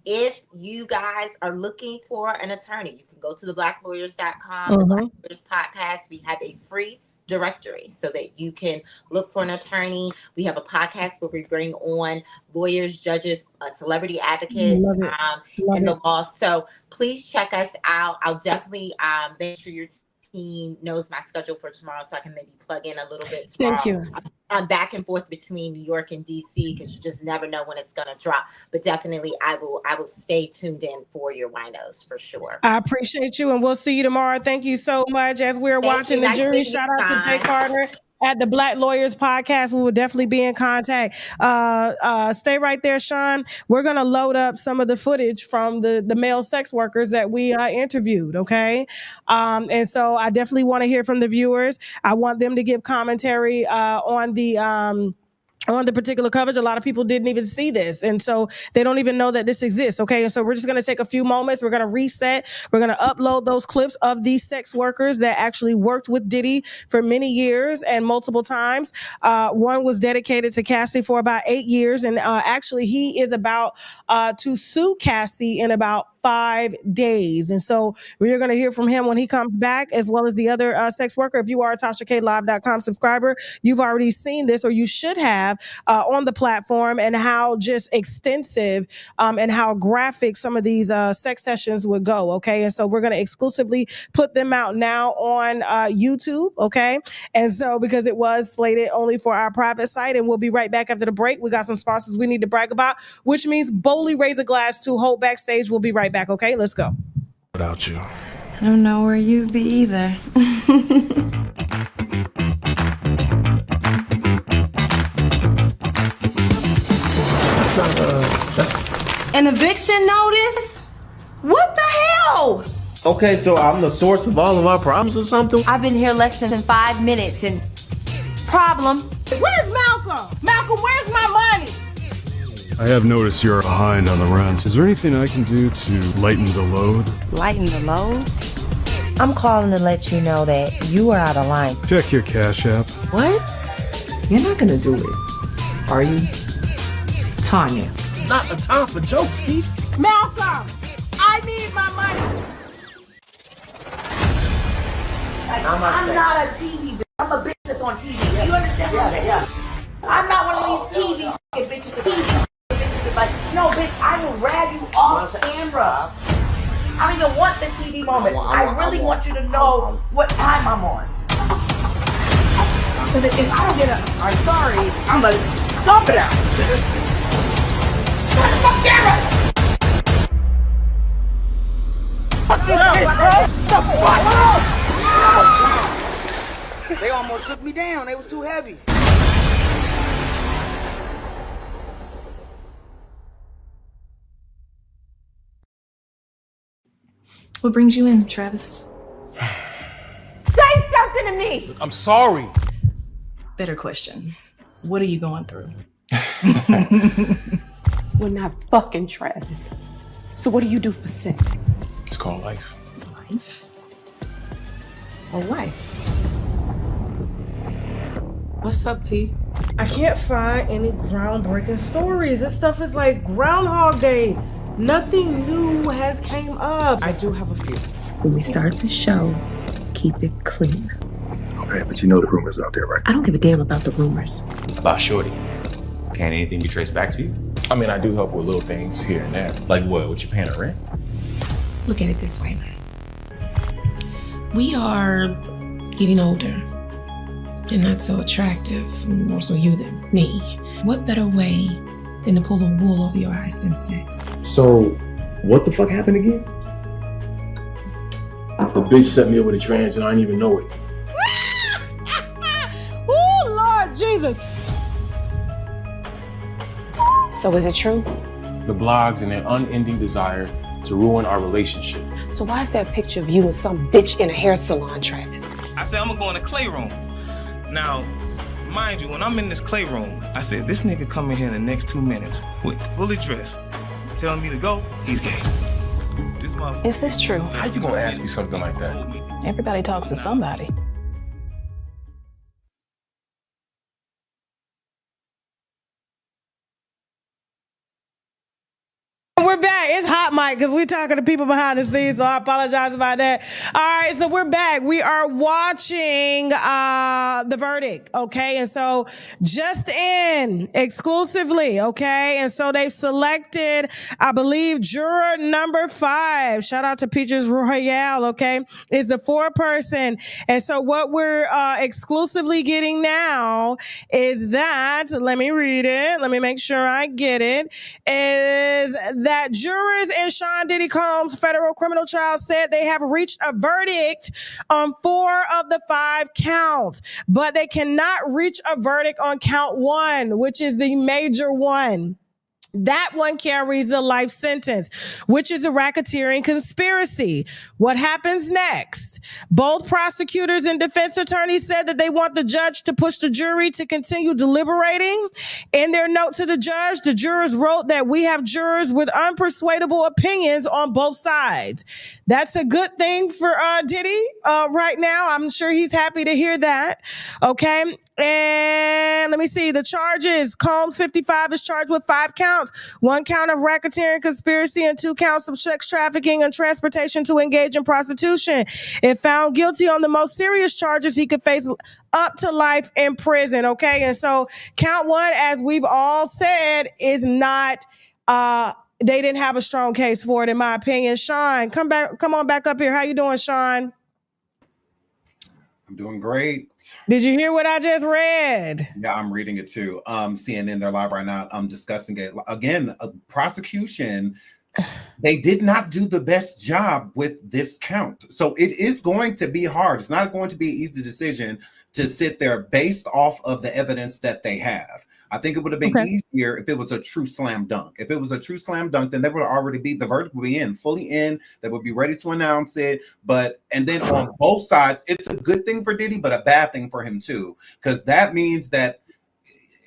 If you guys are looking for an attorney, you can go to theblacklawyers.com, the Black Lawyers Podcast. We have a free directory so that you can look for an attorney. We have a podcast where we bring on lawyers, judges, celebrity advocates in the law. So please check us out. I'll definitely make sure your team knows my schedule for tomorrow, so I can maybe plug in a little bit tomorrow. Thank you. I'm back and forth between New York and DC because you just never know when it's going to drop. But definitely, I will stay tuned in for your winos for sure. I appreciate you, and we'll see you tomorrow. Thank you so much. As we're watching the jury, shout out to Jay Carter at the Black Lawyers Podcast. We will definitely be in contact. Stay right there, Sean. We're going to load up some of the footage from the male sex workers that we interviewed, okay? And so I definitely want to hear from the viewers. I want them to give commentary on the particular coverage. A lot of people didn't even see this, and so they don't even know that this exists, okay? And so we're just going to take a few moments. We're going to reset. We're going to upload those clips of these sex workers that actually worked with Diddy for many years and multiple times. One was dedicated to Cassie for about 8 years, and actually he is about to sue Cassie in about 5 days. And so we're going to hear from him when he comes back, as well as the other sex worker. If you are a TashaKLive.com subscriber, you've already seen this, or you should have, on the platform, and how just extensive and how graphic some of these sex sessions would go. Okay. And so we're going to exclusively put them out now on YouTube. Okay. And so because it was slated only for our private site, and we'll be right back after the break. We got some sponsors we need to brag about, which means boldly raise a glass to Hold Backstage. We'll be right back. Okay. Let's go. Without you. I don't know where you'd be either. An eviction notice? What the hell? Okay, so I'm the source of all of our problems or something? I've been here less than 5 minutes and problem. Where's Malcolm? Malcolm, where's my money? I have noticed you're behind on the rent. Is there anything I can do to lighten the load? Lighten the load? I'm calling to let you know that you are out of line. Check your Cash App. What? You're not gonna do it, are you? Tanya. Not a time for jokes, Steve. Malcolm, I need my money. I'm not a TV bitch. I'm a bitch that's on TV. You understand what I'm saying? Yeah. I'm not one of these TV bitches. Bitches like, no, bitch, I will rag you off camera. I don't even want the TV moment. I really want you to know what time I'm on. Because if I don't get I'm sorry, I'm going to stomp it out. Shut the fuck camera! They almost took me down. They was too heavy. What brings you in, Travis? Say something to me! I'm sorry. Better question. What are you going through? We're not fucking Travis. So what do you do for sex? It's called life. Life? A wife? What's up, T? I can't find any groundbreaking stories. This stuff is like Groundhog Day. Nothing new has came up. I do have a few. When we start the show, keep it clean. Okay, but you know the rumors out there, right? I don't give a damn about the rumors. About Shorty. Can anything be traced back to you? I mean, I do help with little things here and there. Like what? What you paying her rent? Look at it this way. We are getting older and not so attractive, more so you than me. What better way than to pull the wool over your eyes than sex? So, what the fuck happened again? The bitch set me up with a trans and I didn't even know it. Oh, Lord Jesus. So is it true? The blogs and their unending desire to ruin our relationship. So why is that picture of you with some bitch in a hair salon, Travis? I said, I'm gonna go in the clay room. Now, mind you, when I'm in this clay room, I said, this nigga come in here in the next 2 minutes with fully dressed, telling me to go, he's gay. This motherfucker. Is this true? How you gonna ask me something like that? Everybody talks to somebody. We're back. It's hot, Mike, because we're talking to people behind the scenes, so I apologize about that. All right, so we're back. We are watching the verdict, okay? And so just in exclusively, okay? And so they've selected, I believe, juror number 5. Shout out to Peaches Royale, okay? Is the 4-person. And so what we're exclusively getting now is that, let me read it. Let me make sure I get it. Is that jurors in Sean Diddy Combs' federal criminal trial said they have reached a verdict on 4 of the 5 counts, but they cannot reach a verdict on count 1, which is the major one. That one carries the life sentence, which is a racketeering conspiracy. What happens next? Both prosecutors and defense attorneys said that they want the judge to push the jury to continue deliberating. In their note to the judge, the jurors wrote that we have jurors with unpersuadable opinions on both sides. That's a good thing for Diddy right now. I'm sure he's happy to hear that. Okay. And let me see the charges. Combs, 55, is charged with 5 counts. 1 count of racketeering, conspiracy, and 2 counts of sex trafficking and transportation to engage in prostitution. If found guilty on the most serious charges, he could face up to life in prison. Okay, and so count 1, as we've all said, is not. They didn't have a strong case for it, in my opinion. Sean, come on back up here. How you doing, Sean? I'm doing great. Did you hear what I just read? Yeah, I'm reading it too. CNN, they're live right now. I'm discussing it. Again, prosecution, they did not do the best job with this count. So it is going to be hard. It's not going to be an easy decision to sit there based off of the evidence that they have. I think it would have been easier if it was a true slam dunk. If it was a true slam dunk, then they would already be, the verdict would be fully in. They would be ready to announce it. And then on both sides, it's a good thing for Diddy, but a bad thing for him too. Because that means that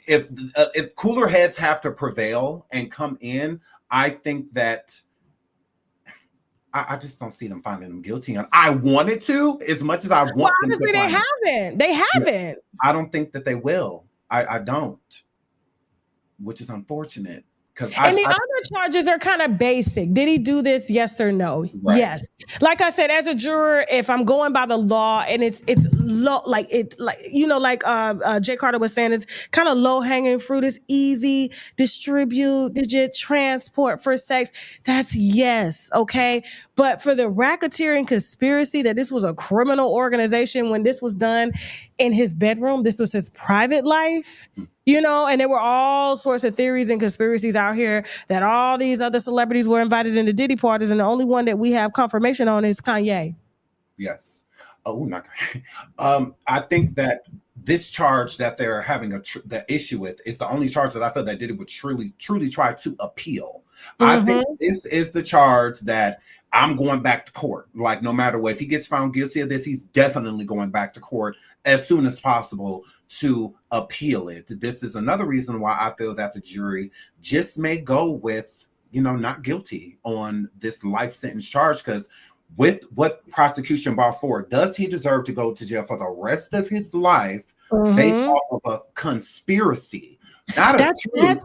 if cooler heads have to prevail and come in, I think that I just don't see them finding him guilty. And I wanted to, as much as I want. Well, obviously they haven't. They haven't. I don't think that they will. I don't. Which is unfortunate. And the other charges are kind of basic. Did he do this? Yes or no? Right. Yes. Like I said, as a juror, if I'm going by the law and it's low, like Jay Carter was saying, it's kind of low hanging fruit. It's easy, distribute, digit, transport for sex. That's yes. Okay. But for the racketeering conspiracy, that this was a criminal organization, when this was done in his bedroom, this was his private life. And there were all sorts of theories and conspiracies out here that all these other celebrities were invited into Diddy parties, and the only one that we have confirmation on is Kanye. Yes. Oh, not Kanye. I think that this charge that they're having the issue with is the only charge that I feel that Diddy would truly try to appeal. I think this is the charge that I'm going back to court. Like, no matter what, if he gets found guilty of this, he's definitely going back to court as soon as possible to appeal it. This is another reason why I feel that the jury just may go with, not guilty on this life sentence charge, because with what prosecution brought forward, does he deserve to go to jail for the rest of his life based off of a conspiracy? That's weak.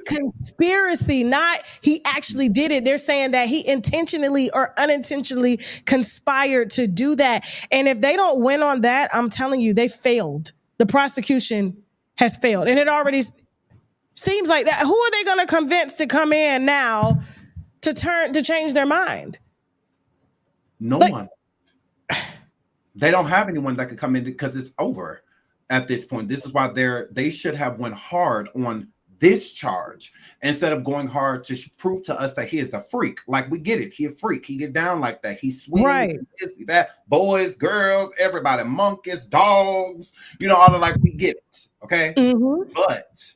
Conspiracy, not he actually did it. They're saying that he intentionally or unintentionally conspired to do that. And if they don't win on that, I'm telling you, they failed. The prosecution has failed. And it already seems like that. Who are they going to convince to come in now to change their mind? No one. They don't have anyone that could come in because it's over. At this point, this is why they should have went hard on this charge instead of going hard to prove to us that he is a freak. Like, we get it, he a freak, he get down like that, he's sweet, right? That boys, girls, everybody, monkeys, dogs, all of, like, we get it, okay? But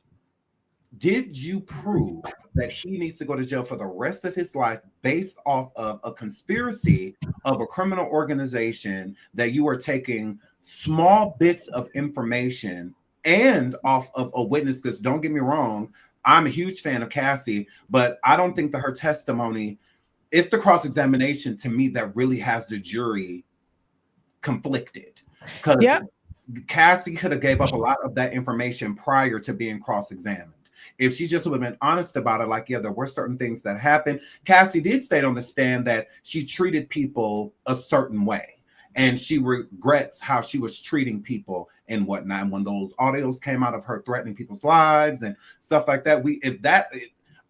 did you prove that he needs to go to jail for the rest of his life based off of a conspiracy of a criminal organization that you are taking small bits of information and off of a witness? Because don't get me wrong, I'm a huge fan of Cassie, but I don't think that her testimony, it's the cross-examination to me that really has the jury conflicted. Because Cassie could have gave up a lot of that information prior to being cross-examined. If she just would have been honest about it, like, there were certain things that happened. Cassie did state on the stand that she treated people a certain way, and she regrets how she was treating people and whatnot. And when those audios came out of her threatening people's lives and stuff like that,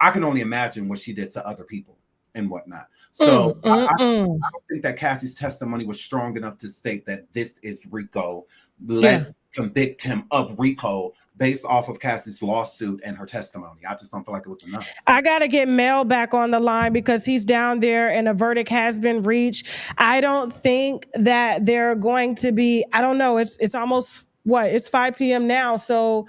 I can only imagine what she did to other people and whatnot. So I don't think that Cassie's testimony was strong enough to state that this is Rico. Let's convict him of Rico based off of Cassie's lawsuit and her testimony. I just don't feel like it was enough. I got to get Mel back on the line because he's down there and a verdict has been reached. I don't think that they're going to be, I don't know, it's almost, it's 5 p.m. now, so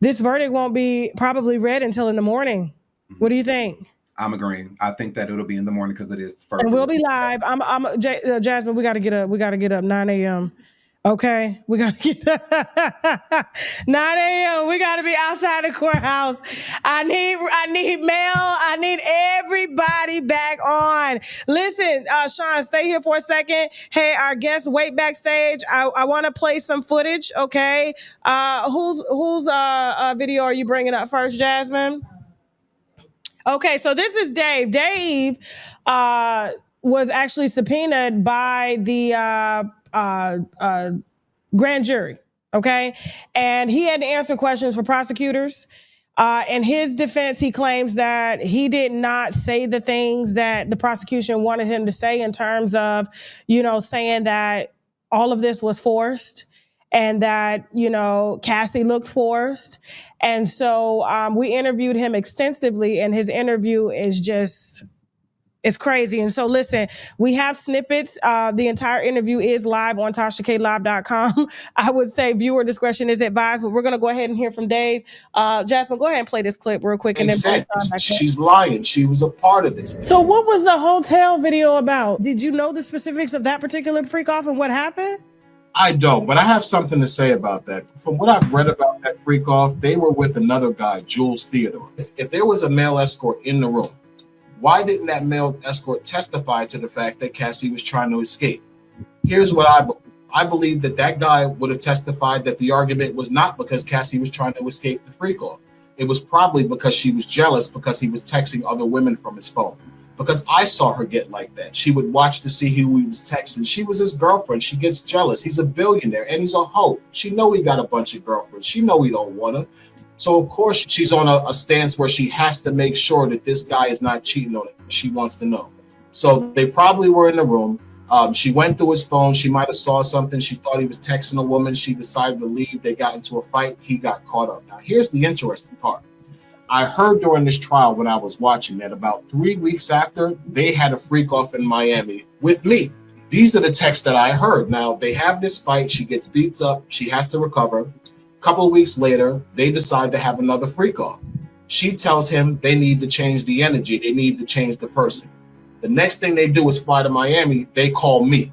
this verdict won't be probably read until in the morning. What do you think? I'm agreeing. I think that it'll be in the morning because it is first. And we'll be live. Jasmine, we got to get up 9 a.m. Okay, we gotta get 9 a.m. We gotta be outside the courthouse. I need Mel. I need everybody back on. Listen, Sean, stay here for a second. Hey, our guests, wait backstage. I want to play some footage. Okay, whose video are you bringing up first, Jasmine? Okay, so this is Dave. Dave was actually subpoenaed by the grand jury, okay? And he had to answer questions for prosecutors. In his defense, he claims that he did not say the things that the prosecution wanted him to say in terms of, saying that all of this was forced and that, Cassie looked forced. And so we interviewed him extensively, and his interview is just... it's crazy. And so listen, we have snippets. The entire interview is live on TashaKLive.com. I would say viewer discretion is advised, but we're going to go ahead and hear from Dave. Jasmine, go ahead and play this clip real quick. And then she's lying. She was a part of this. So what was the hotel video about? Did you know the specifics of that particular freak off and what happened? I don't, but I have something to say about that. From what I've read about that freak off, they were with another guy, Jules Theodore. If there was a male escort in the room, why didn't that male escort testify to the fact that Cassie was trying to escape? Here's what I believe. I believe that guy would have testified that the argument was not because Cassie was trying to escape the freak off. It was probably because she was jealous because he was texting other women from his phone. Because I saw her get like that. She would watch to see who he was texting. She was his girlfriend. She gets jealous. He's a billionaire and he's a hoe. She know he got a bunch of girlfriends. She know he don't want her. So, of course, she's on a stance where she has to make sure that this guy is not cheating on her. She wants to know. So they probably were in the room. She went through his phone. She might have saw something. She thought he was texting a woman. She decided to leave. They got into a fight. He got caught up. Now, here's the interesting part. I heard during this trial when I was watching that about 3 weeks after, they had a freak off in Miami with me. These are the texts that I heard. Now, they have this fight. She gets beat up. She has to recover. Couple of weeks later, they decide to have another freak off. She tells him they need to change the energy. They need to change the person. The next thing they do is fly to Miami. They call me.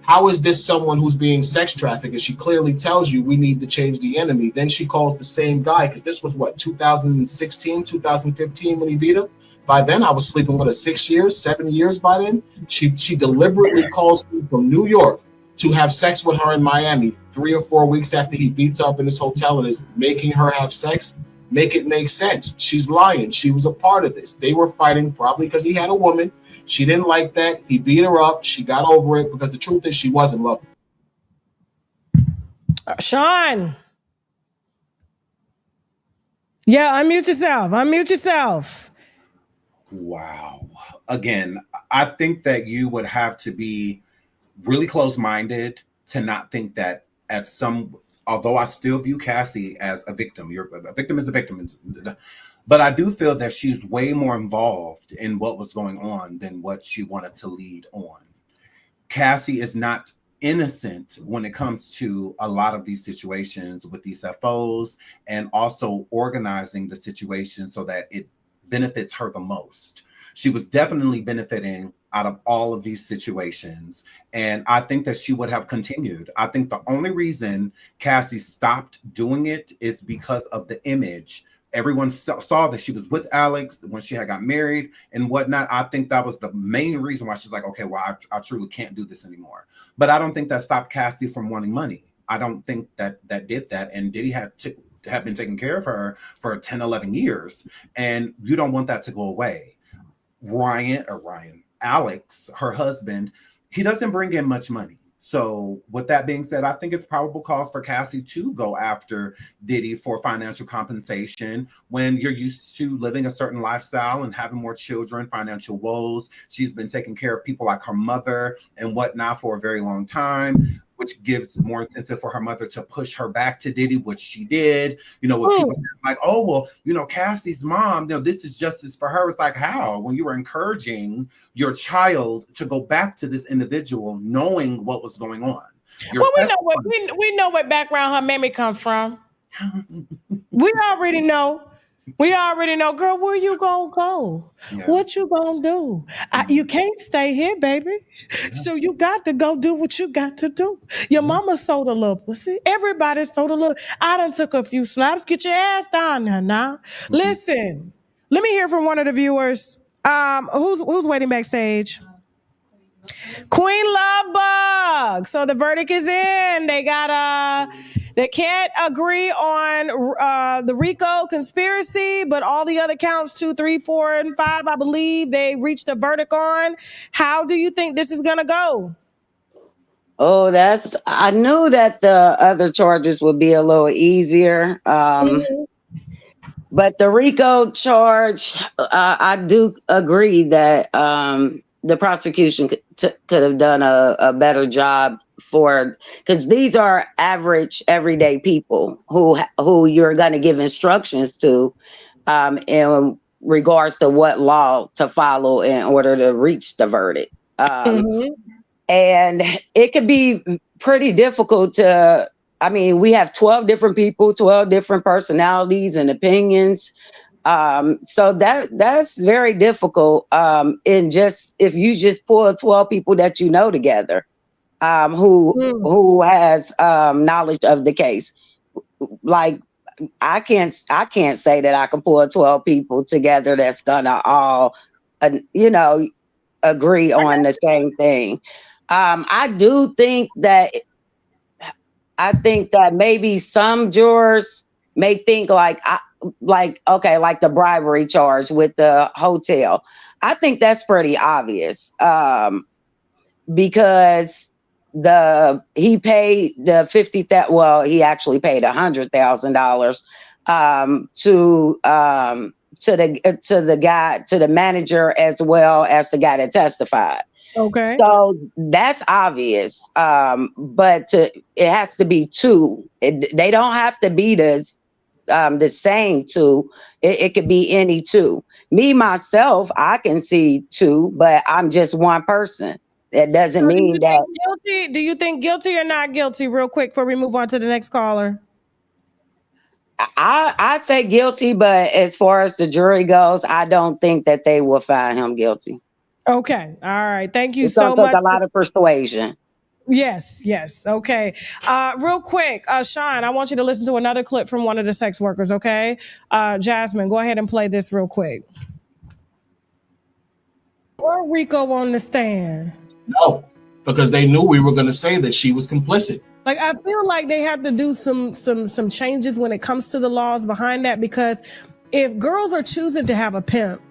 How is this someone who's being sex trafficked? And she clearly tells you we need to change the enemy. Then she calls the same guy, because this was what, 2016, 2015 when he beat her? By then, I was sleeping with her 6 years, 7 years by then. She deliberately calls me from New York to have sex with her in Miami 3 or 4 weeks after he beats her up in his hotel and is making her have sex. Make it make sense. She's lying. She was a part of this. They were fighting probably because he had a woman. She didn't like that. He beat her up. She got over it because the truth is she wasn't loving. Sean. Yeah, unmute yourself. Unmute yourself. Wow. Again, I think that you would have to be really close-minded to not think that at some, although I still view Cassie as a victim, a victim is a victim, but I do feel that she's way more involved in what was going on than what she wanted to lead on. Cassie is not innocent when it comes to a lot of these situations with these FOs and also organizing the situation so that it benefits her the most. She was definitely benefiting out of all of these situations. And I think that she would have continued. I think the only reason Cassie stopped doing it is because of the image. Everyone saw that she was with Alex when she had got married and whatnot. I think that was the main reason why she's like, okay, well, I truly can't do this anymore. But I don't think that stopped Cassie from wanting money. I don't think that did that. And Diddy had been taking care of her for 10, 11 years. And you don't want that to go away. Alex, her husband, he doesn't bring in much money. So with that being said, I think it's probable cause for Cassie to go after Diddy for financial compensation when you're used to living a certain lifestyle and having more children, financial woes. She's been taking care of people like her mother and whatnot for a very long time, which gives more incentive for her mother to push her back to Diddy, which she did. You know, with people like, oh, well, you know, Cassie's mom, you know, this is justice for her. It's like, how? When you were encouraging your child to go back to this individual, knowing what was going on. Well, we know what background her mammy comes from. We already know. We already know, girl, where you gonna go? Yeah. What you gonna do? You can't stay here, baby. So you got to go do what you got to do. Your mama sold a little pussy. Everybody sold a little. I done took a few slaps. Get your ass down there now. Listen, let me hear from one of the viewers. Who's waiting backstage? Queen Lovebug. So the verdict is in. They can't agree on the Rico conspiracy, but all the other counts 2, 3, 4, and 5, I believe they reached a verdict on. How do you think this is gonna go? Oh, I knew that the other charges would be a little easier. But the Rico charge, I do agree that the prosecution could have done a better job because these are average, everyday people who you're going to give instructions to in regards to what law to follow in order to reach the verdict. And it could be pretty difficult we have 12 different people, 12 different personalities and opinions. So that's very difficult. If you just pull 12 people that you know together, who has knowledge of the case. Like I can't say that I can pull 12 people together that's gonna all agree on the same thing. I think that maybe some jurors may think like the bribery charge with the hotel. I think that's pretty obvious because he paid the $50,000. Well, he actually paid $100,000 to the manager as well as the guy that testified. Okay. So that's obvious. But it has to be two. They don't have to be the same two. It could be any two. Me, myself, I can see two, but I'm just one person. That doesn't mean that. Guilty? Do you think guilty or not guilty? Real quick before we move on to the next caller. I say guilty, but as far as the jury goes, I don't think that they will find him guilty. Okay. All right. Thank you It's so gonna much. take a lot of persuasion. Yes. Okay. Real quick, Sean, I want you to listen to another clip from one of the sex workers, okay? Jasmine, go ahead and play this real quick. Or Rico on the stand? No, because they knew we were going to say that she was complicit. Like, I feel like they have to do some changes when it comes to the laws behind that, because if girls are choosing to have a pimp,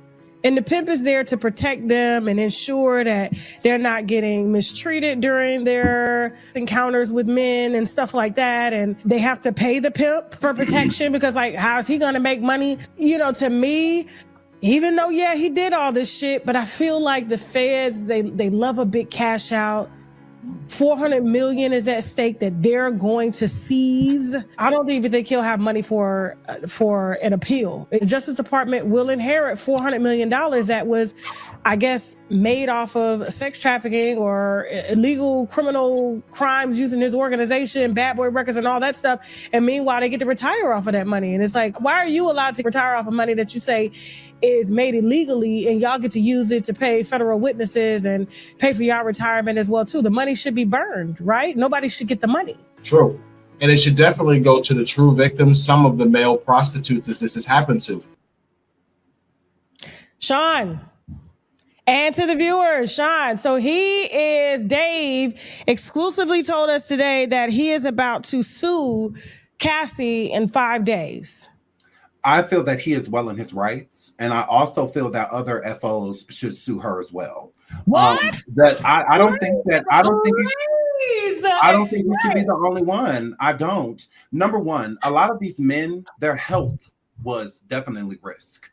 and the pimp is there to protect them and ensure that they're not getting mistreated during their encounters with men and stuff like that, and they have to pay the pimp for protection because, like, how is he going to make money? To me, even though, yeah, he did all this shit, but I feel like the feds, they love a big cash out. $400 million is at stake that they're going to seize. I don't even think he'll have money for an appeal. The Justice Department will inherit $400 million that was, I guess, made off of sex trafficking or illegal criminal crimes using his organization, bad boy records and all that stuff. And meanwhile, they get to retire off of that money. And it's like, why are you allowed to retire off of money that you say is made illegally, and y'all get to use it to pay federal witnesses and pay for y'all retirement as well too? The money should be burned, right? Nobody should get the money. True. And it should definitely go to the true victims, some of the male prostitutes that this has happened to. Sean, and to the viewers, Sean. So Dave exclusively told us today that he is about to sue Cassie in 5 days. I feel that he is well in his rights, and I also feel that other FOs should sue her as well. What? I don't think he should be the only one. I don't. Number one, a lot of these men, their health was definitely risk.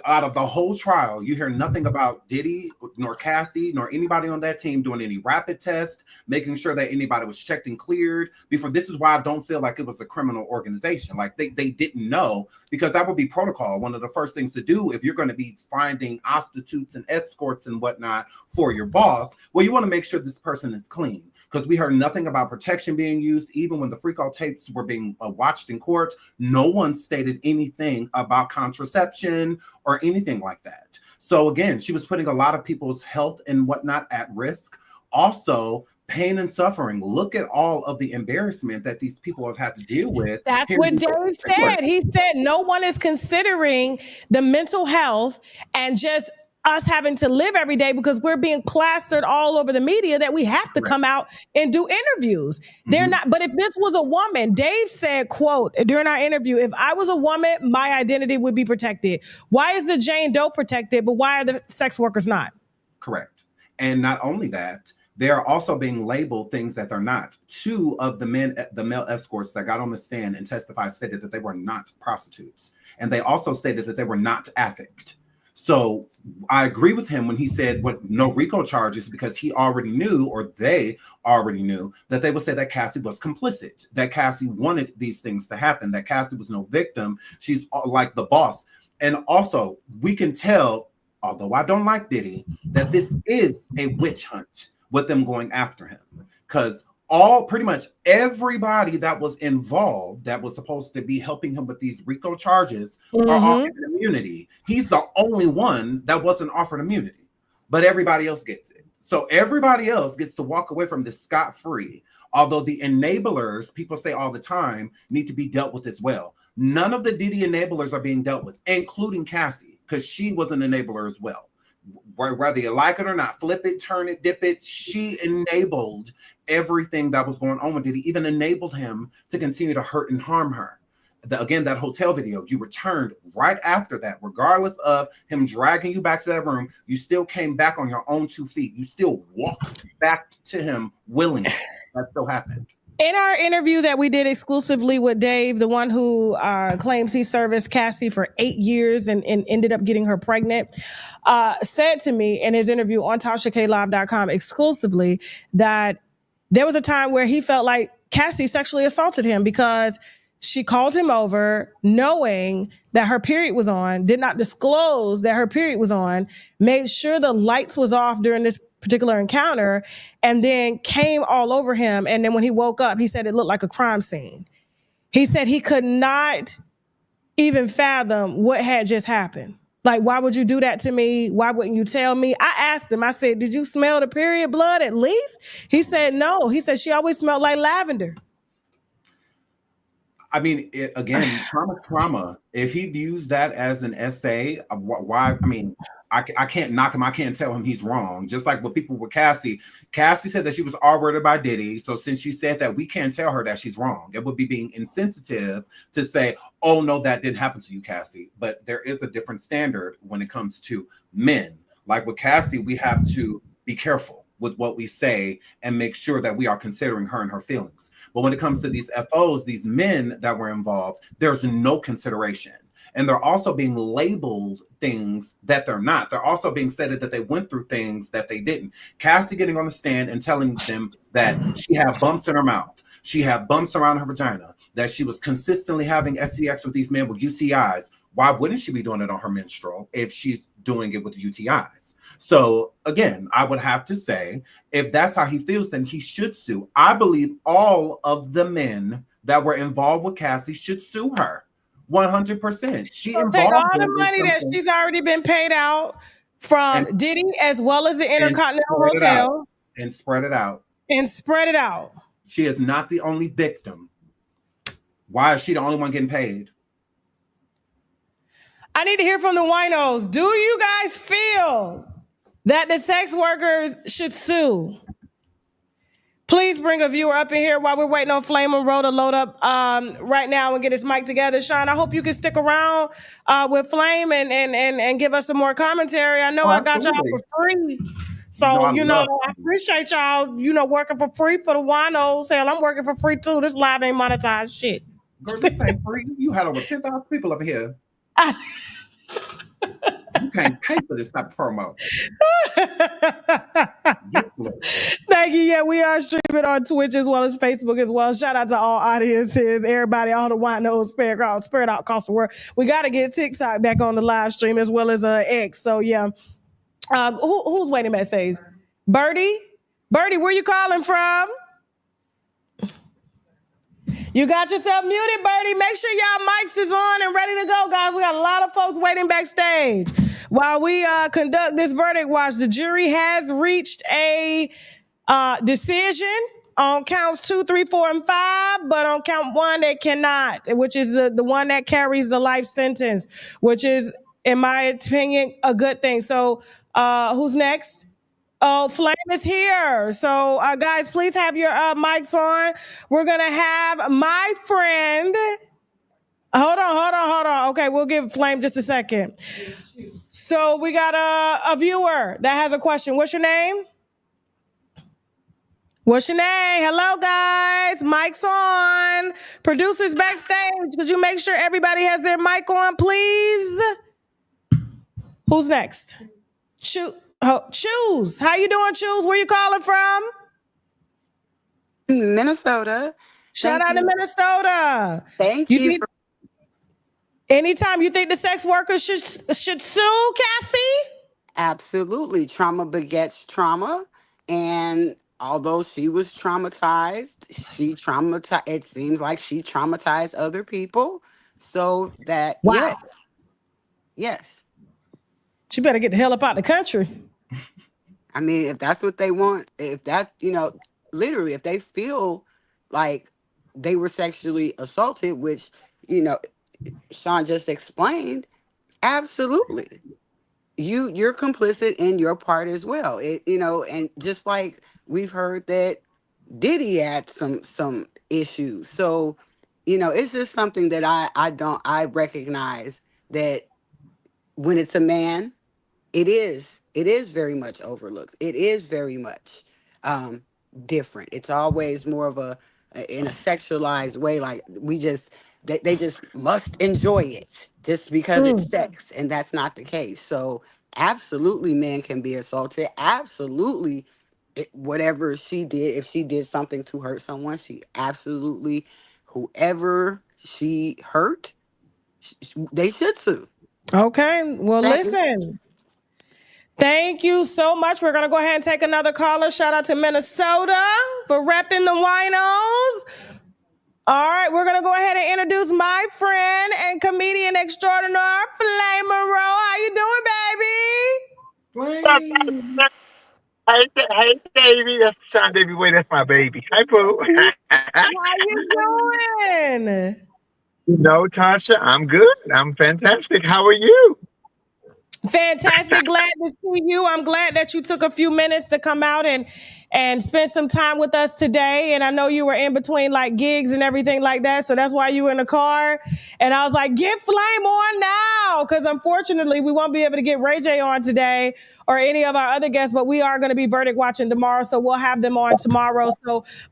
Out of the whole trial, you hear nothing about Diddy, nor Cassie, nor anybody on that team doing any rapid tests, making sure that anybody was checked and cleared before. This is why I don't feel like it was a criminal organization. Like they didn't know, because that would be protocol. One of the first things to do if you're going to be finding prostitutes and escorts and whatnot for your boss, well, you want to make sure this person is clean. because we heard nothing about protection being used. Even when the freak-out tapes were being watched in court, no one stated anything about contraception or anything like that. So again, she was putting a lot of people's health and whatnot at risk. Also, pain and suffering. Look at all of the embarrassment that these people have had to deal with. That's what Dave said. He said no one is considering the mental health and just us having to live every day because we're being plastered all over the media that we have to come out and do interviews. They're not, but if this was a woman, Dave said, quote, during our interview, if I was a woman, my identity would be protected. Why is the Jane Doe protected, but why are the sex workers not? Correct. And not only that, they are also being labeled things that they're not. Two of the male escorts that got on the stand and testified stated that they were not prostitutes. And they also stated that they were not affect. So I agree with him when he said no RICO charges, because he already knew, or they already knew, that they would say that Cassie was complicit, that Cassie wanted these things to happen, that Cassie was no victim. She's like the boss. And also, we can tell, although I don't like Diddy, that this is a witch hunt with them going after him, because pretty much everybody that was involved that was supposed to be helping him with these RICO charges are offered immunity. He's the only one that wasn't offered immunity, but everybody else gets it. So everybody else gets to walk away from this scot-free, although the enablers, people say all the time, need to be dealt with as well. None of the Diddy enablers are being dealt with, including Cassie, because she was an enabler as well. Whether you like it or not, flip it, turn it, dip it, she enabled everything that was going on with Diddy, even enabled him to continue to hurt and harm her. Again, that hotel video, you returned right after that, regardless of him dragging you back to that room, you still came back on your own 2 feet. You still walked back to him willingly. That still happened. In our interview that we did exclusively with Dave, the one who claims he serviced Cassie for 8 years and ended up getting her pregnant, said to me in his interview on TashaKLive.com exclusively that there was a time where he felt like Cassie sexually assaulted him because she called him over knowing that her period was on, did not disclose that her period was on, made sure the lights was off during this particular encounter, and then came all over him. And then when he woke up, he said it looked like a crime scene. He said he could not even fathom what had just happened. Like, why would you do that to me? Why wouldn't you tell me? I asked him, I said, did you smell the period blood at least? He said, no. He said, she always smelled like lavender. I mean, again, trauma. If he views that as an essay, why? I mean, I can't knock him. I can't tell him he's wrong. Just like with people with Cassie. Cassie said that she was R-worded by Diddy. So since she said that, we can't tell her that she's wrong. It would be being insensitive to say, oh, no, that didn't happen to you, Cassie. But there is a different standard when it comes to men. Like with Cassie, we have to be careful with what we say and make sure that we are considering her and her feelings. But when it comes to these FOs, these men that were involved, there's no consideration. And they're also being labeled things that they're not. They're also being stated that they went through things that they didn't. Cassie getting on the stand and telling them that she had bumps in her mouth. She had bumps around her vagina, that she was consistently having SCX with these men with UTIs. Why wouldn't she be doing it on her menstrual if she's doing it with UTIs? So again, I would have to say, if that's how he feels, then he should sue. I believe all of the men that were involved with Cassie should sue her. 100%. She involved take all the money that she's already been paid out from Diddy, as well as the Intercontinental Hotel, and spread it out. And spread it out. She is not the only victim. Why is she the only one getting paid? I need to hear from the winos. Do you guys feel that the sex workers should sue? Please bring a viewer up in here while we're waiting on Flame and Ro to load up right now and get his mic together. Sean, I hope you can stick around with Flame and give us some more commentary. I know I got y'all for free. So, I appreciate y'all, working for free for the winos. Hell, I'm working for free too. This live ain't monetized shit. Girl, this ain't free. You had over 10,000 people up here. You can't pay for this type of promo. Thank you. Yeah, we are streaming on Twitch as well as Facebook as well. Shout out to all audiences, everybody, all the winos, spread out across the world. We got to get TikTok back on the live stream as well as X. So yeah, who's waiting backstage? Birdie, where you calling from? You got yourself muted, Birdie. Make sure y'all mics is on and ready to go, guys. We got a lot of folks waiting backstage. While we conduct this verdict watch, the jury has reached a decision on counts 2, 3, 4, and 5, but on count 1 they cannot, which is the one that carries the life sentence, which is, in my opinion, a good thing. So who's next? Oh, Flame is here. So guys, please have your mics on. We're gonna have my friend. Hold on. Okay, we'll give Flame just a second. So we got a viewer that has a question. What's your name? What's your name? Hello, guys. Mic's on. Producers backstage, could you make sure everybody has their mic on, please? Who's next? Choose. How you doing, Choose? Where you calling from? Minnesota. Shout out to Minnesota. Thank you. Anytime you think the sex workers should sue, Cassie? Absolutely. Trauma begets trauma. And although she was traumatized, it seems like she traumatized other people. So that, wow. Yes. She better get the hell up out the country. I mean, if that's what they want, if that, literally, if they feel like they were sexually assaulted, which, Sean just explained, absolutely. You're complicit in your part as well. And just like we've heard that Diddy had some issues. So, it's just something that I recognize that when it's a man, it is very much overlooked. It is very much different. It's always more of in a sexualized way. Like they just must enjoy it just because it's sex, and that's not the case. So absolutely, men can be assaulted. Absolutely, whatever she did, if she did something to hurt someone, whoever she hurt, they should sue. Okay, well, listen. Thank you so much. We're going to go ahead and take another caller. Shout out to Minnesota for repping the winos. All right, we're going to go ahead and introduce my friend and comedian extraordinaire, Flame Monroe. How you doing, baby? Hey, baby. That's Sean Davy Way. That's my baby. Hi, boo. How you doing? Tasha, I'm good. I'm fantastic. How are you? Fantastic. Glad to see you. I'm glad that you took a few minutes to come out and spend some time with us today. And I know you were in between like gigs and everything like that. So that's why you were in the car. And I was like, get Flame on now. Because unfortunately, we won't be able to get Ray J on today or any of our other guests, but we are going to be verdict watching tomorrow. So we'll have them on tomorrow.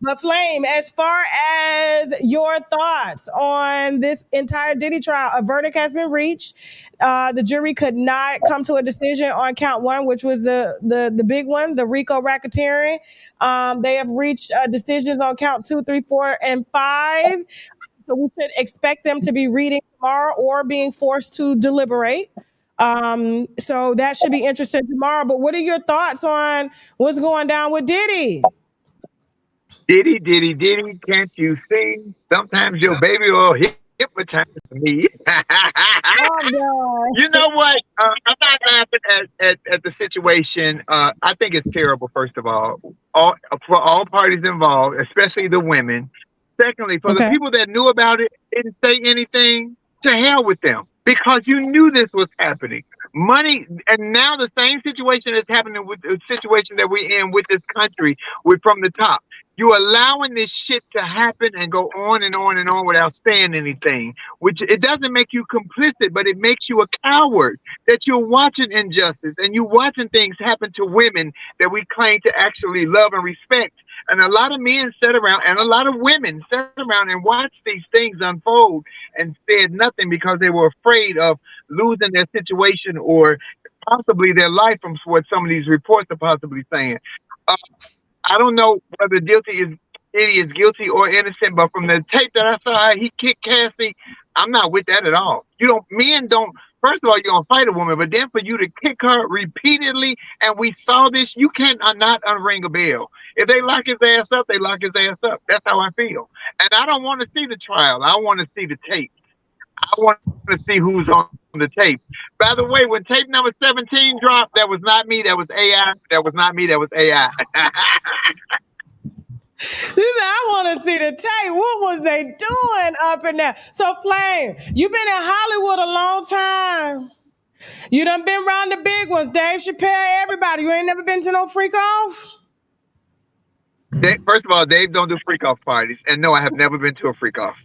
But Flame, as far as your thoughts on this entire Diddy trial, a verdict has been reached. The jury could not come to a decision on count 1, which was the big one, the Rico racketeering. They have reached decisions on count 2, 3, 4, and 5. So we should expect them to be reading tomorrow or being forced to deliberate. So that should be interesting tomorrow. But what are your thoughts on what's going down with Diddy? Diddy, can't you sing? Sometimes your baby will hypnotize me. Oh, you know what? I'm not laughing at the situation. I think it's terrible, first of all, for all parties involved, especially the women. Secondly, for the people that knew about it, didn't say anything, to hell with them, because you knew this was happening. Money, and now the same situation is happening with the situation that we're in with this country, from the top. You're allowing this shit to happen and go on and on and on without saying anything, which it doesn't make you complicit, but it makes you a coward, that you're watching injustice and you're watching things happen to women that we claim to actually love and respect. And a lot of men sat around, and a lot of women sat around and watched these things unfold and said nothing because they were afraid of losing their situation or possibly their life from what some of these reports are possibly saying. I don't know whether Diddy is guilty or innocent, but from the tape that I saw, he kicked Cassie. I'm not with that at all. Men don't First of all, you're gonna fight a woman, but then for you to kick her repeatedly, and we saw this, you can't not unring a bell. If they lock his ass up, they lock his ass up. That's how I feel. And I don't want to see the trial. I want to see the tape. I want to see who's on the tape. By the way, when tape number 17 dropped, that was not me. That was AI. That was not me. That was AI. I want to see the tape. What was they doing up in there? So, Flame, you've been in Hollywood a long time. You done been around the big ones, Dave Chappelle, everybody. You ain't never been to no freak off? First of all, Dave don't do freak off parties. And no, I have never been to a freak off.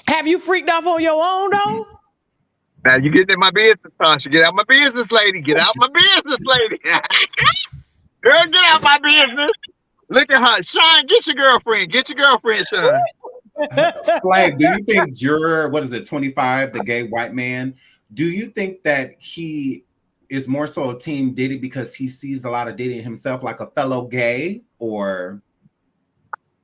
Have you freaked off on your own, though? Now, you get in my business, Tasha. Get out my business, lady. Get out my business, lady. Girl, get out my business. Look at her. Sean, get your girlfriend. Get your girlfriend, Sean. Like, do you think juror, 25, the gay white man, do you think that he is more so a team Diddy because he sees a lot of Diddy himself, like a fellow gay, or?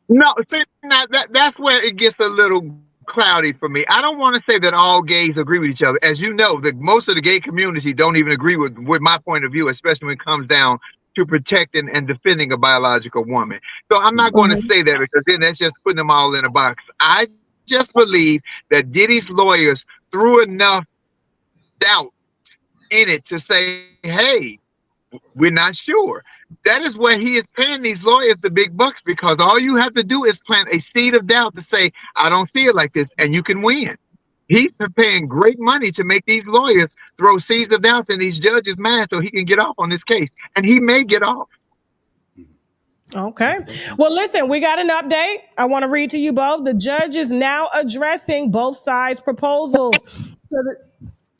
No, see, now that's where it gets a little cloudy for me. I don't want to say that all gays agree with each other. As you know, most of the gay community don't even agree with my point of view, especially when it comes down to protecting and defending a biological woman. So I'm not going to say that, because then that's just putting them all in a box. I just believe that Diddy's lawyers threw enough doubt in it to say, hey, we're not sure. That is where he is paying these lawyers the big bucks, because all you have to do is plant a seed of doubt to say, I don't see it like this, and you can win. He's paying great money to make these lawyers throw seeds of doubt in these judges' minds so he can get off on this case. And he may get off. Okay. Well, listen, we got an update. I want to read to you both. The judge is now addressing both sides' proposals. So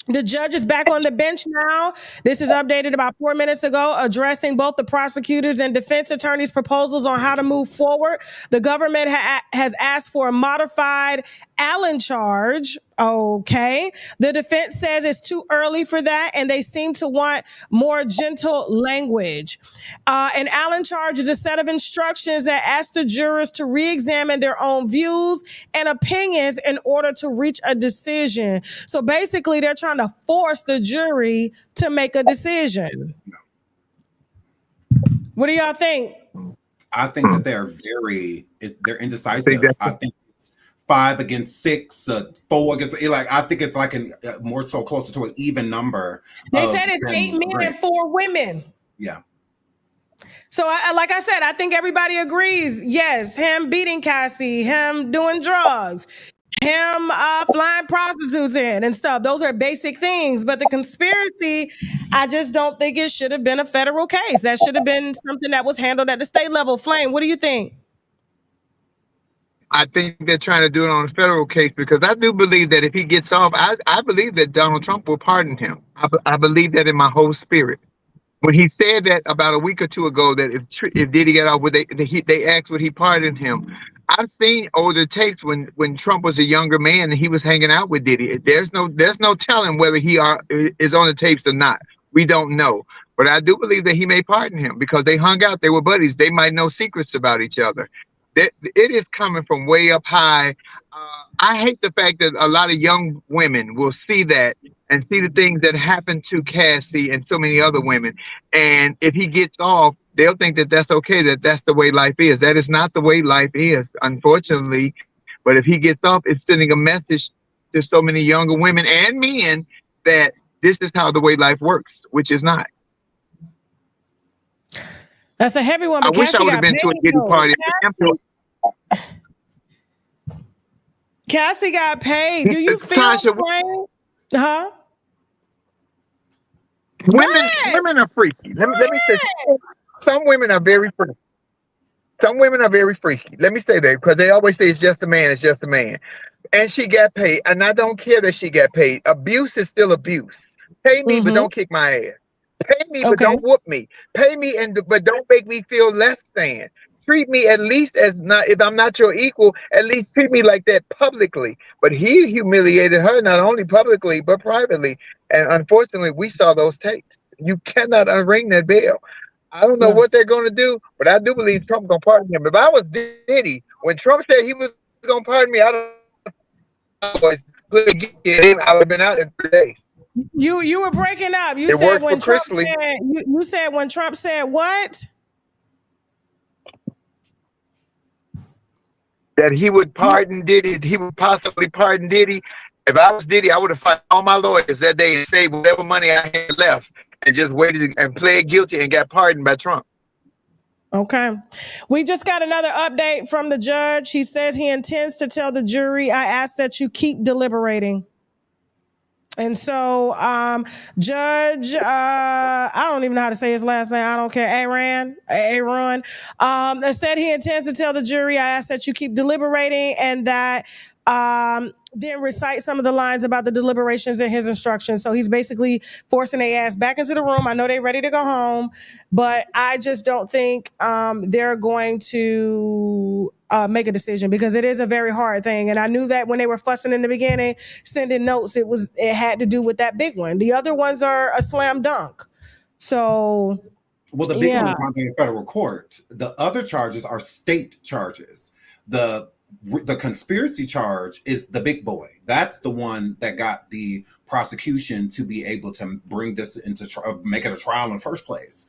the judge is back on the bench now. This is updated about 4 minutes ago, addressing both the prosecutors and defense attorneys' proposals on how to move forward. The government has asked for a modified Allen charge. Okay. The defense says it's too early for that, and they seem to want more gentle language. An Allen charge is a set of instructions that ask the jurors to re-examine their own views and opinions in order to reach a decision. So basically, they're trying to force the jury to make a decision. What do y'all think? I think that they're indecisive. I think it's 5 against 6, 4 against, like, I think it's like more so closer to an even number. They said it's 8 men and 4 women. Yeah. So, like I said, I think everybody agrees. Yes, him beating Cassie, him doing drugs, him flying prostitutes in and stuff. Those are basic things. But the conspiracy, I just don't think it should have been a federal case. That should have been something that was handled at the state level. Flame, what do you think? I think they're trying to do it on a federal case, because I do believe that if he gets off, I believe that Donald Trump will pardon him. I believe that in my whole spirit. When he said that about a week or two ago, that if Diddy got off, they asked would he pardon him. I've seen older tapes when Trump was a younger man and he was hanging out with Diddy. There's no telling whether he is on the tapes or not. We don't know. But I do believe that he may pardon him, because they hung out. They were buddies. They might know secrets about each other. It is coming from way up high. I hate the fact that a lot of young women will see that and see the things that happened to Cassie and so many other women. And if he gets off, they'll think that that's okay, that that's the way life is. That is not the way life is, unfortunately. But if he gets off, it's sending a message to so many younger women and men that this is how the way life works, which is not. That's a heavy one. I wish I would have been to a Diddy party. Cassie got paid. Do you feel Tasha, huh? Women are freaky. Let me say, some women are very freaky. Some women are very freaky. Let me say that, because they always say it's just a man, it's just a man. And she got paid, and I don't care that she got paid. Abuse is still abuse. Pay me, but don't kick my ass. Pay me, but don't whoop me. Pay me, but don't make me feel less than. Treat me at least as not, if I'm not your equal, at least treat me like that publicly. But he humiliated her not only publicly, but privately. And unfortunately, we saw those tapes. You cannot unring that bell. I don't know what they're going to do, but I do believe Trump's going to pardon him. If I was Diddy, when Trump said he was going to pardon me, I would have been out in 3 days. You were breaking up. You It said worked for when Trump Chrisley. said you said when Trump said what? That he would pardon Diddy. He would possibly pardon Diddy. If I was Diddy, I would have fired all my lawyers that day and saved whatever money I had left and just waited and pled guilty and got pardoned by Trump. Okay. We just got another update from the judge. He says he intends to tell the jury, I ask that you keep deliberating. And so, Judge, I don't even know how to say his last name. I don't care. Aaron, said he intends to tell the jury, I ask that you keep deliberating, and that then recite some of the lines about the deliberations in his instructions. So he's basically forcing their ass back into the room. I know they're ready to go home, but I just don't think they're going to make a decision, because it is a very hard thing. And I knew that when they were fussing in the beginning, sending notes, it had to do with that big one. The other ones are a slam dunk. So, well, the big one is not in federal court. The other charges are state charges. The conspiracy charge is the big boy. That's the one that got the prosecution to be able to bring this into make it a trial in the first place,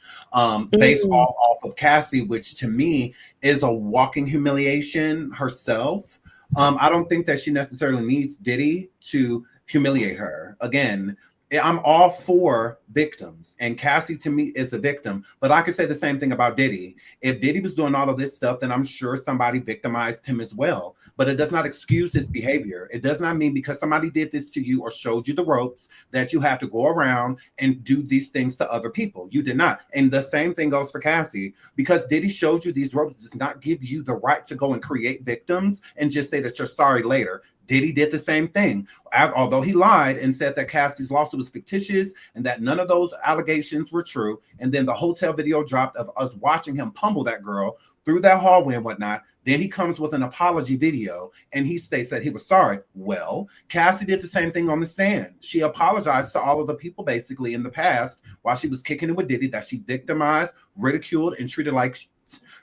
based off of Cassie, which to me is a walking humiliation herself. I don't think that she necessarily needs Diddy to humiliate her. Again, I'm all for victims, and Cassie to me is a victim, but I could say the same thing about Diddy. If Diddy was doing all of this stuff, then I'm sure somebody victimized him as well, but it does not excuse his behavior. It does not mean because somebody did this to you or showed you the ropes that you have to go around and do these things to other people. You did not. And the same thing goes for Cassie. Because Diddy showed you these ropes does not give you the right to go and create victims and just say that you're sorry later. Diddy did the same thing. Although he lied and said that Cassie's lawsuit was fictitious and that none of those allegations were true. And then the hotel video dropped of us watching him pummel that girl through that hallway and whatnot. Then he comes with an apology video and he states that he was sorry. Well, Cassie did the same thing on the stand. She apologized to all of the people basically in the past while she was kicking it with Diddy that she victimized, ridiculed, and treated like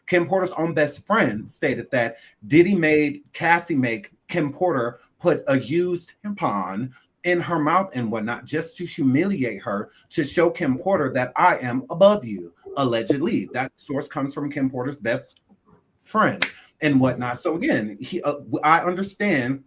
Kim Porter's own best friend stated that Diddy made Cassie make Kim Porter put a used tampon in her mouth and whatnot just to humiliate her, to show Kim Porter that I am above you, allegedly. That source comes from Kim Porter's best friend and whatnot. So again, I understand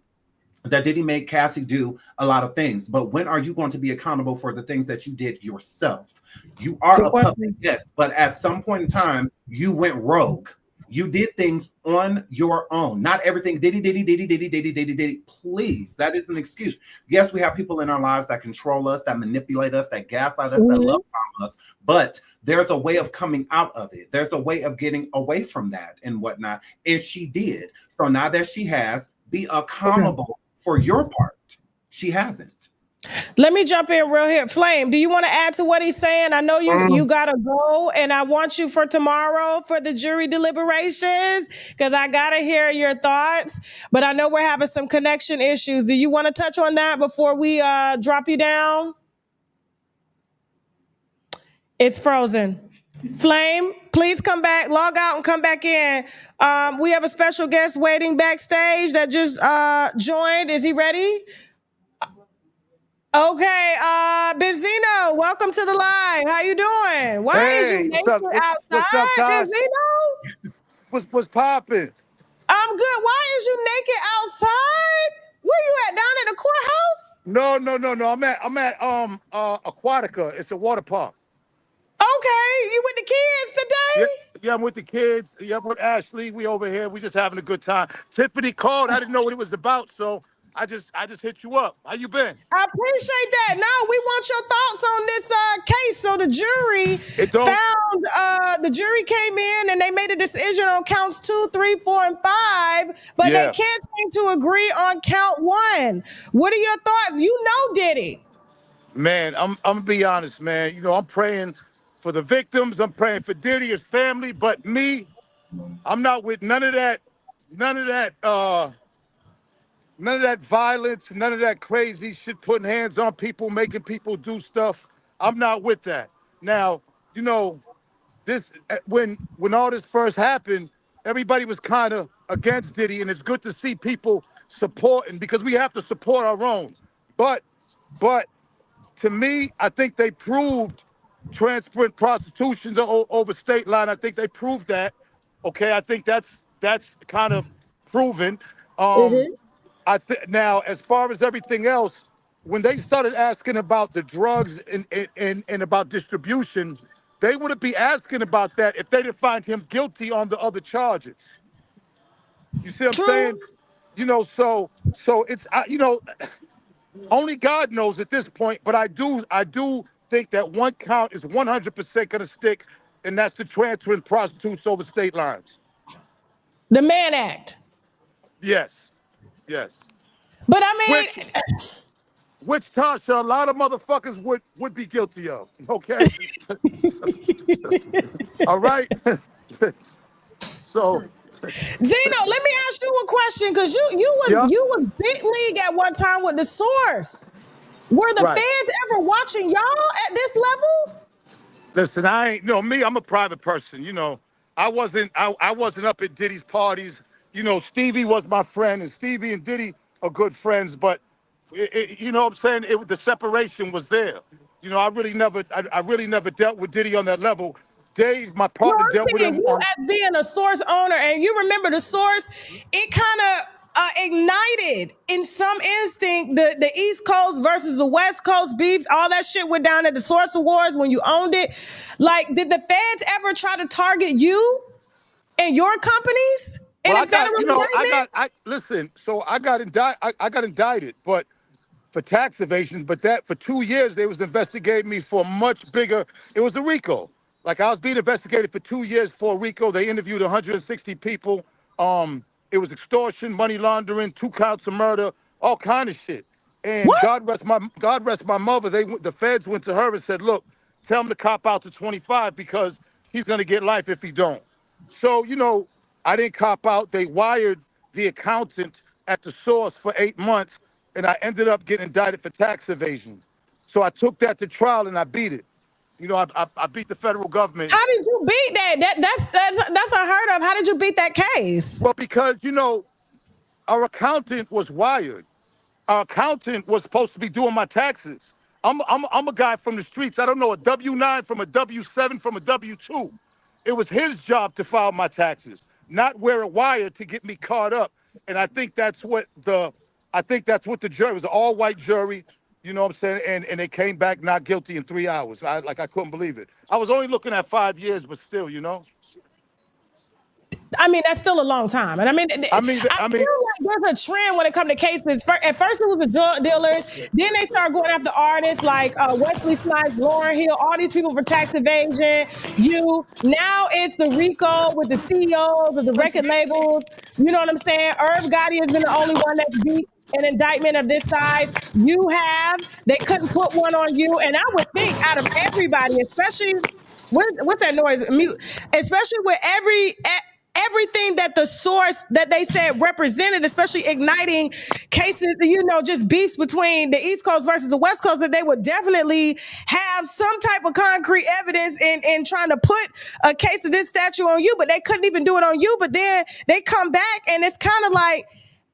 that Diddy made Cassie do a lot of things, but when are you going to be accountable for the things that you did yourself? You are a puppet, yes, but at some point in time, you went rogue. You did things on your own. Not everything Diddy. Please, that is an excuse. Yes, we have people in our lives that control us, that manipulate us, that gaslight us, that love us, but there's a way of coming out of it. There's a way of getting away from that and whatnot. And she did. So now that she has, be accountable for your part. She hasn't. Let me jump in real here. Flame, do you want to add to what he's saying? I know you gotta go, and I want you for tomorrow for the jury deliberations, because I gotta hear your thoughts. But I know we're having some connection issues. Do you want to touch on that before we drop you down? It's frozen. Flame, please come back, log out and come back in. We have a special guest waiting backstage that just joined. Is he ready? Okay, Benzino, welcome to the live. How you doing? Why is you naked outside, Benzino? What's popping? I'm good. Why is you naked outside? Where you at? Down at the courthouse? No. I'm at Aquatica. It's a water park. Okay, you with the kids today? Yeah, I'm with the kids. Yeah, I'm with Ashley. We over here. We just having a good time. Tiffany called. I didn't know what it was about, so I just hit you up. How you been? I appreciate that. Now we want your thoughts on this case. So the jury the jury came in and they made a decision on counts 2, 3, 4, and 5, but they can't seem to agree on count 1. What are your thoughts? You know Diddy. Man, I'm gonna be honest, man. You know, I'm praying for the victims. I'm praying for Diddy, his family, but me, I'm not with none of that violence, none of that crazy shit, putting hands on people, making people do stuff. I'm not with that. Now, you know, this when all this first happened, everybody was kind of against Diddy, and it's good to see people supporting because we have to support our own. But to me, I think they proved transparent prostitutions over state line. I think they proved that. Okay, I think that's kind of proven. Now, as far as everything else, when they started asking about the drugs and about distribution, they wouldn't be asking about that if they didn't find him guilty on the other charges. You see what I'm saying? You know, so it's you know, only God knows at this point. But I do think that one count is 100% going to stick, and that's the transferring prostitutes over state lines. The Mann Act. Yes, yes. But I mean, which Tasha, a lot of motherfuckers would be guilty of. Okay. All right. So, Zeno, let me ask you a question, because you was big league at one time with the Source. Were the fans ever watching y'all at this level? Listen, I'm a private person. You know, I wasn't up at Diddy's parties. You know, Stevie was my friend, and Stevie and Diddy are good friends. But you know what I'm saying? The separation was there. You know, I really never dealt with Diddy on that level. Dave, my partner, dealt with him. You as being a Source owner, and you remember the Source, it kind of ignited in some instinct the East Coast versus the West Coast beef. All that shit went down at the Source Awards when you owned it. Like, did the feds ever try to target you and your companies? Well, I got indicted, but for tax evasion. But that for 2 years they was investigating me for much bigger. It was the RICO. Like, I was being investigated for 2 years for RICO. They interviewed 160 people. It was extortion, money laundering, 2 counts of murder, all kind of shit. And what? God rest my mother. The feds went to her and said, "Look, tell him to cop out to 25 because he's gonna get life if he don't." So, you know, I didn't cop out. They wired the accountant at the Source for 8 months, and I ended up getting indicted for tax evasion. So I took that to trial and I beat it. You know, I beat the federal government. How did you beat that? That's unheard of. How did you beat that case? Well, because, you know, our accountant was wired. Our accountant was supposed to be doing my taxes. I'm a guy from the streets. I don't know a W-9 from a W-7 from a W-2. It was his job to file my taxes, not wear a wire to get me caught up. And I think that's what the jury, it was an all-white jury. You know what I'm saying? And they came back not guilty in 3 hours. I couldn't believe it. I was only looking at 5 years, but still, you know. I mean, that's still a long time. And I feel like there's a trend when it comes to cases. At first, it was the drug dealers. Then they started going after artists like Wesley Snipes, Lauryn Hill, all these people for tax evasion. Now it's the RICO with the CEOs of the record labels. You know what I'm saying? Irv Gotti has been the only one that's beat an indictment of this size. They couldn't put one on you. And I would think out of everybody, especially, what's that noise? Especially with everything that the Source that they said represented, especially igniting cases, you know, just beefs between the East Coast versus the West Coast, that they would definitely have some type of concrete evidence in trying to put a case of this statute on you, but they couldn't even do it on you. But then they come back and it's kind of like,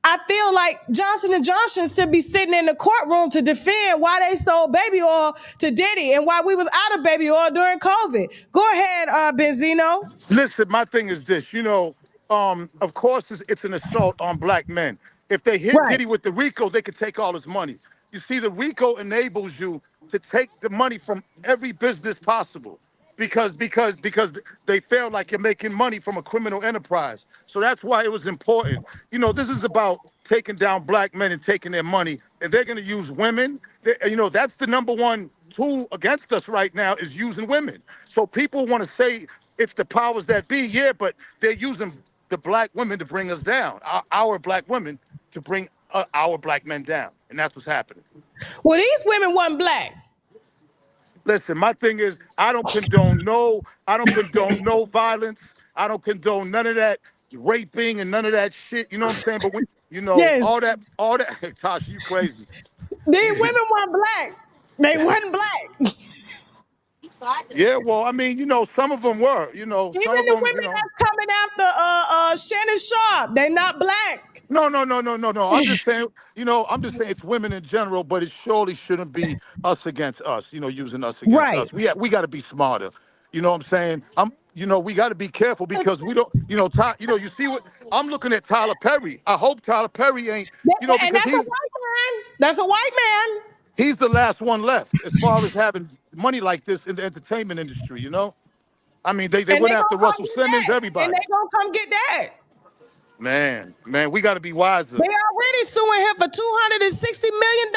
I feel like Johnson & Johnson should be sitting in the courtroom to defend why they sold baby oil to Diddy and why we was out of baby oil during COVID. Go ahead, Benzino. Listen, my thing is this, you know, of course it's an assault on black men. If they hit Diddy with the RICO, they could take all his money. You see, the RICO enables you to take the money from every business possible because they feel like you're making money from a criminal enterprise. So that's why it was important. You know, this is about taking down black men and taking their money, and they're going to use women. You know, that's the number one tool against us right now, is using women. So people want to say it's the powers that be, yeah, but they're using the black women to bring us down, our black women to bring our black men down, and that's what's happening. Well, these women weren't black. Listen, my thing is, I don't condone no violence. I don't condone none of that raping and none of that shit. You know what I'm saying? But all that. Hey, Tasha, you crazy. These women weren't black. They weren't black. Yeah, well, I mean, you know, some of them were. You know, even some of the them, women that's coming coming after Shannon Sharp. They not black. No. I'm just saying, it's women in general, but it surely shouldn't be us against us, using us against us. We got to be smarter. You know what I'm saying? We got to be careful because we don't, you see what, I'm looking at Tyler Perry. I hope Tyler Perry ain't, because and that's a white man. That's a white man. He's the last one left as far as having money like this in the entertainment industry, I mean, they went after Russell Simmons, everybody. And they gonna come get that. Man, we got to be wiser. They already suing him for $260 million.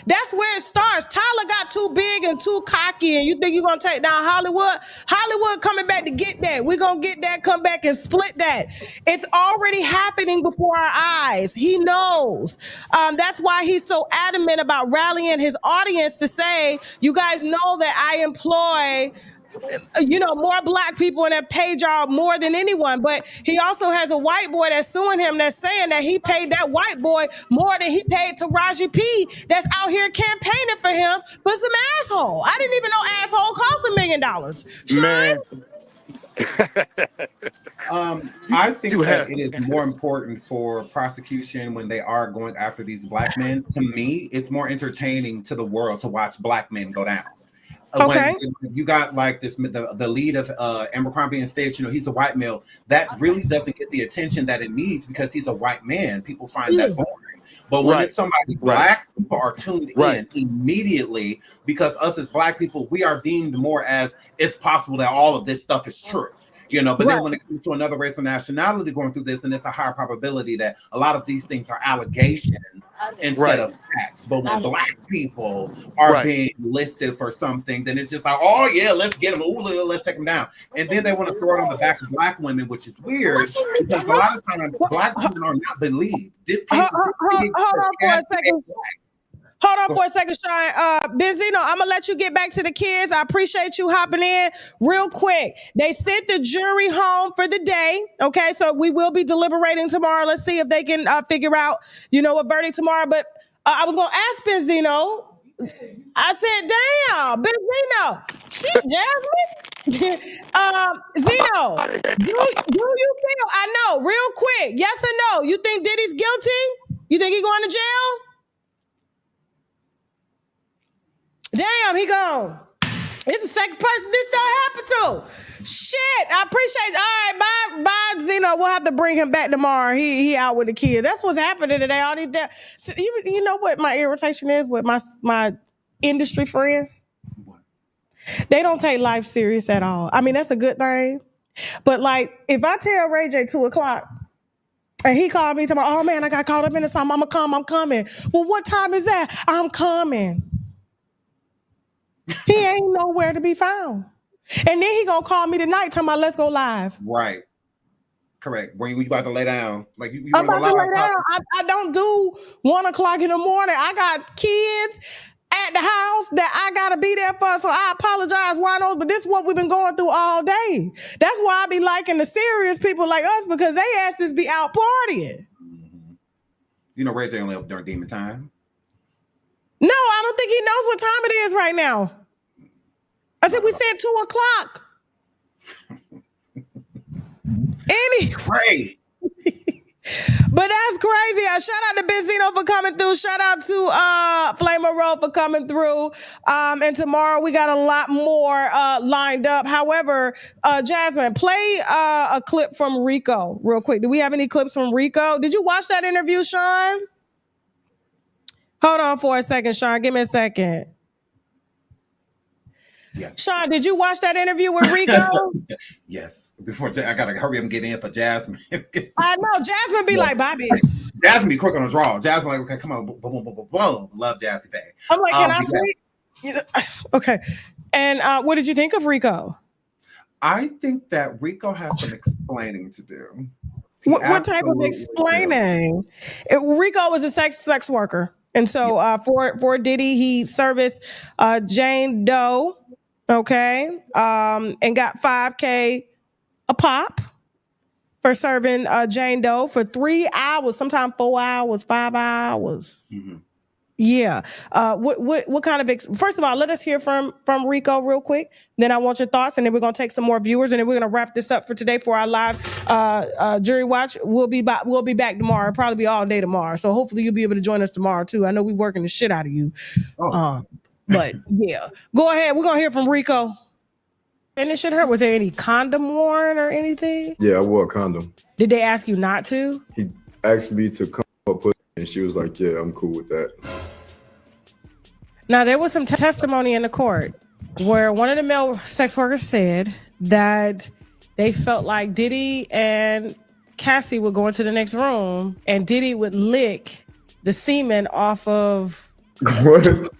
That's where it starts. Tyler got too big and too cocky, and you think you're going to take down Hollywood? Hollywood coming back to get that. We're going to get that, come back and split that. It's already happening before our eyes. He knows. That's why he's so adamant about rallying his audience to say, you guys know that I employ more black people in that pay job more than anyone. But he also has a white boy that's suing him that's saying that he paid that white boy more than he paid Taraji P that's out here campaigning for him for some asshole. I didn't even know asshole cost $1 million. Sean? Man. I think that it is more important for prosecution when they are going after these black men. To me, it's more entertaining to the world to watch black men go down. Okay. When you got like this, the lead of Abercrombie and Fitch, he's a white male. That really doesn't get the attention that it needs because he's a white man. People find that boring. But when it's somebody black, people are tuned in immediately because us as black people, we are deemed more as it's possible that all of this stuff is true. But then when it comes to another race or nationality going through this, then it's a higher probability that a lot of these things are allegations instead of facts. But when black people are being listed for something, then it's just like, oh yeah, let's get them. Ooh, let's take them down. And then they want to throw it on the back of black women, which is weird because a lot of times black women are not believed. This case Hold on for a second, Sean. Benzino, I'm going to let you get back to the kids. I appreciate you hopping in real quick. They sent the jury home for the day. Okay, so we will be deliberating tomorrow. Let's see if they can figure out, a verdict tomorrow. But I was going to ask Benzino. I said, damn, Benzino. Shit, Jasmine. Zeno, do you feel, I know, real quick, yes or no, you think Diddy's guilty? You think he's going to jail? Damn, he gone. It's the second person this don't happen to. Shit, I appreciate it. All right, bye, Zeno. We'll have to bring him back tomorrow. He out with the kids. That's what's happening today. All these you know what my irritation is with my industry friends? They don't take life serious at all. I mean, that's a good thing. But like, if I tell Ray J 2:00 and he called me tomorrow, oh man, I got caught up in something. I'm coming. Well, what time is that? I'm coming. He ain't nowhere to be found. And then he gonna call me tonight talking about let's go live. Right. Correct. When you about to lay down. Like you I'm about to lay down. I don't do 1:00 in the morning. I got kids at the house that I gotta be there for. So I apologize, Winos, but this is what we've been going through all day. That's why I be liking the serious people like us because they asses be out partying. Ray J only up during demon time. No, I don't think he knows what time it is right now. I said we said 2:00. Anyway. But that's crazy. Shout out to Benzino for coming through. Shout out to Flame Road for coming through. And tomorrow we got a lot more lined up. However, Jasmine, play a clip from Rico real quick. Do we have any clips from Rico? Did you watch that interview, Sean? Hold on for a second, Sean. Give me a second. Yes. Sean, did you watch that interview with Rico? Yes. Before I gotta hurry up and get in for Jasmine. I know. Jasmine be like, Bobby. Jasmine be quick on the draw. Jasmine like, okay, come on, boom, boom, boom, boom, boom. Love Jazzy Bay. I'm like, can I please? Okay. And what did you think of Rico? I think that Rico has some explaining to do. What type of explaining? Rico was a sex worker. And so for Diddy, he serviced Jane Doe, okay, and got $5,000 a pop for serving Jane Doe for 3 hours, sometimes 4 hours, 5 hours. Yeah. What kind of first of all, let us hear from Rico real quick. Then I want your thoughts, and then we're gonna take some more viewers, and then we're gonna wrap this up for today for our live jury watch. We'll be back tomorrow. It'll probably be all day tomorrow. So hopefully you'll be able to join us tomorrow too. I know we're working the shit out of you. But yeah. Go ahead. We're gonna hear from Rico. And it should hurt. Was there any condom worn or anything? Yeah, I wore a condom. Did they ask you not to? He asked me to come up with it, and she was like, yeah, I'm cool with that. Now, there was some testimony in the court where one of the male sex workers said that they felt like Diddy and Cassie would go into the next room and Diddy would lick the semen off of... What?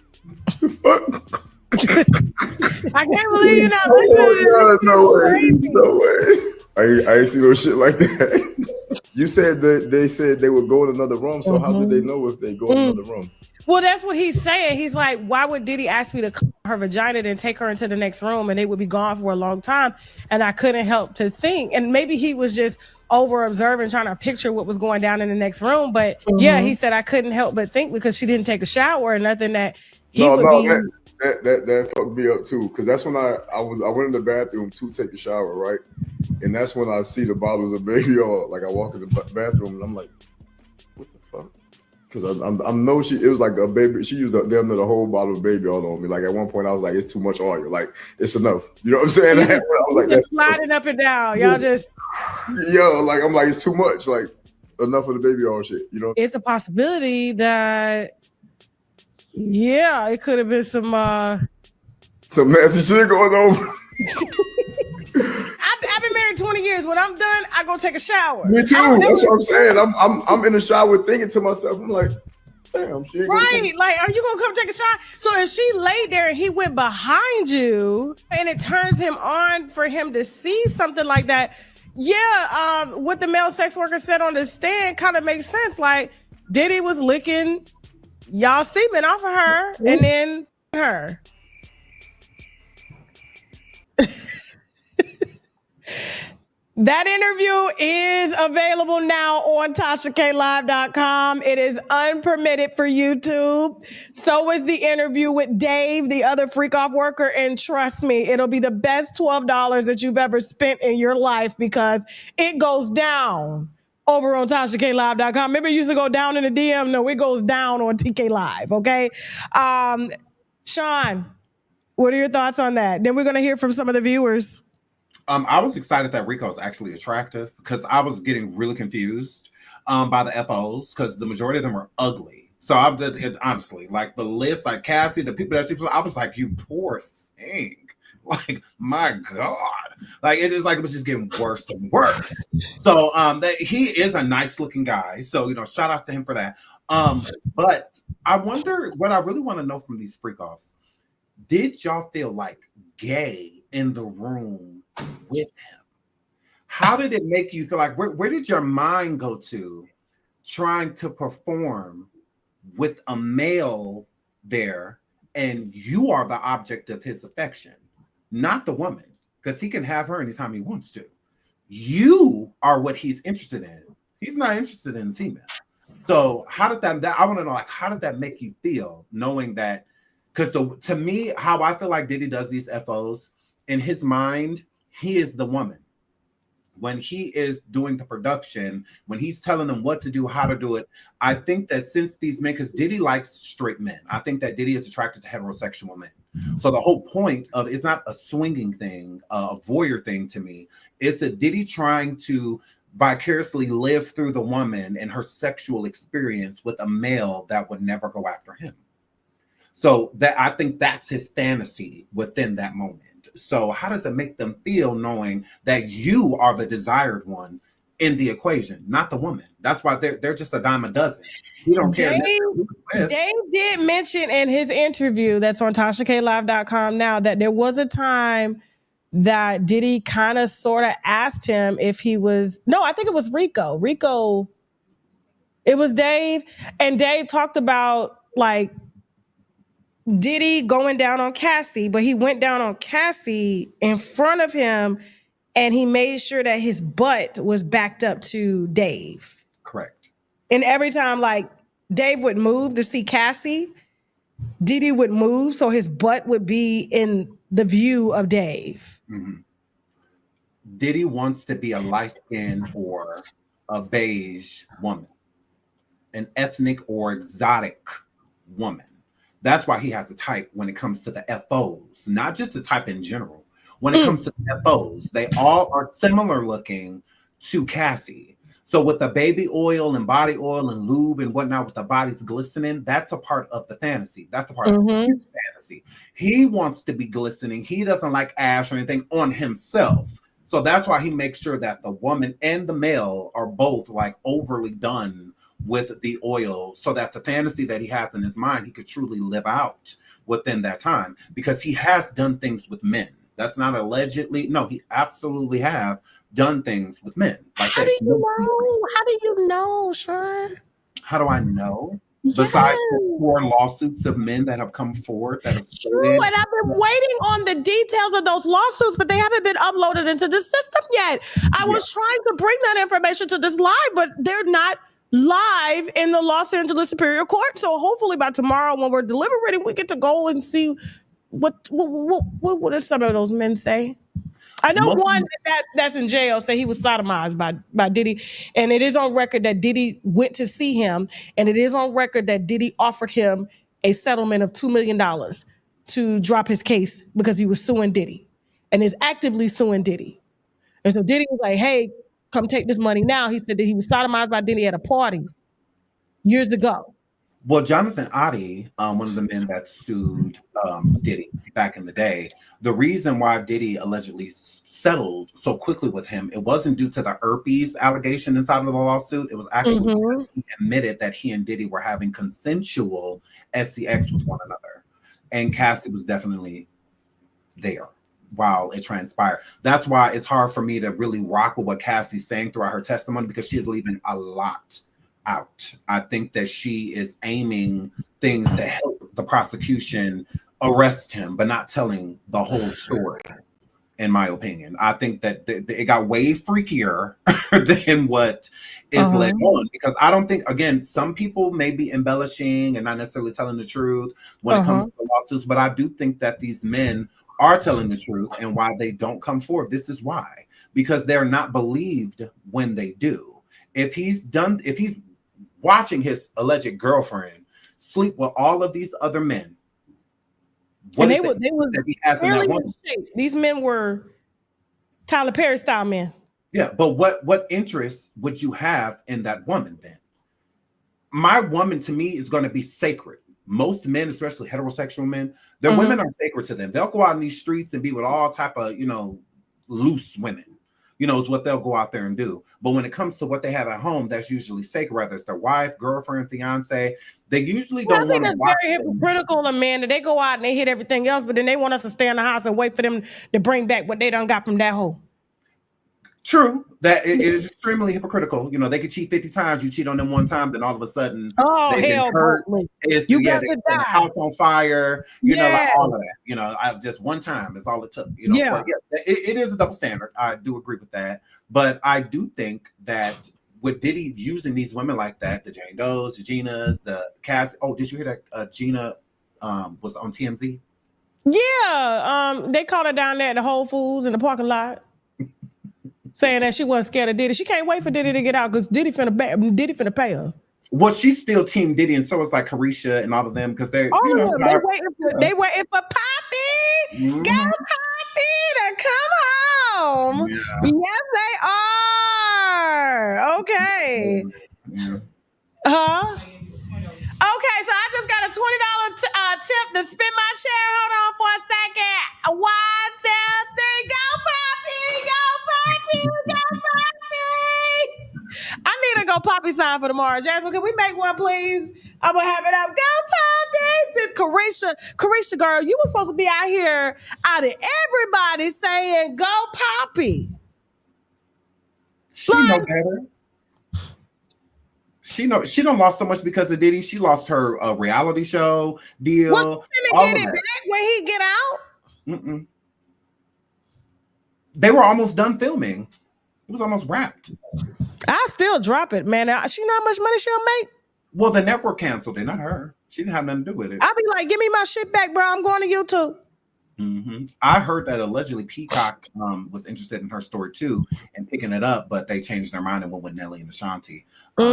I can't believe you're not listening. Oh, God, no way. I ain't see no shit like that. You said that they said they would go in another room, so how did they know if they go in another room? Well, that's what he's saying. He's like, why would Diddy ask me to cut her vagina and take her into the next room and they would be gone for a long time? And I couldn't help to think. And maybe he was just over observing, trying to picture what was going down in the next room. But yeah, he said, I couldn't help but think because she didn't take a shower or nothing that he would be... That fucked me up too, because that's when I went in the bathroom to take a shower, right? And that's when I see the bottles of baby oil. Like I walk in the bathroom and I'm like, what the fuck? Because it was like a baby. She used damn near the whole bottle of baby oil on me. Like at one point I was like, it's too much oil. Like it's enough. You know what I'm saying? I was like, that's sliding up and down. Y'all just like I'm like, it's too much. Like enough of the baby oil shit. You know? It's a possibility that. Yeah, it could have been some nasty shit going on. I've been married 20 years. When I'm done, I go take a shower. Me too. That's what I'm saying. I'm in the shower thinking to myself, I'm like, damn, she ain't right. Like, are you gonna come take a shower? So if she laid there and he went behind you and it turns him on for him to see something like that, what the male sex worker said on the stand kind of makes sense. Like Diddy was licking y'all semen off of her and then her. That interview is available now on TashaKLive.com. It is unpermitted for YouTube. So is the interview with Dave, the other freak off worker. And trust me, it'll be the best $12 that you've ever spent in your life because it goes down over on TashaKLive.com. Remember, it used to go down in the DM. No, it goes down on TK Live, okay? Sean, what are your thoughts on that? Then we're going to hear from some of the viewers. I was excited that Rico is actually attractive because I was getting really confused by the FOs because the majority of them are ugly. So I'm just, honestly, like the list, like Cassie, the people that she put, I was like, you poor thing. Like, my God. Like, it is like it was just getting worse and worse. So he is a nice looking guy. So, shout out to him for that. But I wonder what I really want to know from these freak offs. Did y'all feel like gay in the room with him? How did it make you feel like where did your mind go to trying to perform with a male there and you are the object of his affection, not the woman, because he can have her anytime he wants to. You are what he's interested in. He's not interested in the female. So how did that I want to know, like, how did that make you feel knowing that? Because to me, how I feel like Diddy does these FOs, in his mind, he is the woman. When he is doing the production, when he's telling them what to do, how to do it, I think that since these men, because Diddy likes straight men, I think that Diddy is attracted to heterosexual men. So the whole point of it's not a swinging thing, a voyeur thing to me. It's a Diddy trying to vicariously live through the woman and her sexual experience with a male that would never go after him. So that I think that's his fantasy within that moment. So how does it make them feel knowing that you are the desired one in the equation, not the woman? That's why they're just a dime a dozen. You don't care. Dave did mention in his interview that's on TashaKLive.com now that there was a time that Diddy kind of sort of asked him if he was, no, I think it was Rico. It was Dave. And Dave talked about like Diddy going down on Cassie, but he went down on Cassie in front of him and he made sure that his butt was backed up to Dave. Correct. And every time like Dave would move to see Cassie. Diddy would move so his butt would be in the view of Dave. Mm-hmm. Diddy wants to be a light-skinned or a beige woman, an ethnic or exotic woman. That's why he has a type when it comes to the FOs, not just the type in general. When it comes to the FOs, they all are similar looking to Cassie. So with the baby oil and body oil and lube and whatnot, with the bodies glistening, that's a part of the fantasy. That's a part of his fantasy. He wants to be glistening. He doesn't like ash or anything on himself. So that's why he makes sure that the woman and the male are both like overly done with the oil, so that the fantasy that he has in his mind, he could truly live out within that time, because he has done things with men. That's not allegedly. No, he absolutely have done things with men. Like How do you know? How do you know, Sean? How do I know? Yes. Besides the 4 lawsuits of men that have come forward that have True, and I've been waiting on the details of those lawsuits, but they haven't been uploaded into the system yet. I was trying to bring that information to this live, but they're not live in the Los Angeles Superior Court. So hopefully by tomorrow, when we're deliberating, we get to go and see what do some of those men say. I know one that's in jail say he was sodomized by Diddy, and it is on record that Diddy went to see him, and it is on record that Diddy offered him a settlement of $2 million to drop his case because he was suing Diddy and is actively suing Diddy. And so Diddy was like, hey, come take this money now. He said that he was sodomized by Diddy at a party years ago. Well, Jonathan Oddie, one of the men that sued Diddy back in the day, the reason why Diddy allegedly settled so quickly with him, it wasn't due to the herpes allegation inside of the lawsuit. It was actually because he admitted that he and Diddy were having consensual SCX with one another. And Cassie was definitely there while it transpired. That's why it's hard for me to really rock with what Cassie's saying throughout her testimony, because she is leaving a lot out. I think that she is aiming things to help the prosecution arrest him, but not telling the whole story, in my opinion. I think that it got way freakier than what is led on, because I don't think, again, some people may be embellishing and not necessarily telling the truth when it comes to lawsuits, but I do think that these men are telling the truth, and why they don't come forward. This is why, because they're not believed when they do. If he's watching his alleged girlfriend sleep with all of these other men, and they were fairly in shape. These men were Tyler Perry style men. Yeah, but what interest would you have in that woman then? My woman to me is going to be sacred. Most men, especially heterosexual men, their women are sacred to them. They'll go out in these streets and be with all type of, loose women. Is what they'll go out there and do. But when it comes to what they have at home, that's usually sacred, whether it's their wife, girlfriend, fiance. They usually don't want to watch. Very hypocritical of men that they go out and they hit everything else, but then they want us to stay in the house and wait for them to bring back what they done got from that hoe. True, that it is extremely hypocritical. They could cheat 50 times. You cheat on them one time, then all of a sudden, they've been hurt. You got to die. The house on fire. Like all of that. I just one time is all it took. It is a double standard. I do agree with that, but I do think that with Diddy using these women like that, the Jane Does, the Ginas, the Cass. Oh, did you hear that Gina was on TMZ? Yeah, they caught her down there at the Whole Foods in the parking lot, saying that she wasn't scared of Diddy. She can't wait for Diddy to get out because Diddy finna pay her. Well, she's still Team Diddy, and so is like Carisha and all of them, because they're they waiting for Poppy. Go Poppy to come home. Yeah. Yes, they are. Okay. Okay, so I just got a $20 tip to spin my chair. Hold on for a second. 1, 2, 3, go Poppy, go Poppy, go Poppy. I need a go Poppy sign for tomorrow. Jasmine, can we make one, please? I'm gonna have it up. Go Poppy. Sis Carisha, girl, you were supposed to be out here out of everybody saying go Poppy. She know better. She done lost so much because of Diddy. She lost her reality show deal. What's gonna get it back when he get out? They were almost done filming. It was almost wrapped. I still drop it, man. She know how much money she'll make? Well, the network canceled it, not her. She didn't have nothing to do with it. I'll be like, give me my shit back, bro. I'm going to YouTube. I heard that allegedly Peacock was interested in her story too and picking it up, but they changed their mind and went with Nelly and Ashanti. We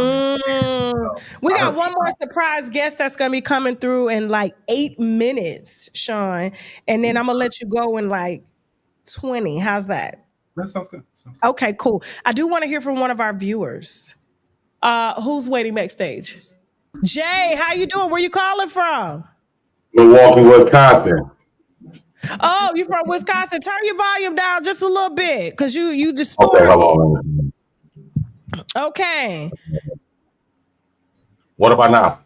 got one more surprise guest that's going to be coming through in like 8 minutes, Sean. And then I'm going to let you go in like 20. How's that? That sounds good. Okay, cool. I do want to hear from one of our viewers. Who's waiting backstage? Jay, how you doing? Where you calling from? Milwaukee, Wisconsin. Oh, you from Wisconsin. Turn your volume down just a little bit because you distorted. Okay, hold on. Okay. What about now?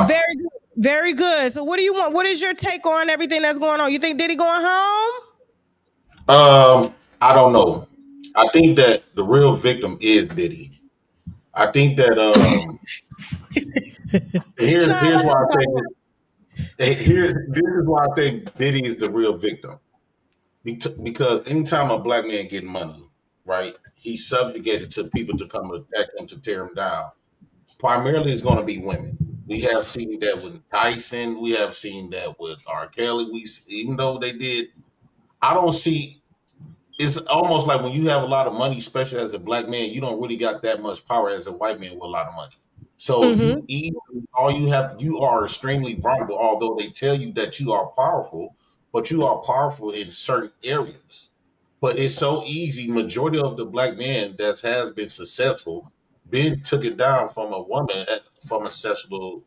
Very good. Very good. So what do you want? What is your take on everything that's going on? You think Diddy going home? I don't know. I think that the real victim is Diddy. I think that here's why I say this. This is why I say Diddy is the real victim. Because anytime a black man getting money, right, he's subjugated to people to come attack him to tear him down. Primarily, it's going to be women. We have seen that with Tyson. We have seen that with R. Kelly. Even though they did, I don't see. It's almost like when you have a lot of money, especially as a black man, you don't really got that much power as a white man with a lot of money. So you are extremely vulnerable, although they tell you that you are powerful, but you are powerful in certain areas. But it's so easy. Majority of the black men that has been successful took it down from a woman from a sexual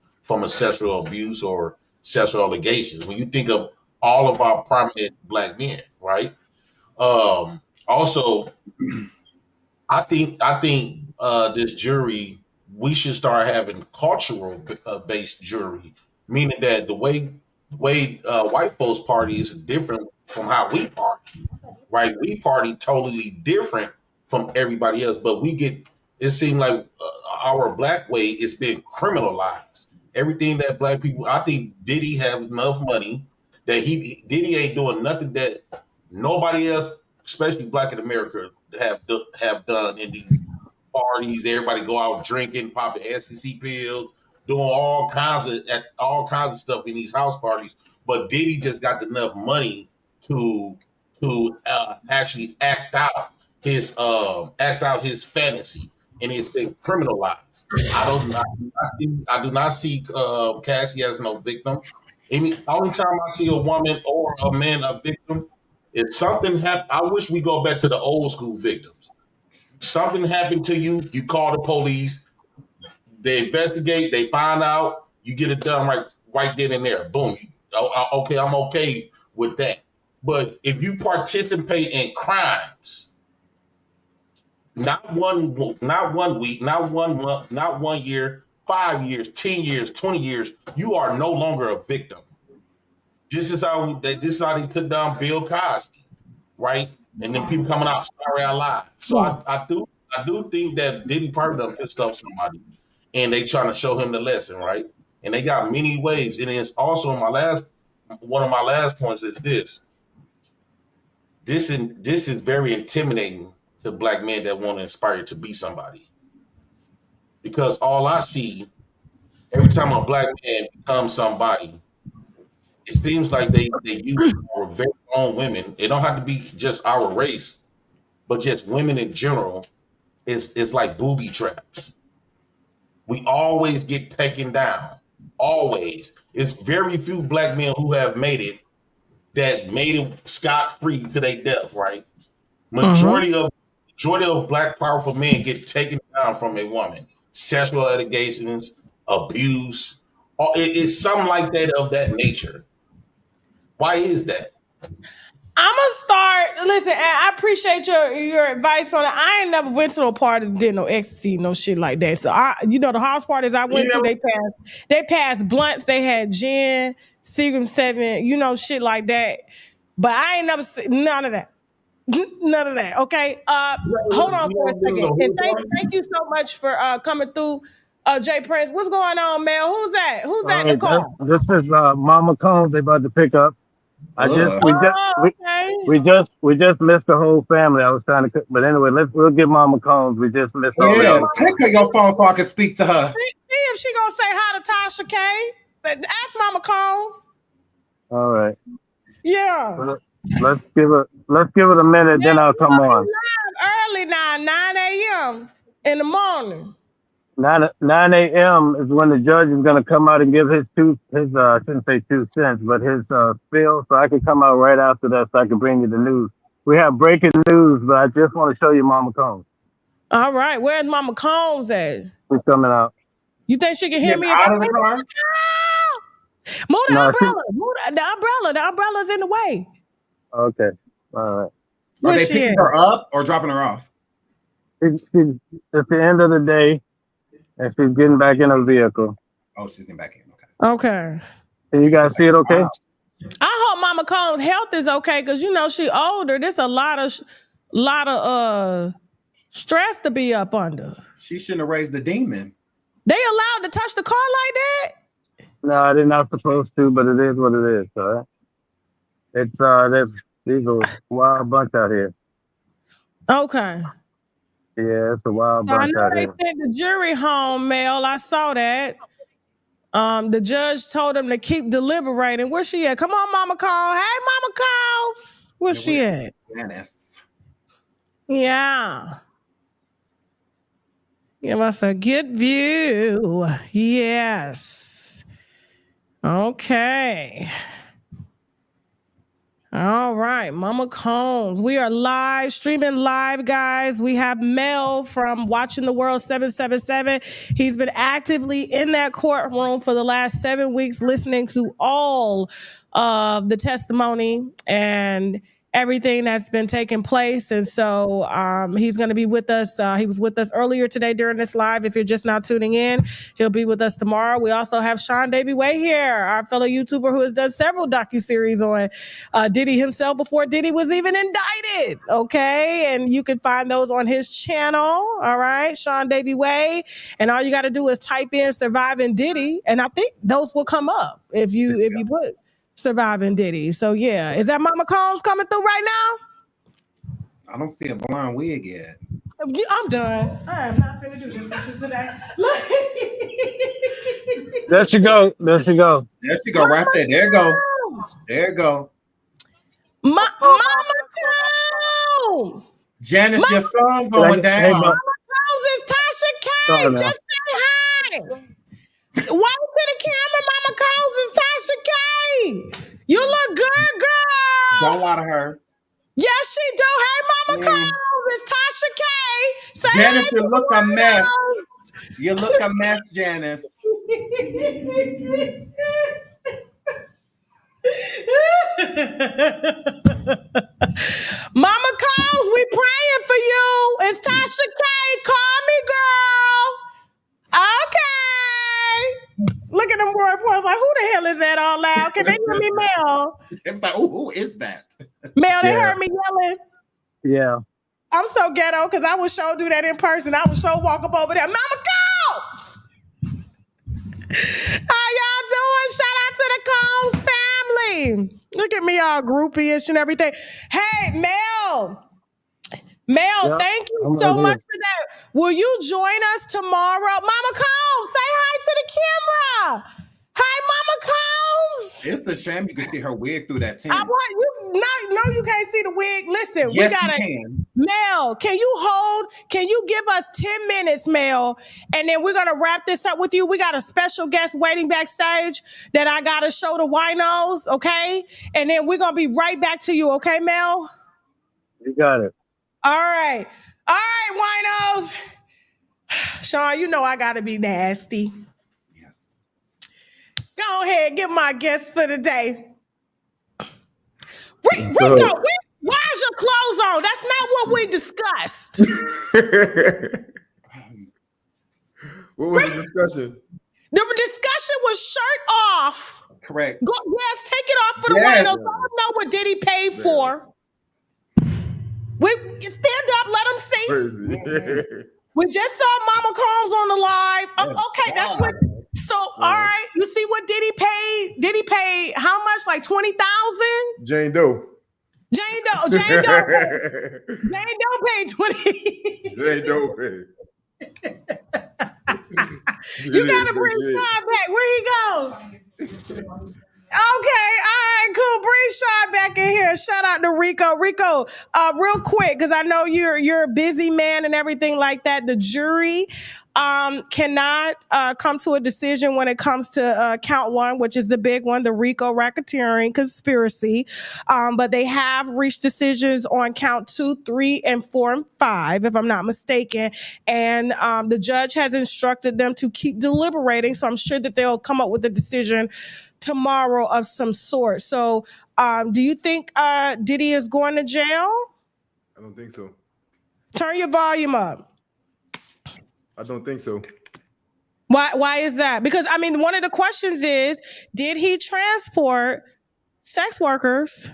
abuse or sexual allegations. When you think of all of our prominent black men, right? Also, I think this jury, we should start having cultural based jury, meaning that the way white folks party is different from how we party, right? We party totally different from everybody else, but it seems like our black way is being criminalized. Everything that black people, I think Diddy have enough money that Diddy ain't doing nothing that nobody else, especially black in America, have done in these parties. Everybody go out drinking, popping STC pills, doing all kinds of stuff in these house parties. But Diddy just got enough money to actually act out his fantasy, and it's been criminalized. I do not see Cassie as no victim. Only time I see a woman or a man a victim, if something happened, I wish we go back to the old school victims. Something happened to you, you call the police, they investigate, they find out, you get it done right then and there. Boom. Okay, I'm okay with that. But if you participate in crimes, not 1 week, not 1 month, not 1 year, 5 years, 10 years, 20 years, you are no longer a victim. This is how they took down Bill Cosby, right? And then people coming out sorry I lied. So I do think that Diddy probably done pissed off somebody, and they trying to show him the lesson, right? And they got many ways. And it's also one of my last points is this. This is very intimidating to black men that want to inspire to be somebody. Because all I see, every time a black man becomes somebody, it seems like they use our very own women. It don't have to be just our race, but just women in general. It's like booby traps. We always get taken down. Always. It's very few black men who have made it scot-free to their death, right? Majority of black powerful men get taken down from a woman. Sexual allegations, abuse. It's something like that of that nature. Why is that? I'm gonna start. Listen, I appreciate your advice on it. I ain't never went to no parties, did no ecstasy, no shit like that. So the house parties I went to, they passed blunts, they had gin, Seagram 7, shit like that. But I ain't never seen none of that. None of that. Okay. Hold on for a second. And thank you so much for coming through. Jay Prince, what's going on, Mel? Who's that? Who's that in the car? This is Mama Combs. They about to pick up. We just missed the whole family. I was trying to, but anyway, we'll get Mama Combs. We just missed. Take her your phone so I can speak to her. She if she gonna say hi to Tasha K. Ask Mama Combs. All right. Yeah. Let's give it a minute, then I'll come on. Early now, 9 a.m. in the morning. 9 a.m. is when the judge is going to come out and give his I shouldn't say 2 cents, but his spiel, so I can come out right after that so I can bring you the news. We have breaking news, but I just want to show you Mama Combs. All right, where's Mama Combs at? She's coming out. You think she can hear me? Out of the car? Move the umbrella. The umbrella's in the way. Okay, all right. Are they picking her up or dropping her off? She's at the end of the day, and she's getting back in her vehicle. Oh, she's getting back in. Okay. Can you guys see it okay? I hope Mama Combs' health is okay, because you know she older. There's a lot of stress to be up under. She shouldn't have raised the demon. They allowed to touch the car like that? No, they're not supposed to, but it is what it is. All right. It's these are a wild bunch out here. Okay. Yeah, it's a wild bunch out here. They sent the jury home, Mel. I saw that. The judge told them to keep deliberating. Where's she at? Come on, Mama Call. Hey, Mama Calls. Where's she at? Yeah. Give us a good view. Yes. Okay. All right, Mama Combs. We are live, streaming live, guys. We have Mel from Watching the World 777. He's been actively in that courtroom for the last 7 weeks, listening to all of the testimony and everything that's been taking place. And so he's going to be with us. He was with us earlier today during this live. If you're just now tuning in, he'll be with us tomorrow. We also have Sean Davy Way here, our fellow YouTuber who has done several docuseries on Diddy himself before Diddy was even indicted. Okay. And you can find those on his channel. All right. Sean Davy Way. And all you got to do is type in Surviving Diddy. And I think those will come up if you put Surviving Diddy. So yeah, is that Mama Combs coming through right now? I don't see a blonde wig yet. I'm done. I am not finna do this with you today. There she go. There she go. There she go. Right there. There you go. There you go. Mama Combs. Janice, your song going down. Mama Combs is Tasha K. Just say hi. Wave to the camera, Mama Combs is Tasha K. You look good, girl. Don't lie to her. Yes, she do. Hey, Mama Combs, it's Tasha K. Say Janice, hey, you look a mess. You look a mess, Janice. Mama Combs, we praying for you. It's Tasha K. Call me, girl. Okay. Look at them reports like, who the hell is that all loud? Can they hear me, Mel? It's like, who is that? Mel, they heard me yelling. Yeah. I'm so ghetto because I would sure do that in person. I would sure walk up over there. Mama Combs! How y'all doing? Shout out to the Combs family. Look at me all groupie-ish and everything. Hey, Mel. Mel, thank you so much for that. Will you join us tomorrow? Mama Combs, say hi to the camera. Hi, Mama Combs. It's a shame you can see her wig through that tent. I want you. No, you can't see the wig. Listen, yes, we gotta. You can. Mel, can you give us 10 minutes, Mel? And then we're gonna wrap this up with you. We got a special guest waiting backstage that I gotta show the winos, okay? And then we're gonna be right back to you, okay, Mel? You got it. All right, winos. Sean, you know I gotta be nasty. Yes. Go ahead, get my guest for the day. Rico, why's your clothes on? That's not what we discussed. What was the discussion? The discussion was shirt off. Correct. Yes, take it off for the winos. I don't know what Diddy paid for. Stand up, let them see. We just saw Mama Combs on the live. Okay, that's what. So, all right, you see what Diddy paid? Diddy paid how much? Like 20,000? Jane Doe. Jane Doe paid 20. Jane Doe paid. You gotta bring Sean back. Where he go? Okay, all right, cool. Bring Sean back in here. Shout out to Rico. Rico, real quick, because I know you're a busy man and everything like that. The jury cannot come to a decision when it comes to count one, which is the big one, the Rico racketeering conspiracy. But they have reached decisions on count 2, 3, and 4, and 5, if I'm not mistaken. And the judge has instructed them to keep deliberating. So I'm sure that they'll come up with a decision tomorrow of some sort. So do you think Diddy is going to jail? I don't think so. Turn your volume up. I don't think so. Why is that? Because I mean, one of the questions is, did he transport sex workers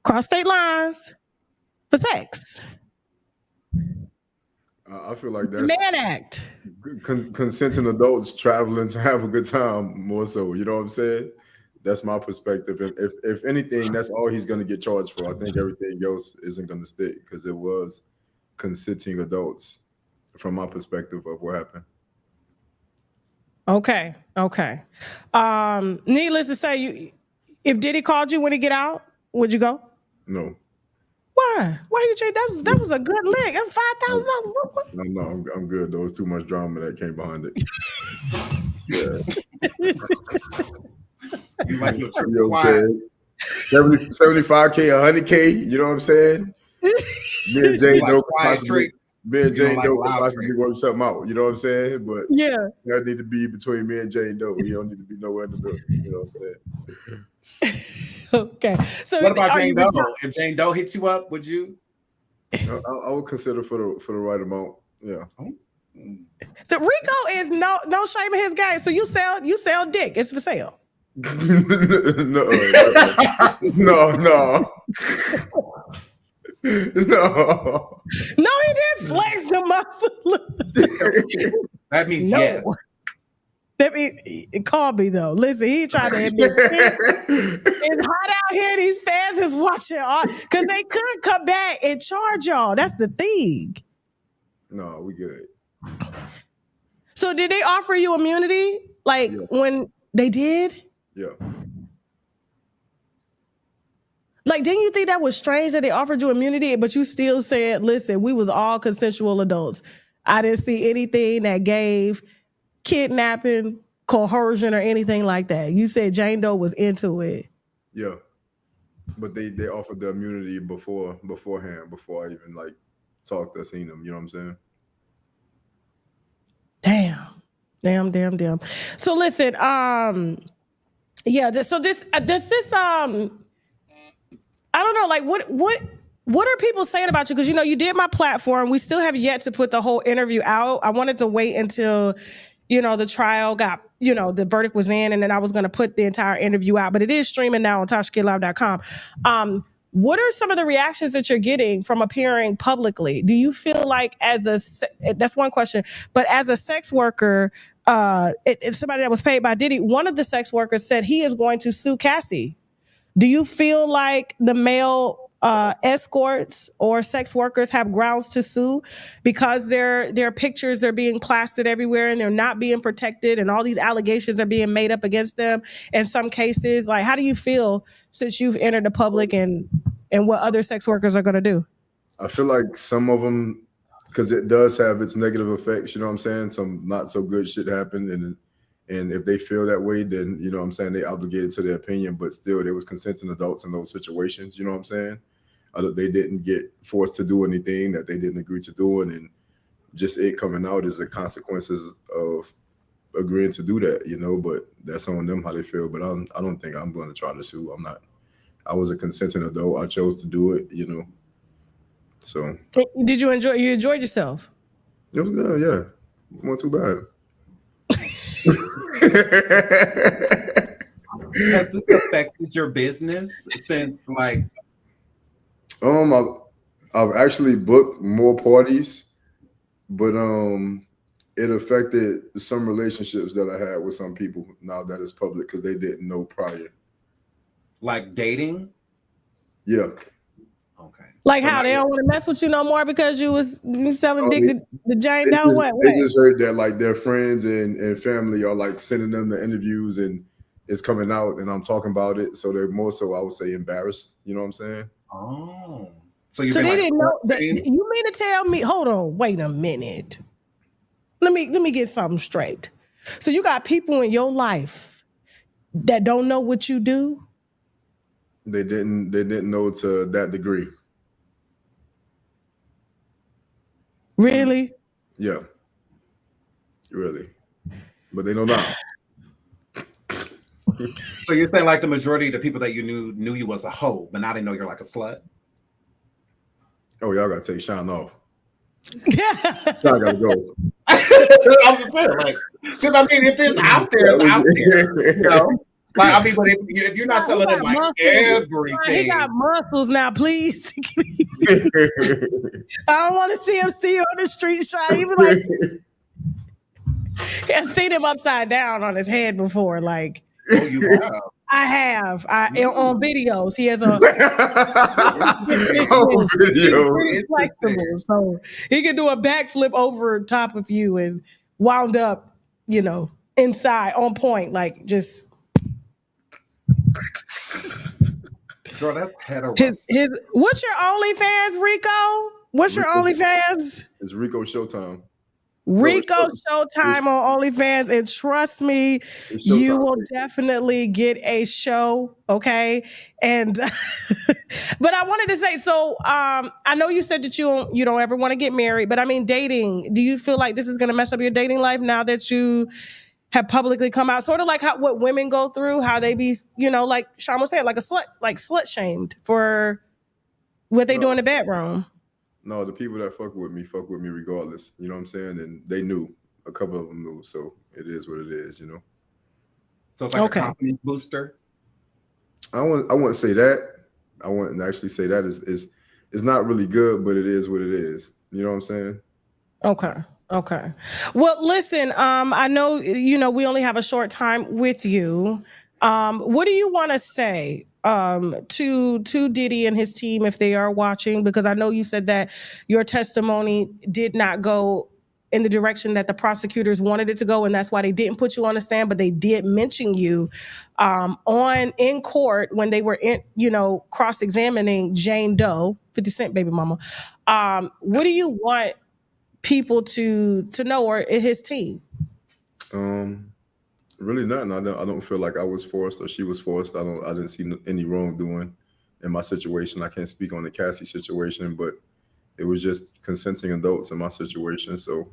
across state lines for sex? I feel like that's the Mann Act. Consenting adults traveling to have a good time more so. You know what I'm saying? That's my perspective. And if anything, that's all he's going to get charged for. I think everything else isn't going to stick because it was consenting adults from my perspective of what happened. Okay. Needless to say, if Diddy called you when he get out, would you go? No. Why? Why you change? That was a good lick. That's $5,000. No, I'm good. There was too much drama that came behind it. Yeah. You like your trip you know what I'm saying? 75K, 100K. You know what I'm saying? Me and Jane Doe could possibly work something out. You know what I'm saying? But yeah, that need to be between me and Jane Doe. He don't need to be nowhere in the middle. You know what I'm saying? Okay. So what about Jane Doe? If Jane Doe hits you up, would you? I would consider for the right amount. Yeah. So Rico is no shame in his game. So you sell dick. It's for sale. No. No, he didn't flex the muscle. That means yes. That means, call me though. Listen, he tried to admit it's hot out here. These fans is watching because they could come back and charge y'all. That's the thing. No, we good. So did they offer you immunity? Like when they did? Yeah. Like, didn't you think that was strange that they offered you immunity, but you still said, listen, we was all consensual adults. I didn't see anything that gave kidnapping, coercion, or anything like that. You said Jane Doe was into it. Yeah. But they offered the immunity beforehand, before I even like talked or seen them. You know what I'm saying? Damn. So listen, so this I don't know, like what are people saying about you? Because you did my platform. We still have yet to put the whole interview out. I wanted to wait until the trial got, the verdict was in, and then I was going to put the entire interview out. But it is streaming now on TashaKLive.com. What are some of the reactions that you're getting from appearing publicly? Do you feel like that's one question, but as a sex worker, it's somebody that was paid by Diddy, one of the sex workers said he is going to sue Cassie. Do you feel like the male escorts or sex workers have grounds to sue because their pictures are being plastered everywhere and they're not being protected and all these allegations are being made up against them in some cases? Like, how do you feel since you've entered the public and what other sex workers are going to do? I feel like some of them, because it does have its negative effects, you know what I'm saying? Some not so good shit happened, and if they feel that way, then, you know what I'm saying, they obligated to their opinion, but still there was consenting adults in those situations, you know what I'm saying? They didn't get forced to do anything that they didn't agree to do, and just it coming out is the consequences of agreeing to do that, but that's on them how they feel. But I don't think I'm going to try to sue. I'm not. I was a consenting adult. I chose to do it, So. Did you enjoy? You enjoyed yourself? It was good, yeah. It wasn't too bad. Has this affected your business since like? I've actually booked more parties, but it affected some relationships that I had with some people now that it's public because they didn't know prior. Like dating? Yeah. Okay. Like how they don't want to mess with you no more because you selling dick to Jane Doe? They just heard that like their friends and family are like sending them the interviews and it's coming out and I'm talking about it. So they're more so, I would say, embarrassed. You know what I'm saying? Oh. So they didn't know that. You mean to tell me, hold on, wait a minute. Let me get something straight. So you got people in your life that don't know what you do? They didn't know to that degree. Really? Yeah. Really. But they know now. So you're saying like the majority of the people that you knew you was a hoe, but now they know you're like a slut? Oh, y'all gotta take Sean off. Sean gotta go. I'm just saying, like, because I mean, if it's out there, it's out there. You know? Like, I mean, but if you're not telling them like everything. He got muscles now, please. I don't want to see him see you on the street, Sean. He be like, I've seen him upside down on his head before. Like, oh, you have? I have. On videos. He has a video. He's flexible, so he can do a backflip over top of you and wound up, inside on point, like just. Girl, that's hetero. What's your OnlyFans, Rico? What's your OnlyFans? It's Rico Showtime. Rico Showtime on OnlyFans, and trust me, you will definitely get a show, okay? And but I wanted to say, so I know you said that you don't ever want to get married, but I mean dating. Do you feel like this is going to mess up your dating life now that you have publicly come out? Sort of like what women go through, how they be, like Sean was saying, like slut shamed for what they do in the bedroom. No, the people that fuck with me regardless. You know what I'm saying? And they knew. A couple of them knew. So it is what it is, So it's like a confidence booster? I wouldn't say that. I wouldn't actually say that is not really good, but it is what it is. You know what I'm saying? Okay. Well, listen, I know, we only have a short time with you. What do you want to say to Diddy and his team if they are watching? Because I know you said that your testimony did not go in the direction that the prosecutors wanted it to go, and that's why they didn't put you on the stand, but they did mention you in court when they were cross-examining Jane Doe, 50 Cent baby mama. What do you want people to know, or his team? Really nothing. I don't feel like I was forced or she was forced. I didn't see any wrongdoing in my situation. I can't speak on the Cassie situation, but it was just consenting adults in my situation. So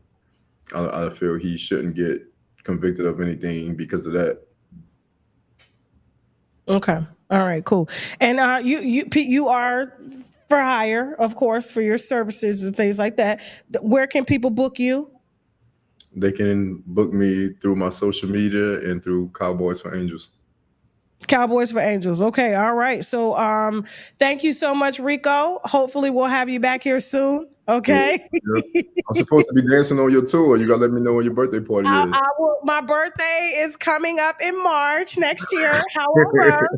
I feel he shouldn't get convicted of anything because of that. Okay. All right, cool. And you are for hire, of course, for your services and things like that. Where can people book you? They can book me through my social media and through Cowboys for Angels. Cowboys for Angels. Okay. All right. So thank you so much, Rico. Hopefully we'll have you back here soon. Okay. Yeah. I'm supposed to be dancing on your tour. You got to let me know when your birthday party is. My birthday is coming up in March next year. However,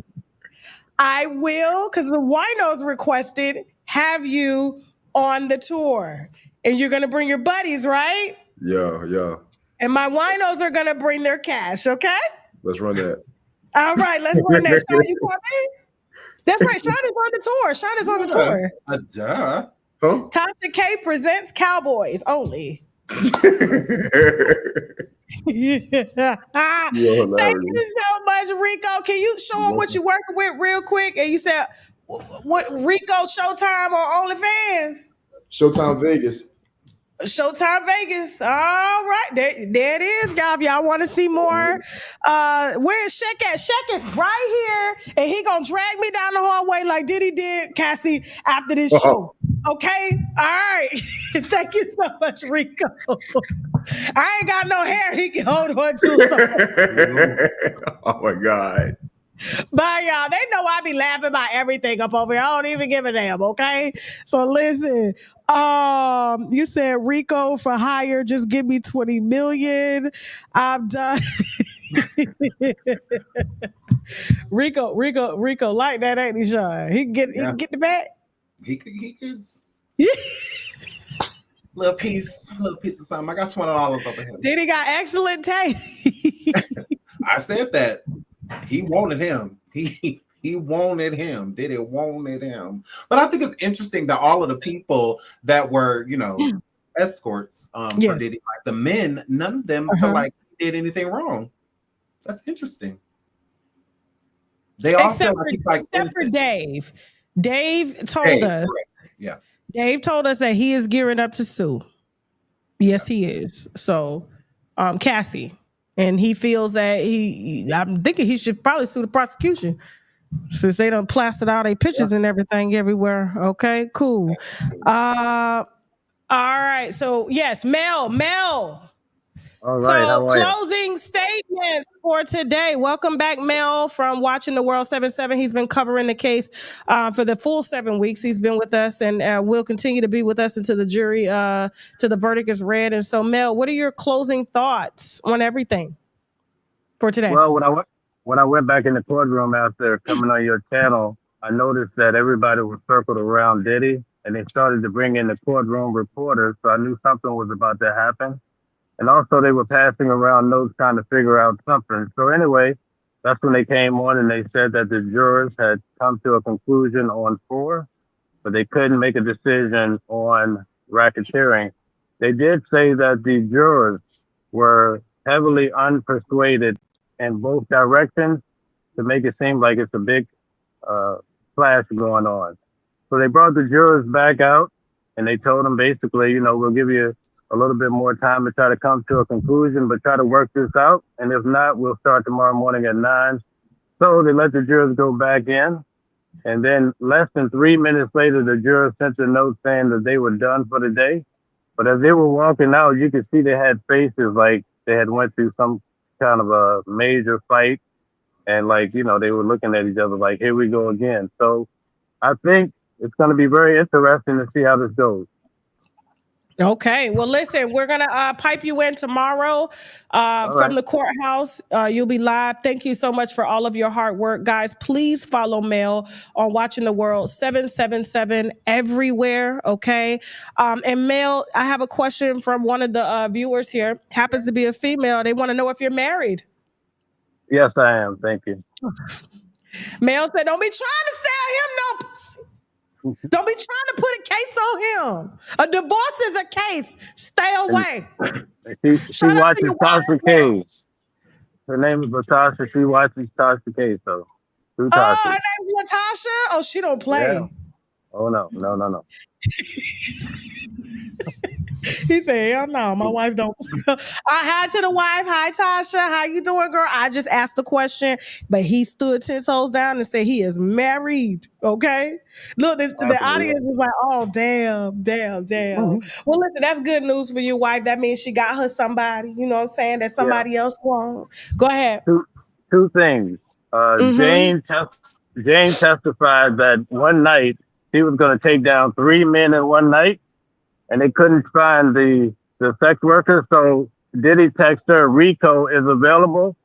I will, because the winos requested, have you on the tour. And you're going to bring your buddies, right? Yeah. And my winos are going to bring their cash, okay? Let's run that. All right, let's run that. Sean, you coming? That's right. Sean is on the tour. Sean is on the tour. Duh. Huh? Tasha K presents Cowboys only. Thank you so much, Rico. Can you show them what you're working with real quick? And you said, what Rico Showtime on OnlyFans? Showtime Vegas. Showtime Vegas. All right. There it is, y'all. If y'all want to see more, where is Shaq at? Shaq is right here, and he gonna drag me down the hallway like Diddy did Cassie after this show. Okay? All right. Thank you so much, Rico. I ain't got no hair he can hold on to. Oh my God. Bye, y'all. They know I be laughing about everything up over here. I don't even give a damn, okay? So listen, you said Rico for hire, just give me 20 million. I'm done. Rico like that, ain't he, Sean? He can get the bag. He could little piece of something. I got $20 over him. Diddy got excellent taste. I said that. He wanted him. He wanted him. Diddy wanted him. But I think it's interesting that all of the people that were, escorts for Diddy, like the men, none of them feel like he did anything wrong. That's interesting. They all feel like he's like except for Dave. Dave told us. Correct. Yeah. Dave told us that he is gearing up to sue. Yes, he is. So, Cassie, and he feels that I'm thinking he should probably sue the prosecution since they done plastered all their pictures and everything everywhere. Okay, cool. All right. So yes, Mel. All right. So closing statements for today. Welcome back, Mel, from Watching the World 7/7. He's been covering the case for the full 7 weeks. He's been with us and will continue to be with us until the jury, till the verdict is read. And so, Mel, what are your closing thoughts on everything for today? Well, when I went back in the courtroom after coming on your channel, I noticed that everybody was circled around Diddy, and they started to bring in the courtroom reporters. So I knew something was about to happen. And also they were passing around notes trying to figure out something. So anyway, that's when they came on and they said that the jurors had come to a conclusion on 4, but they couldn't make a decision on racketeering. They did say that the jurors were heavily unpersuaded in both directions to make it seem like it's a big clash going on. So they brought the jurors back out and they told them basically, we'll give you a little bit more time to try to come to a conclusion, but try to work this out. And if not, we'll start tomorrow morning at 9. So they let the jurors go back in. And then less than 3 minutes later, the jurors sent a note saying that they were done for the day. But as they were walking out, you could see they had faces like they had went through some kind of a major fight. And they were looking at each other like, here we go again. So I think it's going to be very interesting to see how this goes. Okay. Well, listen, we're going to pipe you in tomorrow from the courthouse. You'll be live. Thank you so much for all of your hard work. Guys, please follow Mel on Watching the World 777 everywhere. Okay. And Mel, I have a question from one of the viewers here. Happens to be a female. They want to know if you're married. Yes, I am. Thank you. Mel said, don't be trying to sell him no pussy. Don't be trying to put a case on him. A divorce is a case. Stay away. She watches Tasha K. Her name is Latasha. She watches Tasha K. So, her name is Latasha? Oh, she don't play. Yeah. Oh, no. He said, hell no, my wife don't. Hi to the wife. Hi, Tasha. How you doing, girl? I just asked the question, but he stood 10 toes down and said he is married. Okay? Look, the audience is like, oh, damn. Well, listen, that's good news for your wife. That means she got her somebody, you know what I'm saying, that somebody else won't. Go ahead. Two things. Jane testified that one night he was going to take down 3 men in one night, and they couldn't find the sex worker. So Diddy text her, Rico is available.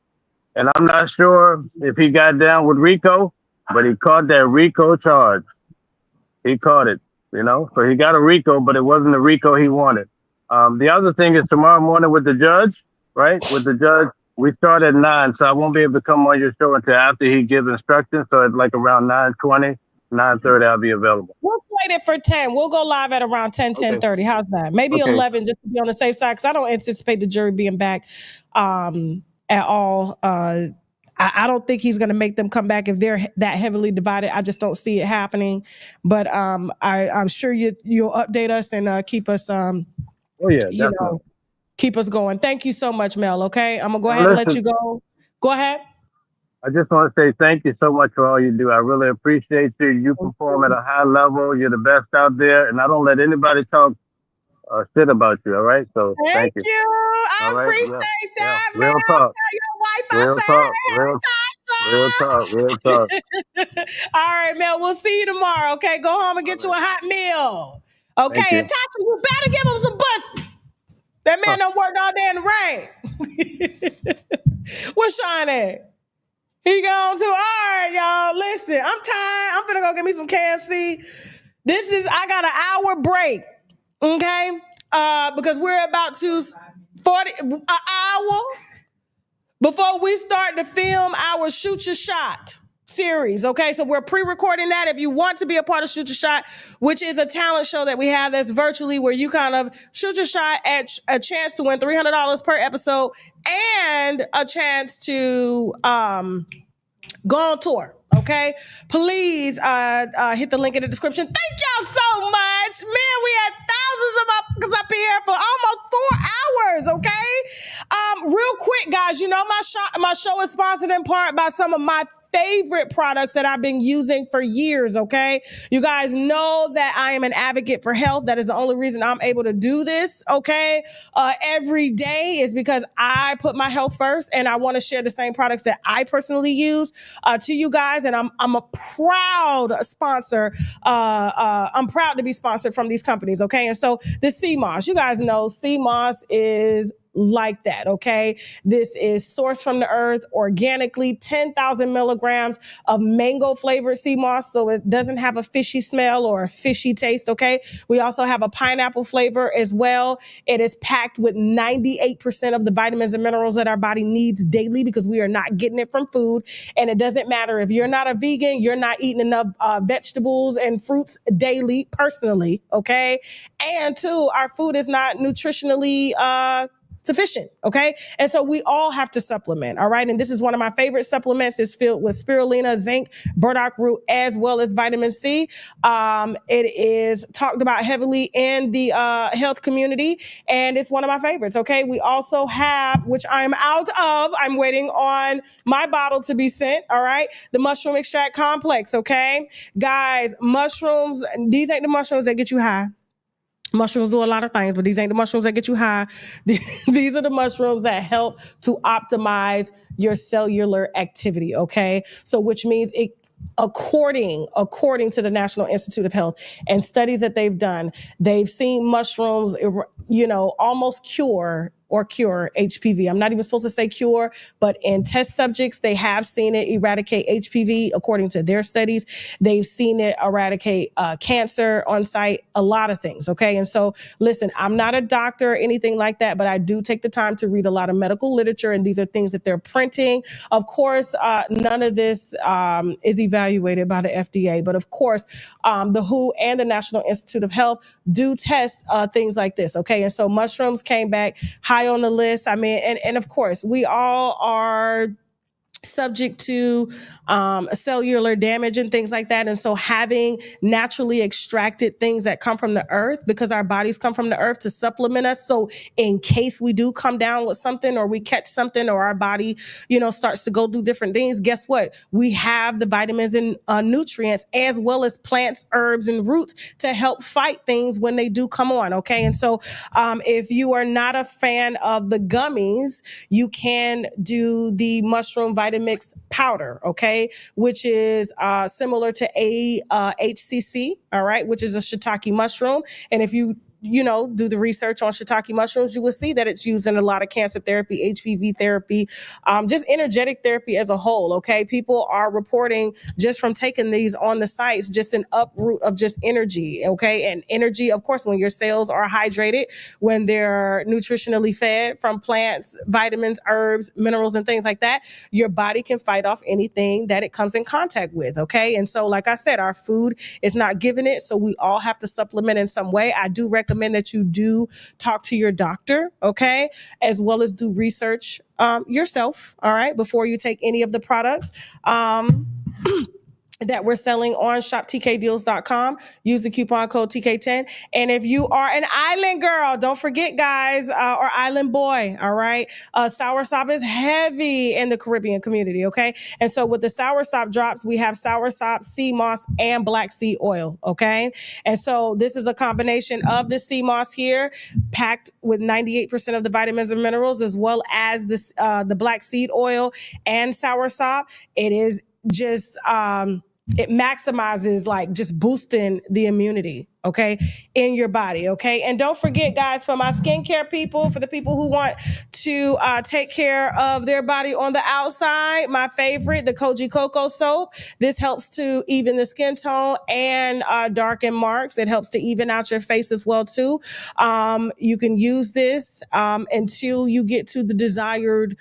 And I'm not sure if he got down with Rico, but he caught that Rico charge. He caught it, So he got a Rico, but it wasn't the Rico he wanted. The other thing is tomorrow morning with the judge, right? With the judge, we start at 9, so I won't be able to come on your show until after he gives instructions. So it's like around 9:20. 9:30, I'll be available. We'll play it for 10. We'll go live at around 10:30. How's that? Maybe 11, just to be on the safe side, because I don't anticipate the jury being back at all. I don't think he's going to make them come back if they're that heavily divided. I just don't see it happening. But I'm sure you'll update us and keep us. Keep us going. Thank you so much, Mel. Okay, I'm gonna go ahead and let you go. Go ahead. I just want to say thank you so much for all you do. I really appreciate you. You perform at a high level. You're the best out there. And I don't let anybody talk shit about you. All right. So thank you. I appreciate that, man. Real talk. Real talk. All right, Mel. We'll see you tomorrow. Okay. Go home and get you a hot meal. Okay. And Tasha, you better give him some pussy. That man done worked all day in the rain. Where's Sean at? He gone too. All right, y'all. Listen, I'm tired. I'm finna go get me some KFC. I got an hour break, okay? Because we're about to an hour before we start to film our Shoot Your Shot series, okay? So we're pre-recording that. If you want to be a part of Shoot Your Shot, which is a talent show that we have that's virtually where you kind of shoot your shot at a chance to win $300 per episode and a chance to go on tour, okay? Please hit the link in the description. Thank y'all so much. Man, we had thousands of motherfuckers up here for almost 4 hours, okay? Real quick, guys, you know my show is sponsored in part by some of my favorite products that I've been using for years, okay? You guys know that I am an advocate for health. That is the only reason I'm able to do this, okay? Every day is because I put my health first and I want to share the same products that I personally use to you guys. And I'm a proud sponsor. I'm proud to be sponsored from these companies, okay? And so this sea moss, you guys know sea moss is like that, okay? This is sourced from the earth organically, 10,000 milligrams of mango flavored sea moss, so it doesn't have a fishy smell or a fishy taste, okay? We also have a pineapple flavor as well. It is packed with 98% of the vitamins and minerals that our body needs daily because we are not getting it from food. And it doesn't matter if you're not a vegan, you're not eating enough vegetables and fruits daily, personally, okay? And two, our food is not nutritionally sufficient, okay? And so we all have to supplement, all right? And this is one of my favorite supplements. It's filled with spirulina, zinc, burdock root, as well as vitamin C. It is talked about heavily in the health community, and it's one of my favorites, okay? We also have, which I'm out of, I'm waiting on my bottle to be sent, all right? The mushroom extract complex, okay? Guys, mushrooms, these ain't the mushrooms that get you high. Mushrooms do a lot of things, but these ain't the mushrooms that get you high. These are the mushrooms that help to optimize your cellular activity, okay? So which means it, according to the National Institute of Health and studies that they've done, they've seen mushrooms, almost cure HPV. I'm not even supposed to say cure, but in test subjects, they have seen it eradicate HPV according to their studies. They've seen it eradicate cancer on site, a lot of things, okay? And so, listen, I'm not a doctor or anything like that, but I do take the time to read a lot of medical literature, and these are things that they're printing. Of course, none of this is evaluated by the FDA, but of course, the WHO and the National Institute of Health do test things like this, okay? And so mushrooms came back high on the list. I mean, and of course, we all are subject to cellular damage and things like that. And so having naturally extracted things that come from the earth, because our bodies come from the earth, to supplement us. So in case we do come down with something or we catch something or our body, starts to go do different things, guess what? We have the vitamins and nutrients as well as plants, herbs, and roots to help fight things when they do come on. Okay. And so if you are not a fan of the gummies, you can do the mushroom Vitamix powder, okay, which is similar to HCC, all right, which is a shiitake mushroom. And if you do the research on shiitake mushrooms, you will see that it's used in a lot of cancer therapy, HPV therapy, just energetic therapy as a whole, okay? People are reporting just from taking these on the sites, just an uproot of just energy, okay? And energy, of course, when your cells are hydrated, when they're nutritionally fed from plants, vitamins, herbs, minerals, and things like that, your body can fight off anything that it comes in contact with, okay? And so, like I said, our food is not giving it, so we all have to supplement in some way. I do recommend that you do talk to your doctor, okay, as well as do research yourself, all right, before you take any of the products that we're selling on shoptkdeals.com. Use the coupon code TK10. And if you are an island girl, don't forget, guys, or island boy, all right? Soursop is heavy in the Caribbean community, okay? And so with the Soursop drops, we have Soursop, sea moss, and black seed oil, okay? And so this is a combination of the sea moss here, packed with 98% of the vitamins and minerals, as well as the black seed oil and Soursop. It is just it maximizes like just boosting the immunity, okay, in your body, okay? And don't forget, guys, for my skincare people, for the people who want to take care of their body on the outside, my favorite, the Koji Cocoa Soap. This helps to even the skin tone and darken marks. It helps to even out your face as well, too. You can use this until you get to the desired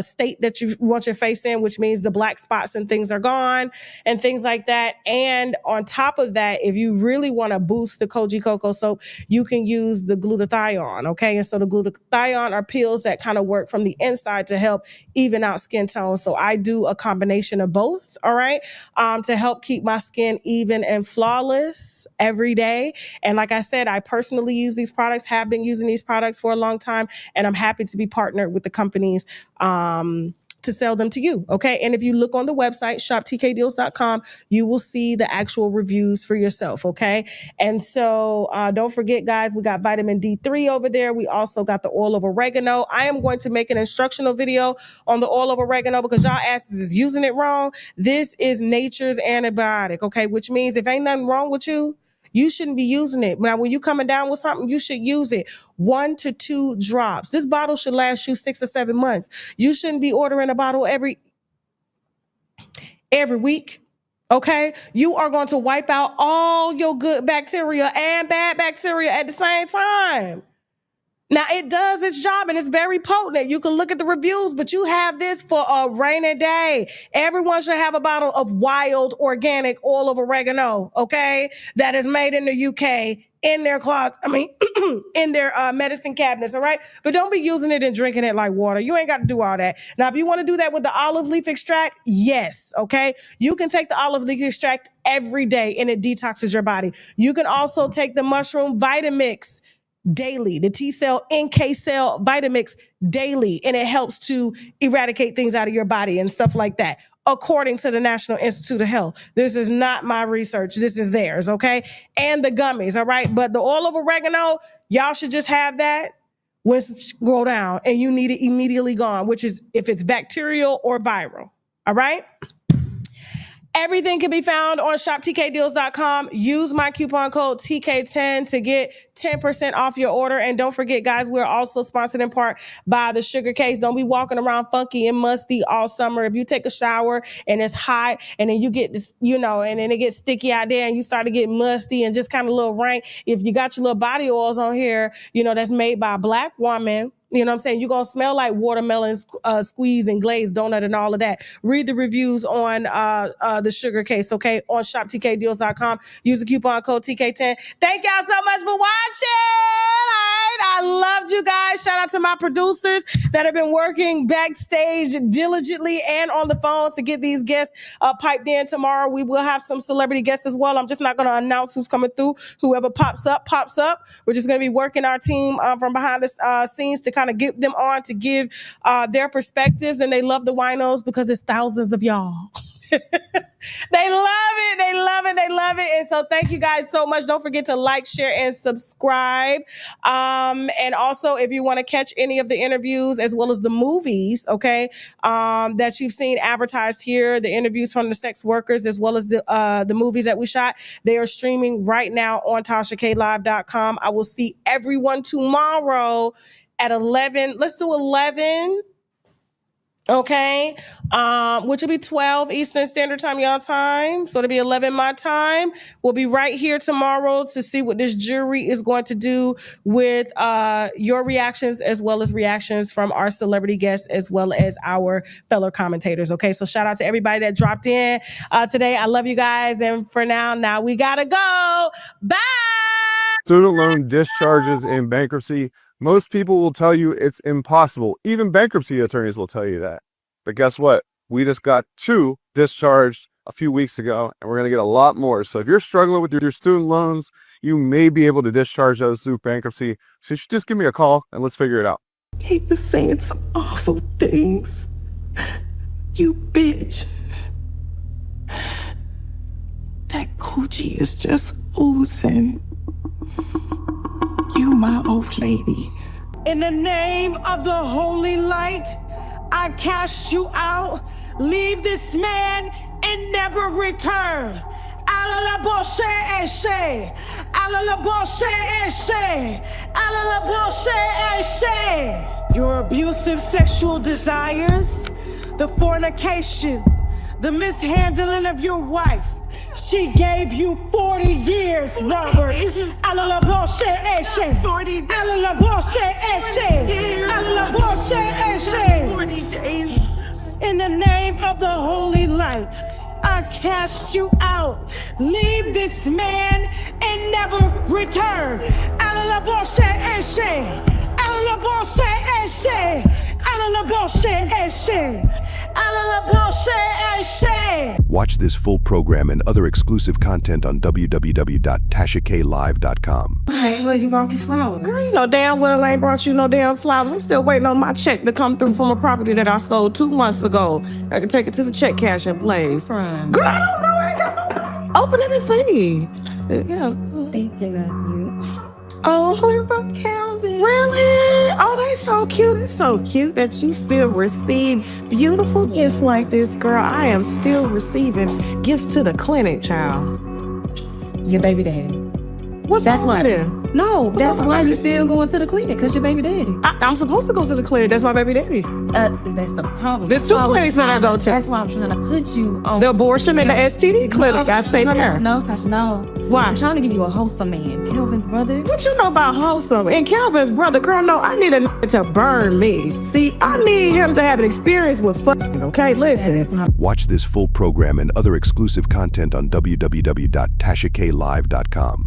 state that you want your face in, which means the black spots and things are gone and things like that. And on top of that, if you really want to boost the Koji Cocoa Soap, you can use the glutathione, okay? And so the glutathione are pills that kind of work from the inside to help even out skin tone. So I do a combination of both, all right, to help keep my skin even and flawless every day. And like I said, I personally use these products, have been using these products for a long time, and I'm happy to be partnered with the companies to sell them to you, okay? And if you look on the website, shoptkdeals.com, you will see the actual reviews for yourself, okay? And so don't forget, guys, we got vitamin D3 over there. We also got the oil of oregano. I am going to make an instructional video on the oil of oregano because y'all asses is using it wrong. This is nature's antibiotic, okay? Which means if ain't nothing wrong with you, you shouldn't be using it. Now, when you coming down with something, you should use it 1 to 2 drops. This bottle should last you 6 or 7 months. You shouldn't be ordering a bottle every week. Okay? You are going to wipe out all your good bacteria and bad bacteria at the same time. Now, it does its job and it's very potent. You can look at the reviews, but you have this for a rainy day. Everyone should have a bottle of wild organic oil of oregano, okay, that is made in the UK in their closet, in their medicine cabinets, all right? But don't be using it and drinking it like water. You ain't got to do all that. Now, if you want to do that with the olive leaf extract, yes, okay? You can take the olive leaf extract every day and it detoxes your body. You can also take the mushroom Vitamix daily, the T-cell, NK cell Vitamix daily, and it helps to eradicate things out of your body and stuff like that, according to the National Institute of Health. This is not my research. This is theirs, okay? And the gummies, all right? But the oil of oregano, y'all should just have that when go down and you need it immediately gone, which is if it's bacterial or viral, all right? Everything can be found on shoptkdeals.com. Use my coupon code TK10 to get 10% off your order. And don't forget, guys, we're also sponsored in part by the Sugar Case. Don't be walking around funky and musty all summer. If you take a shower and it's hot and then you get this, and then it gets sticky out there and you start to get musty and just kind of a little rank. If you got your little body oils on here, that's made by a Black woman, you know what I'm saying? You're going to smell like watermelon squeeze and glazed donut and all of that. Read the reviews on the Sugar Case, okay, on shoptkdeals.com. Use the coupon code TK10. Thank y'all so much for watching. All right. I loved you guys. Shout out to my producers that have been working backstage diligently and on the phone to get these guests piped in. Tomorrow we will have some celebrity guests as well. I'm just not going to announce who's coming through. Whoever pops up. We're just going to be working our team from behind the scenes to kind of get them on to give their perspectives. And they love the winos because it's thousands of y'all. They love it. They love it. They love it. And so thank you guys so much. Don't forget to like, share, and subscribe. And also, if you want to catch any of the interviews as well as the movies, okay, that you've seen advertised here, the interviews from the sex workers as well as the movies that we shot, they are streaming right now on TashaKLive.com. I will see everyone tomorrow at 11. Let's do 11. Okay, which will be 12 Eastern Standard Time, y'all time. So it'll be 11 my time. We'll be right here tomorrow to see what this jury is going to do with your reactions as well as reactions from our celebrity guests as well as our fellow commentators. Okay, so shout out to everybody that dropped in today. I love you guys. And for now we gotta go. Bye. Student loan discharges in bankruptcy. Most people will tell you it's impossible. Even bankruptcy attorneys will tell you that. But guess what? We just got 2 discharged a few weeks ago, and we're going to get a lot more. So if you're struggling with your student loans, you may be able to discharge those through bankruptcy. So you should just give me a call, and let's figure it out. He was saying some awful things. You bitch. That coochie is just oozing. You my old lady. In the name of the holy light, I cast you out. Leave this man and never return. Your abusive sexual desires, the fornication, the mishandling of your wife. She gave you 40 years, Robert. 40 days. In the name of the holy light, I cast you out. Leave this man and never return. Watch this full program and other exclusive content on www.tashaklive.com. Hey, well, you brought me flowers. Girl, you know damn well I ain't brought you no damn flowers. I'm still waiting on my check to come through from a property that I sold 2 months ago. I can take it to the check cashing place. Girl, I don't know. I ain't got no. Open it and see. Yeah. Thinking of you. Oh, you're from Calvin. Really? Oh, they so cute. It's so cute that you still receive beautiful gifts like this, girl. I am still receiving gifts to the clinic, child. Your baby daddy. What's that's wrong why? with it? No, that's why you still going to the clinic, because your baby daddy. I'm supposed to go to the clinic. That's my baby daddy. That's the problem. There's 2 clinics that I go to. That's why I'm trying to put you on the abortion and the STD clinic. I stay there. No, Tasha, no. Why? I'm trying to give you a wholesome man. Kelvin's brother. What you know about wholesome? And Kelvin's brother, girl, no, I need a nigga to burn me. See, I need him to have an experience with fucking, okay? Listen. Watch this full program and other exclusive content on www.tashaklive.com.